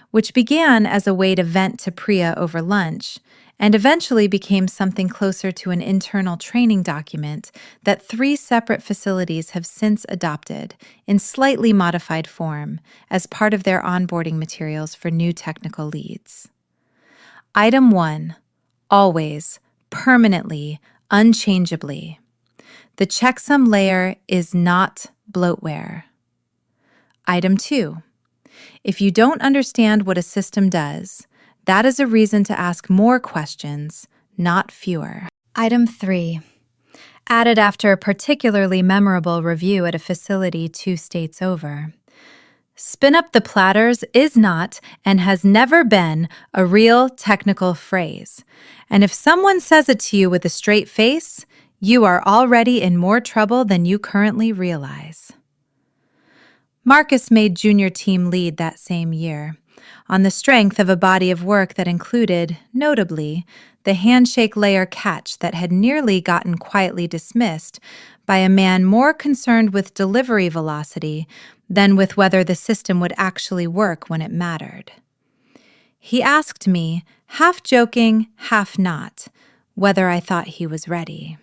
which began as a way to vent to Priya over lunch and eventually became something closer to an internal training document that 3 separate facilities have since adopted in slightly modified form as part of their onboarding materials for new technical leads. Item 1. Always, permanently, unchangeably. The checksum layer is not bloatware. Item 2. If you don't understand what a system does, that is a reason to ask more questions, not fewer. Item 3. Added after a particularly memorable review at a facility 2 states over. Spin up the platters is not and has never been a real technical phrase. And if someone says it to you with a straight face, you are already in more trouble than you currently realize. Marcus made junior team lead that same year, on the strength of a body of work that included, notably, the handshake layer catch that had nearly gotten quietly dismissed by a man more concerned with delivery velocity than with whether the system would actually work when it mattered. He asked me, half joking, half not, whether I thought he was ready.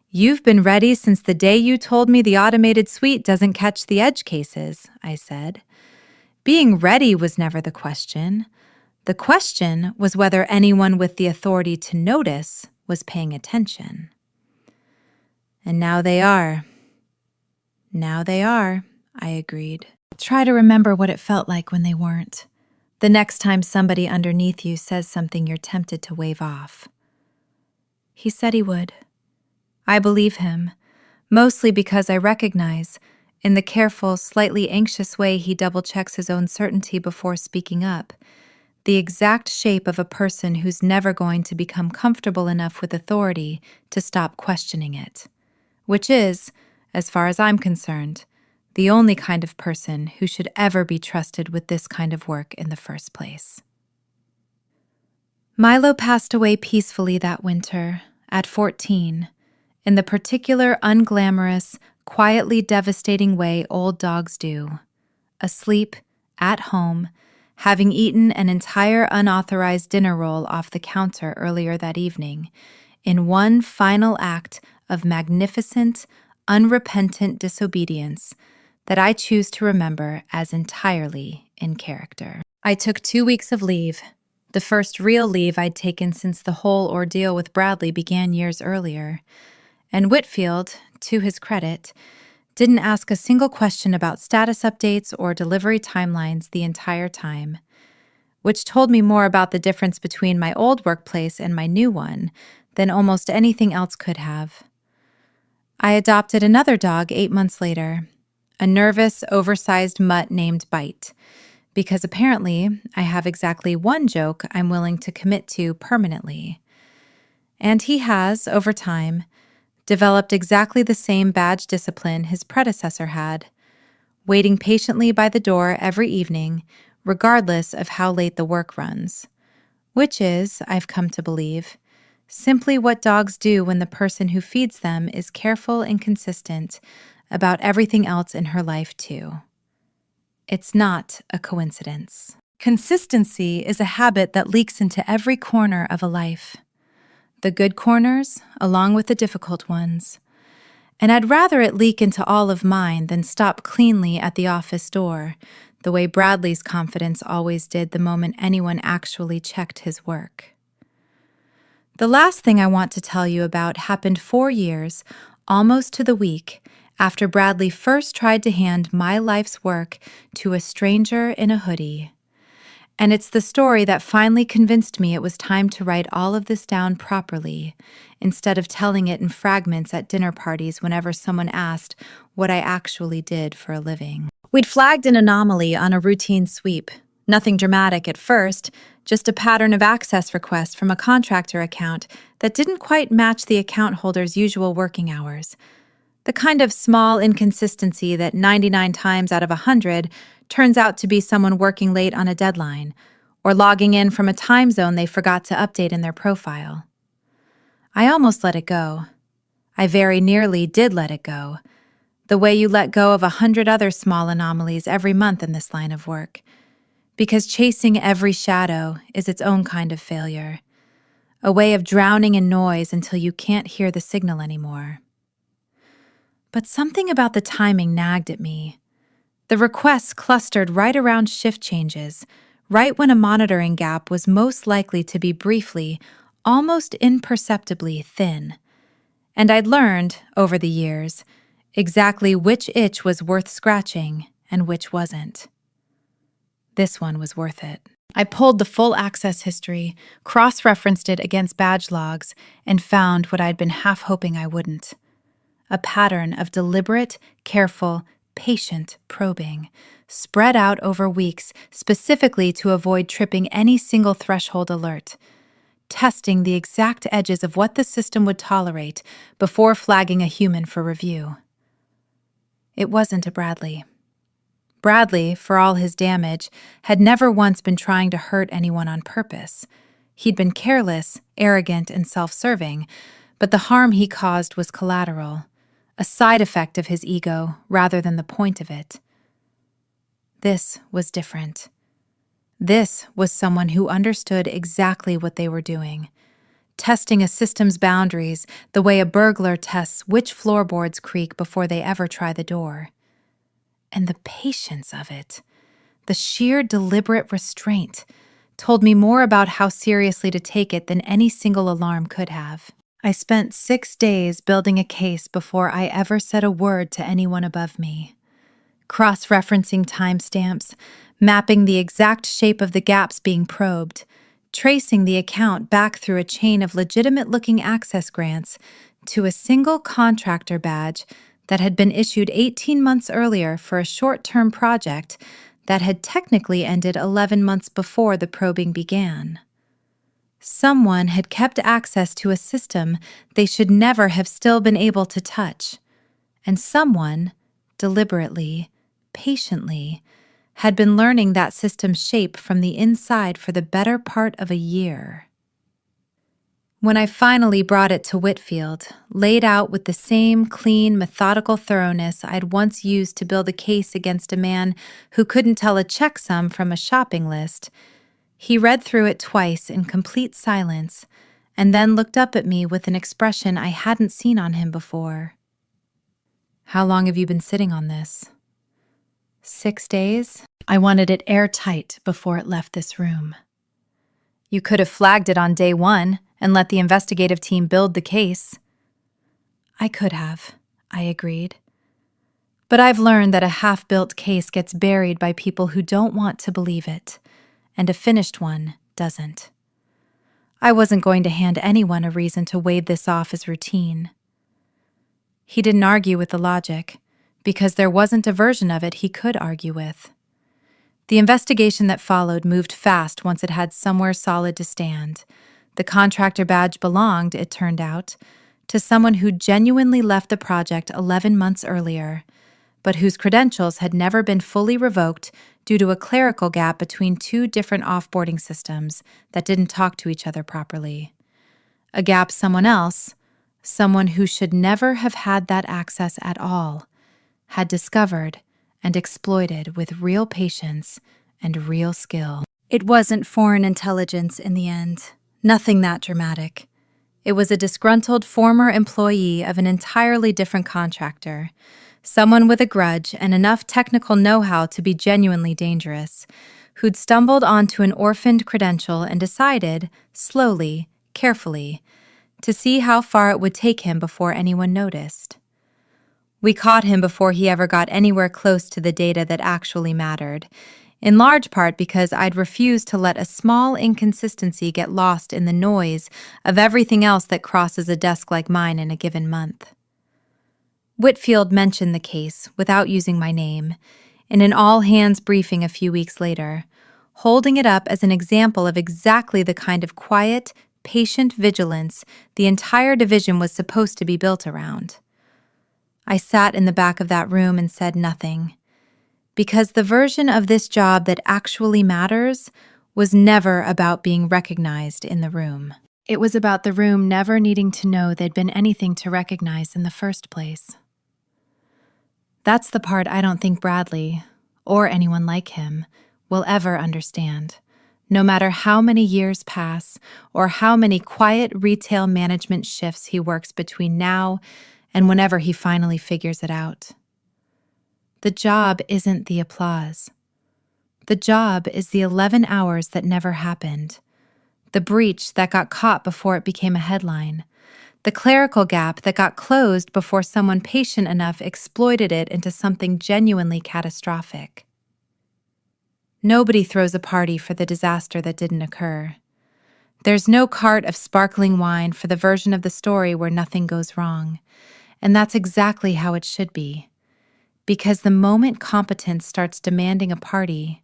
"You've been ready since the day you told me the automated suite doesn't catch the edge cases," I said. Being ready was never the question. The question was whether anyone with the authority to notice was paying attention. And now they are. Now they are, I agreed. Try to remember what it felt like when they weren't. The next time somebody underneath you says something you're tempted to wave off. He said he would. I believe him, mostly because I recognize, in the careful, slightly anxious way he double-checks his own certainty before speaking up, the exact shape of a person who's never going to become comfortable enough with authority to stop questioning it, which is, as far as I'm concerned, the only kind of person who should ever be trusted with this kind of work in the first place. Milo passed away peacefully that winter, at 14, in the particular unglamorous, quietly devastating way old dogs do, asleep, at home, having eaten an entire unauthorized dinner roll off the counter earlier that evening, in one final act of magnificent, unrepentant disobedience that I choose to remember as entirely in character. I took 2 weeks of leave, the first real leave I'd taken since the whole ordeal with Bradley began years earlier, and Whitfield, to his credit, didn't ask a single question about status updates or delivery timelines the entire time, which told me more about the difference between my old workplace and my new one than almost anything else could have. I adopted another dog 8 months later, a nervous, oversized mutt named Bite, because apparently I have exactly one joke I'm willing to commit to permanently. And he has, over time, developed exactly the same badge discipline his predecessor had, waiting patiently by the door every evening, regardless of how late the work runs, which is, I've come to believe, simply what dogs do when the person who feeds them is careful and consistent about everything else in her life, too. It's not a coincidence. Consistency is a habit that leaks into every corner of a life. The good corners, along with the difficult ones. And I'd rather it leak into all of mine than stop cleanly at the office door, the way Bradley's confidence always did the moment anyone actually checked his work. The last thing I want to tell you about happened 4 years, almost to the week, after Bradley first tried to hand my life's work to a stranger in a hoodie. And it's the story that finally convinced me it was time to write all of this down properly, instead of telling it in fragments at dinner parties whenever someone asked what I actually did for a living. We'd flagged an anomaly on a routine sweep, Nothing dramatic at first, just a pattern of access requests from a contractor account that didn't quite match the account holder's usual working hours. The kind of small inconsistency that 99 times out of 100 turns out to be someone working late on a deadline, or logging in from a time zone they forgot to update in their profile. I almost let it go. I very nearly did let it go, the way you let go of 100 other small anomalies every month in this line of work. Because chasing every shadow is its own kind of failure, a way of drowning in noise until you can't hear the signal anymore. But something about the timing nagged at me. The requests clustered right around shift changes, right when a monitoring gap was most likely to be briefly, almost imperceptibly thin. And I'd learned, over the years, exactly which itch was worth scratching and which wasn't. This one was worth it. I pulled the full access history, cross-referenced it against badge logs, and found what I'd been half hoping I wouldn't. A pattern of deliberate, careful, patient probing, spread out over weeks specifically to avoid tripping any single threshold alert, testing the exact edges of what the system would tolerate before flagging a human for review. It wasn't a Bradley. Bradley, for all his damage, had never once been trying to hurt anyone on purpose. He'd been careless, arrogant, and self-serving, but the harm he caused was collateral, a side effect of his ego rather than the point of it. This was different. This was someone who understood exactly what they were doing, testing a system's boundaries the way a burglar tests which floorboards creak before they ever try the door. And the patience of it, the sheer deliberate restraint, told me more about how seriously to take it than any single alarm could have. I spent 6 days building a case before I ever said a word to anyone above me. Cross-referencing timestamps, mapping the exact shape of the gaps being probed, tracing the account back through a chain of legitimate-looking access grants to a single contractor badge that had been issued 18 months earlier for a short-term project that had technically ended 11 months before the probing began. Someone had kept access to a system they should never have still been able to touch, and someone, deliberately, patiently, had been learning that system's shape from the inside for the better part of a year. When I finally brought it to Whitfield, laid out with the same clean, methodical thoroughness I'd once used to build a case against a man who couldn't tell a checksum from a shopping list, he read through it twice in complete silence and then looked up at me with an expression I hadn't seen on him before. "How long have you been sitting on this?" 6 days? I wanted it airtight before it left this room. "You could have flagged it on day 1 and let the investigative team build the case." "I could have," I agreed. "But I've learned that a half-built case gets buried by people who don't want to believe it, and a finished one doesn't. I wasn't going to hand anyone a reason to wave this off as routine." He didn't argue with the logic, because there wasn't a version of it he could argue with. The investigation that followed moved fast once it had somewhere solid to stand. The contractor badge belonged, it turned out, to someone who genuinely left the project 11 months earlier, but whose credentials had never been fully revoked due to a clerical gap between 2 different offboarding systems that didn't talk to each other properly. A gap someone else, someone who should never have had that access at all, had discovered and exploited with real patience and real skill. It wasn't foreign intelligence in the end. Nothing that dramatic. It was a disgruntled former employee of an entirely different contractor, someone with a grudge and enough technical know-how to be genuinely dangerous, who'd stumbled onto an orphaned credential and decided, slowly, carefully, to see how far it would take him before anyone noticed. We caught him before he ever got anywhere close to the data that actually mattered, in large part because I'd refused to let a small inconsistency get lost in the noise of everything else that crosses a desk like mine in a given month. Whitfield mentioned the case, without using my name, in an all-hands briefing a few weeks later, holding it up as an example of exactly the kind of quiet, patient vigilance the entire division was supposed to be built around. I sat in the back of that room and said nothing, because the version of this job that actually matters was never about being recognized in the room. It was about the room never needing to know there'd been anything to recognize in the first place. That's the part I don't think Bradley, or anyone like him, will ever understand, no matter how many years pass or how many quiet retail management shifts he works between now and whenever he finally figures it out. The job isn't the applause. The job is the 11 hours that never happened, the breach that got caught before it became a headline, the clerical gap that got closed before someone patient enough exploited it into something genuinely catastrophic. Nobody throws a party for the disaster that didn't occur. There's no cart of sparkling wine for the version of the story where nothing goes wrong, and that's exactly how it should be. Because the moment competence starts demanding a party,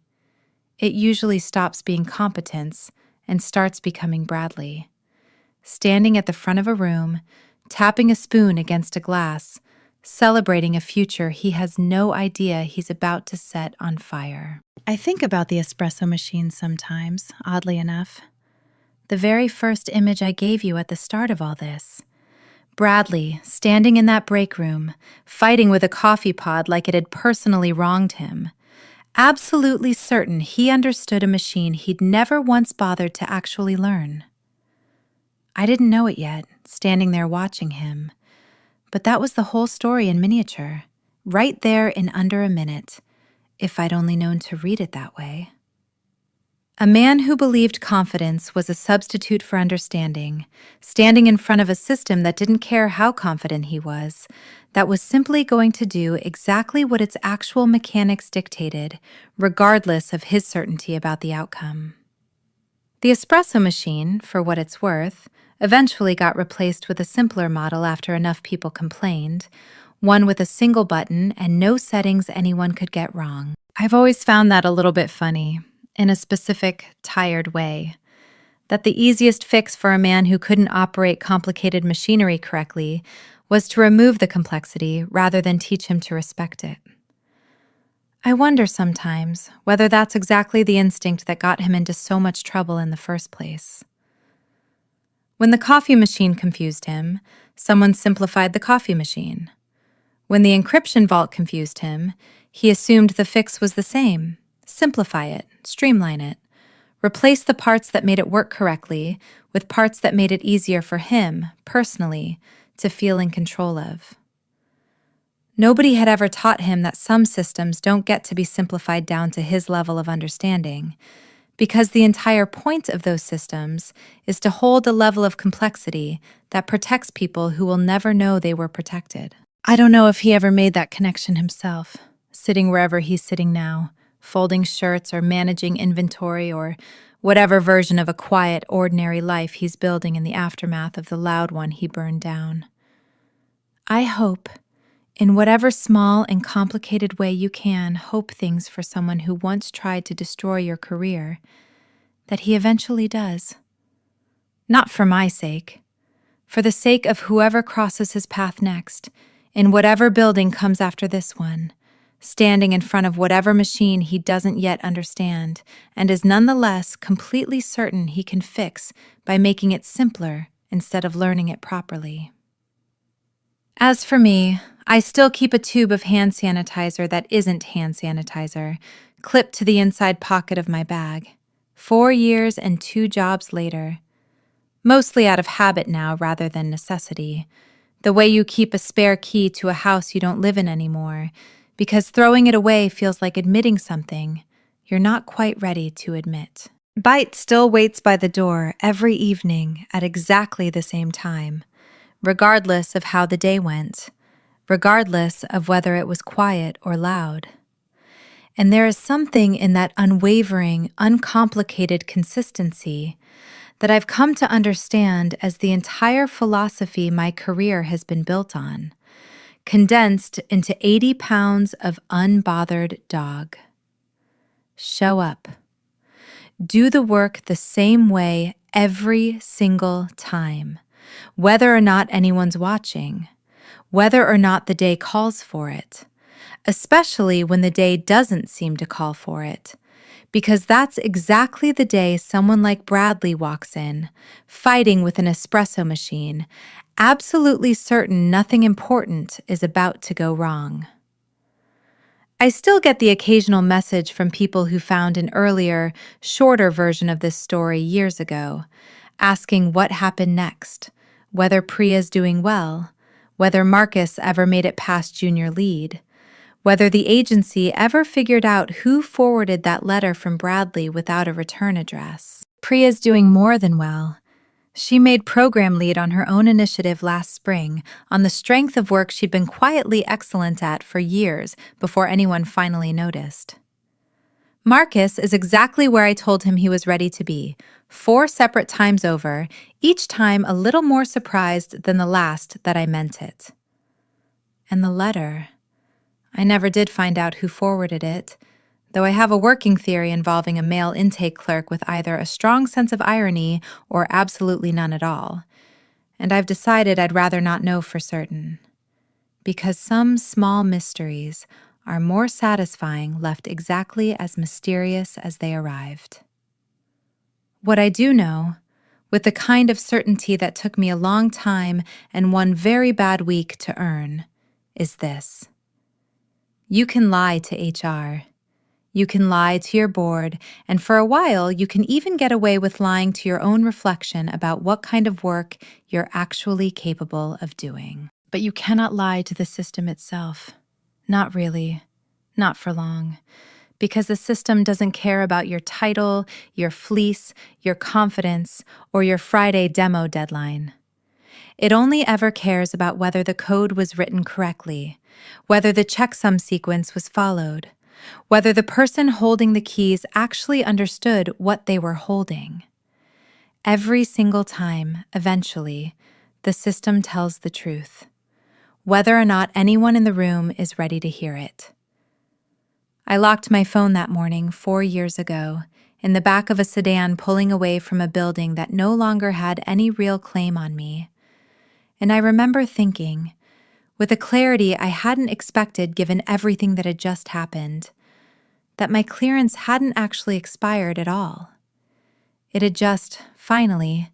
it usually stops being competence and starts becoming Bradley. Standing at the front of a room, tapping a spoon against a glass, celebrating a future he has no idea he's about to set on fire. I think about the espresso machine sometimes, oddly enough. The very first image I gave you at the start of all this. Bradley, standing in that break room, fighting with a coffee pod like it had personally wronged him, absolutely certain he understood a machine he'd never once bothered to actually learn. I didn't know it yet, standing there watching him, but that was the whole story in miniature, right there in under a minute, if I'd only known to read it that way. A man who believed confidence was a substitute for understanding, standing in front of a system that didn't care how confident he was, that was simply going to do exactly what its actual mechanics dictated, regardless of his certainty about the outcome. The espresso machine, for what it's worth, eventually got replaced with a simpler model after enough people complained, one with a single button and no settings anyone could get wrong. I've always found that a little bit funny, in a specific, tired way, that the easiest fix for a man who couldn't operate complicated machinery correctly was to remove the complexity rather than teach him to respect it. I wonder sometimes whether that's exactly the instinct that got him into so much trouble in the first place. When the coffee machine confused him, someone simplified the coffee machine. When the encryption vault confused him, he assumed the fix was the same. Simplify it, streamline it, replace the parts that made it work correctly with parts that made it easier for him, personally, to feel in control of. Nobody had ever taught him that some systems don't get to be simplified down to his level of understanding, because the entire point of those systems is to hold a level of complexity that protects people who will never know they were protected. I don't know if he ever made that connection himself, sitting wherever he's sitting now, folding shirts or managing inventory or whatever version of a quiet, ordinary life he's building in the aftermath of the loud one he burned down. I hope, in whatever small and complicated way you can hope things for someone who once tried to destroy your career, that he eventually does. Not for my sake, for the sake of whoever crosses his path next, in whatever building comes after this one, standing in front of whatever machine he doesn't yet understand, and is nonetheless completely certain he can fix by making it simpler instead of learning it properly. As for me, I still keep a tube of hand sanitizer that isn't hand sanitizer, clipped to the inside pocket of my bag, 4 years and 2 jobs later. Mostly out of habit now rather than necessity, the way you keep a spare key to a house you don't live in anymore, because throwing it away feels like admitting something you're not quite ready to admit. Bite still waits by the door every evening at exactly the same time, regardless of how the day went, regardless of whether it was quiet or loud. And there is something in that unwavering, uncomplicated consistency that I've come to understand as the entire philosophy my career has been built on, condensed into 80 pounds of unbothered dog. Show up. Do the work the same way every single time, whether or not anyone's watching, whether or not the day calls for it, especially when the day doesn't seem to call for it, because that's exactly the day someone like Bradley walks in, fighting with an espresso machine, absolutely certain nothing important is about to go wrong. I still get the occasional message from people who found an earlier, shorter version of this story years ago, asking what happened next, whether Priya's doing well, whether Marcus ever made it past junior lead, whether the agency ever figured out who forwarded that letter from Bradley without a return address. Priya's doing more than well. She made program lead on her own initiative last spring on the strength of work she'd been quietly excellent at for years before anyone finally noticed. Marcus is exactly where I told him he was ready to be, 4 separate times over, each time a little more surprised than the last that I meant it. And the letter, I never did find out who forwarded it, though I have a working theory involving a male intake clerk with either a strong sense of irony or absolutely none at all. And I've decided I'd rather not know for certain. Because some small mysteries are more satisfying left exactly as mysterious as they arrived. What I do know, with the kind of certainty that took me a long time and one very bad week to earn, is this. You can lie to HR. You can lie to your board, and for a while, you can even get away with lying to your own reflection about what kind of work you're actually capable of doing. But you cannot lie to the system itself. Not really. Not for long. Because the system doesn't care about your title, your fleece, your confidence, or your Friday demo deadline. It only ever cares about whether the code was written correctly, whether the checksum sequence was followed, whether the person holding the keys actually understood what they were holding. Every single time, eventually, the system tells the truth, whether or not anyone in the room is ready to hear it. I locked my phone that morning 4 years ago, in the back of a sedan pulling away from a building that no longer had any real claim on me. And I remember thinking, with a clarity I hadn't expected given everything that had just happened, that my clearance hadn't actually expired at all. It had just, finally,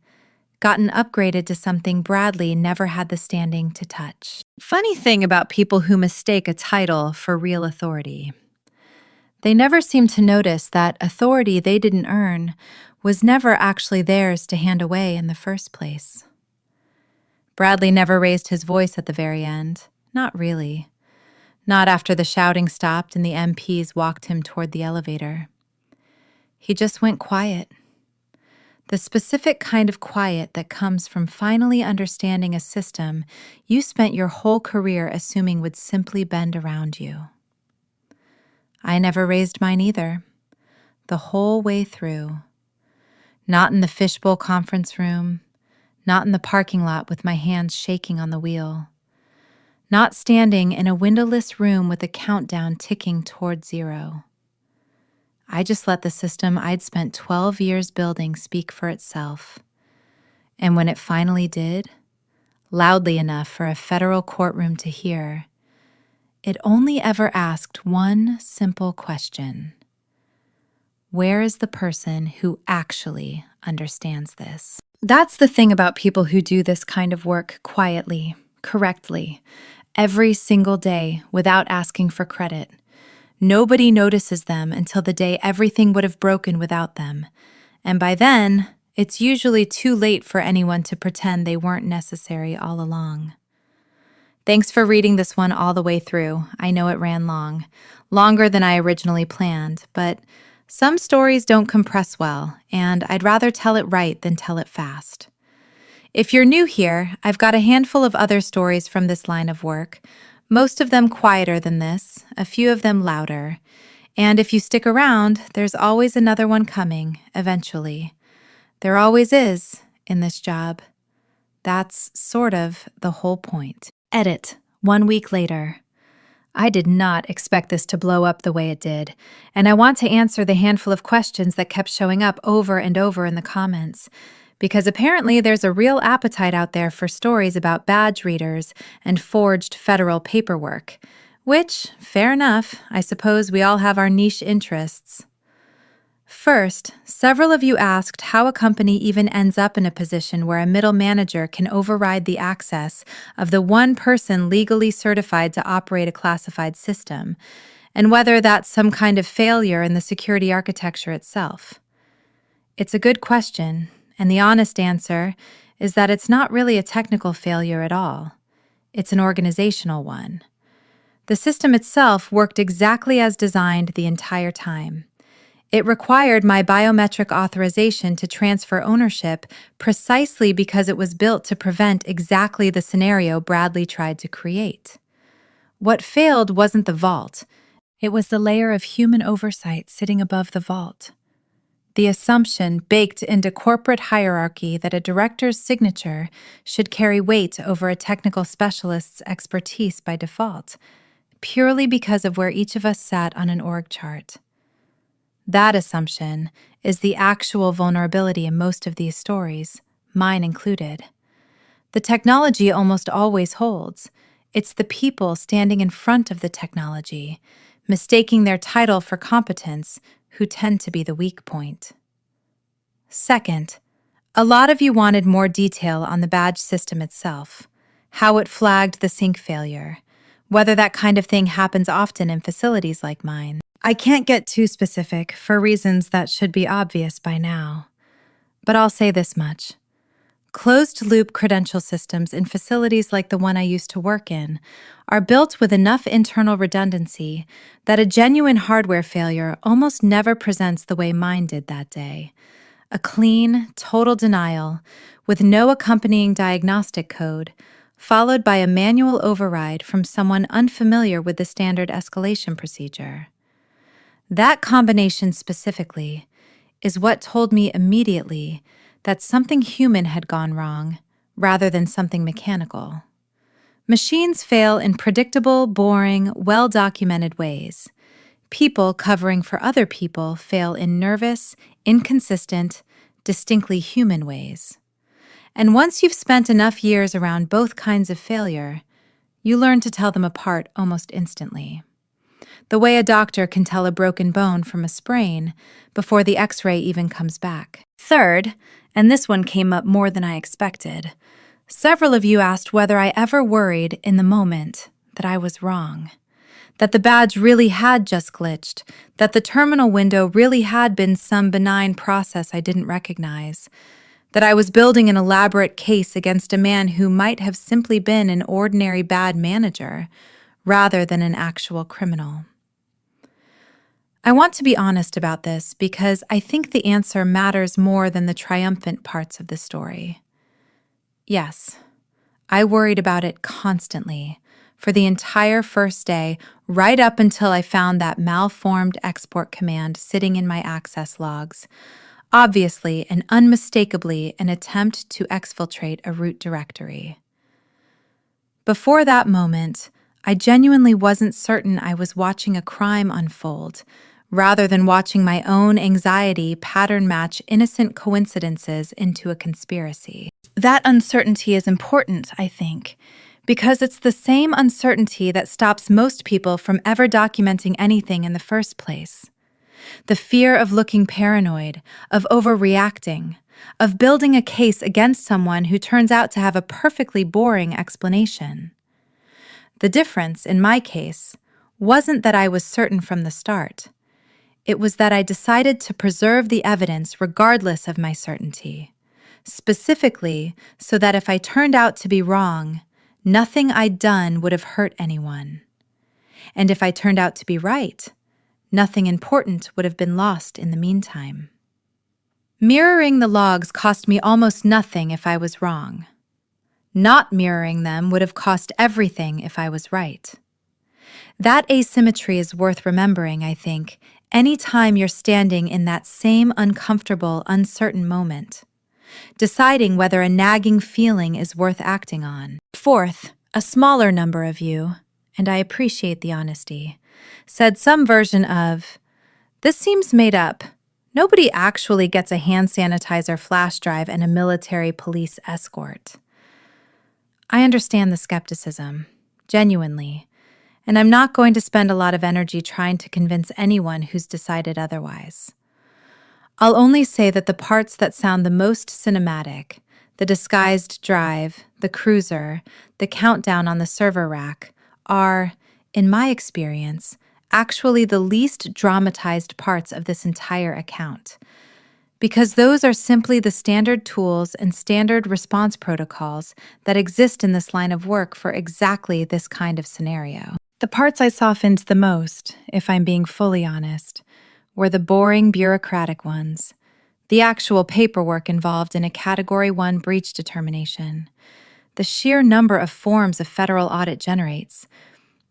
gotten upgraded to something Bradley never had the standing to touch. Funny thing about people who mistake a title for real authority. They never seem to notice that authority they didn't earn was never actually theirs to hand away in the first place. Bradley never raised his voice at the very end. Not really. Not after the shouting stopped and the MPs walked him toward the elevator. He just went quiet. The specific kind of quiet that comes from finally understanding a system you spent your whole career assuming would simply bend around you. I never raised mine either, the whole way through. Not in the fishbowl conference room, not in the parking lot with my hands shaking on the wheel. Not standing in a windowless room with a countdown ticking toward 0. I just let the system I'd spent 12 years building speak for itself. And when it finally did, loudly enough for a federal courtroom to hear, it only ever asked one simple question. Where is the person who actually understands this? That's the thing about people who do this kind of work quietly, correctly, every single day without asking for credit. Nobody notices them until the day everything would have broken without them. And by then, it's usually too late for anyone to pretend they weren't necessary all along. Thanks for reading this one all the way through. I know it ran long, longer than I originally planned, but some stories don't compress well, and I'd rather tell it right than tell it fast. If you're new here, I've got a handful of other stories from this line of work, most of them quieter than this, a few of them louder. And if you stick around, there's always another one coming, eventually. There always is, in this job. That's sort of the whole point. Edit, 1 week later. I did not expect this to blow up the way it did, and I want to answer the handful of questions that kept showing up over and over in the comments, because apparently there's a real appetite out there for stories about badge readers and forged federal paperwork, which, fair enough, I suppose we all have our niche interests. First, several of you asked how a company even ends up in a position where a middle manager can override the access of the one person legally certified to operate a classified system, and whether that's some kind of failure in the security architecture itself. It's a good question, and the honest answer is that it's not really a technical failure at all. It's an organizational one. The system itself worked exactly as designed the entire time. It required my biometric authorization to transfer ownership precisely because it was built to prevent exactly the scenario Bradley tried to create. What failed wasn't the vault. It was the layer of human oversight sitting above the vault. The assumption baked into corporate hierarchy that a director's signature should carry weight over a technical specialist's expertise by default, purely because of where each of us sat on an org chart. That assumption is the actual vulnerability in most of these stories, mine included. The technology almost always holds. It's the people standing in front of the technology, mistaking their title for competence, who tend to be the weak point. Second, a lot of you wanted more detail on the badge system itself, how it flagged the sync failure, whether that kind of thing happens often in facilities like mine. I can't get too specific for reasons that should be obvious by now, but I'll say this much. Closed-loop credential systems in facilities like the one I used to work in are built with enough internal redundancy that a genuine hardware failure almost never presents the way mine did that day. A clean, total denial, with no accompanying diagnostic code, followed by a manual override from someone unfamiliar with the standard escalation procedure. That combination specifically is what told me immediately that something human had gone wrong rather than something mechanical. Machines fail in predictable, boring, well-documented ways. People covering for other people fail in nervous, inconsistent, distinctly human ways. And once you've spent enough years around both kinds of failure, you learn to tell them apart almost instantly. The way a doctor can tell a broken bone from a sprain before the X-ray even comes back. Third, and this one came up more than I expected, several of you asked whether I ever worried in the moment that I was wrong, that the badge really had just glitched, that the terminal window really had been some benign process I didn't recognize, that I was building an elaborate case against a man who might have simply been an ordinary bad manager rather than an actual criminal. I want to be honest about this because I think the answer matters more than the triumphant parts of the story. Yes, I worried about it constantly for the entire first day, right up until I found that malformed export command sitting in my access logs, obviously and unmistakably an attempt to exfiltrate a root directory. Before that moment, I genuinely wasn't certain I was watching a crime unfold, rather than watching my own anxiety pattern match innocent coincidences into a conspiracy. That uncertainty is important, I think, because it's the same uncertainty that stops most people from ever documenting anything in the first place. The fear of looking paranoid, of overreacting, of building a case against someone who turns out to have a perfectly boring explanation. The difference, in my case, wasn't that I was certain from the start. It was that I decided to preserve the evidence regardless of my certainty, specifically so that if I turned out to be wrong, nothing I'd done would have hurt anyone. And if I turned out to be right, nothing important would have been lost in the meantime. Mirroring the logs cost me almost nothing if I was wrong. Not mirroring them would have cost everything if I was right. That asymmetry is worth remembering, I think, any time you're standing in that same uncomfortable, uncertain moment, deciding whether a nagging feeling is worth acting on. Fourth, a smaller number of you, and I appreciate the honesty, said some version of, "This seems made up. Nobody actually gets a hand sanitizer flash drive and a military police escort." I understand the skepticism, genuinely, and I'm not going to spend a lot of energy trying to convince anyone who's decided otherwise. I'll only say that the parts that sound the most cinematic, the disguised drive, the cruiser, the countdown on the server rack, are, in my experience, actually the least dramatized parts of this entire account. Because those are simply the standard tools and standard response protocols that exist in this line of work for exactly this kind of scenario. The parts I softened the most, if I'm being fully honest, were the boring bureaucratic ones, the actual paperwork involved in a Category 1 breach determination, the sheer number of forms a federal audit generates,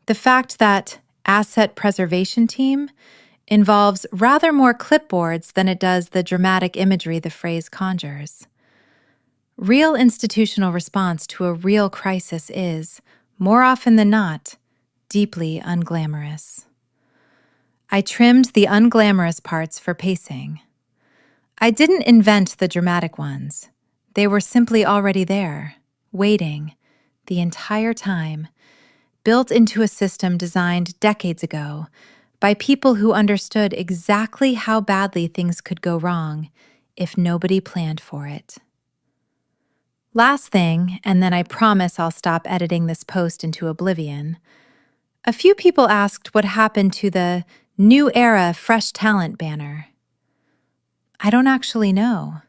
the fact that asset preservation team involves rather more clipboards than it does the dramatic imagery the phrase conjures. Real institutional response to a real crisis is, more often than not, deeply unglamorous. I trimmed the unglamorous parts for pacing. I didn't invent the dramatic ones. They were simply already there, waiting, the entire time, built into a system designed decades ago by people who understood exactly how badly things could go wrong if nobody planned for it. Last thing, and then I promise I'll stop editing this post into oblivion. A few people asked what happened to the New Era Fresh Talent banner. I don't actually know,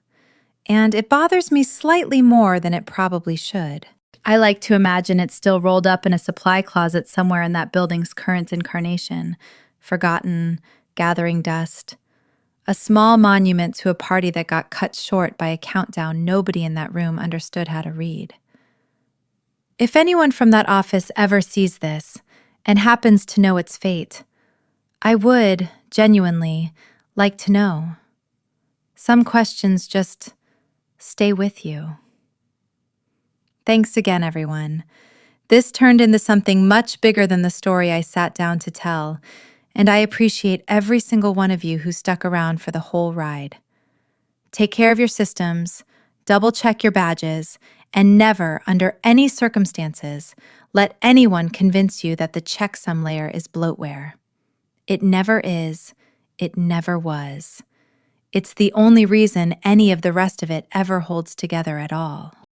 and it bothers me slightly more than it probably should. I like to imagine it's still rolled up in a supply closet somewhere in that building's current incarnation, forgotten, gathering dust. A small monument to a party that got cut short by a countdown nobody in that room understood how to read. If anyone from that office ever sees this and happens to know its fate, I would, genuinely, like to know. Some questions just stay with you. Thanks again, everyone. This turned into something much bigger than the story I sat down to tell, and I appreciate every single one of you who stuck around for the whole ride. Take care of your systems, double-check your badges, and never, under any circumstances, let anyone convince you that the checksum layer is bloatware. It never is. It never was. It's the only reason any of the rest of it ever holds together at all.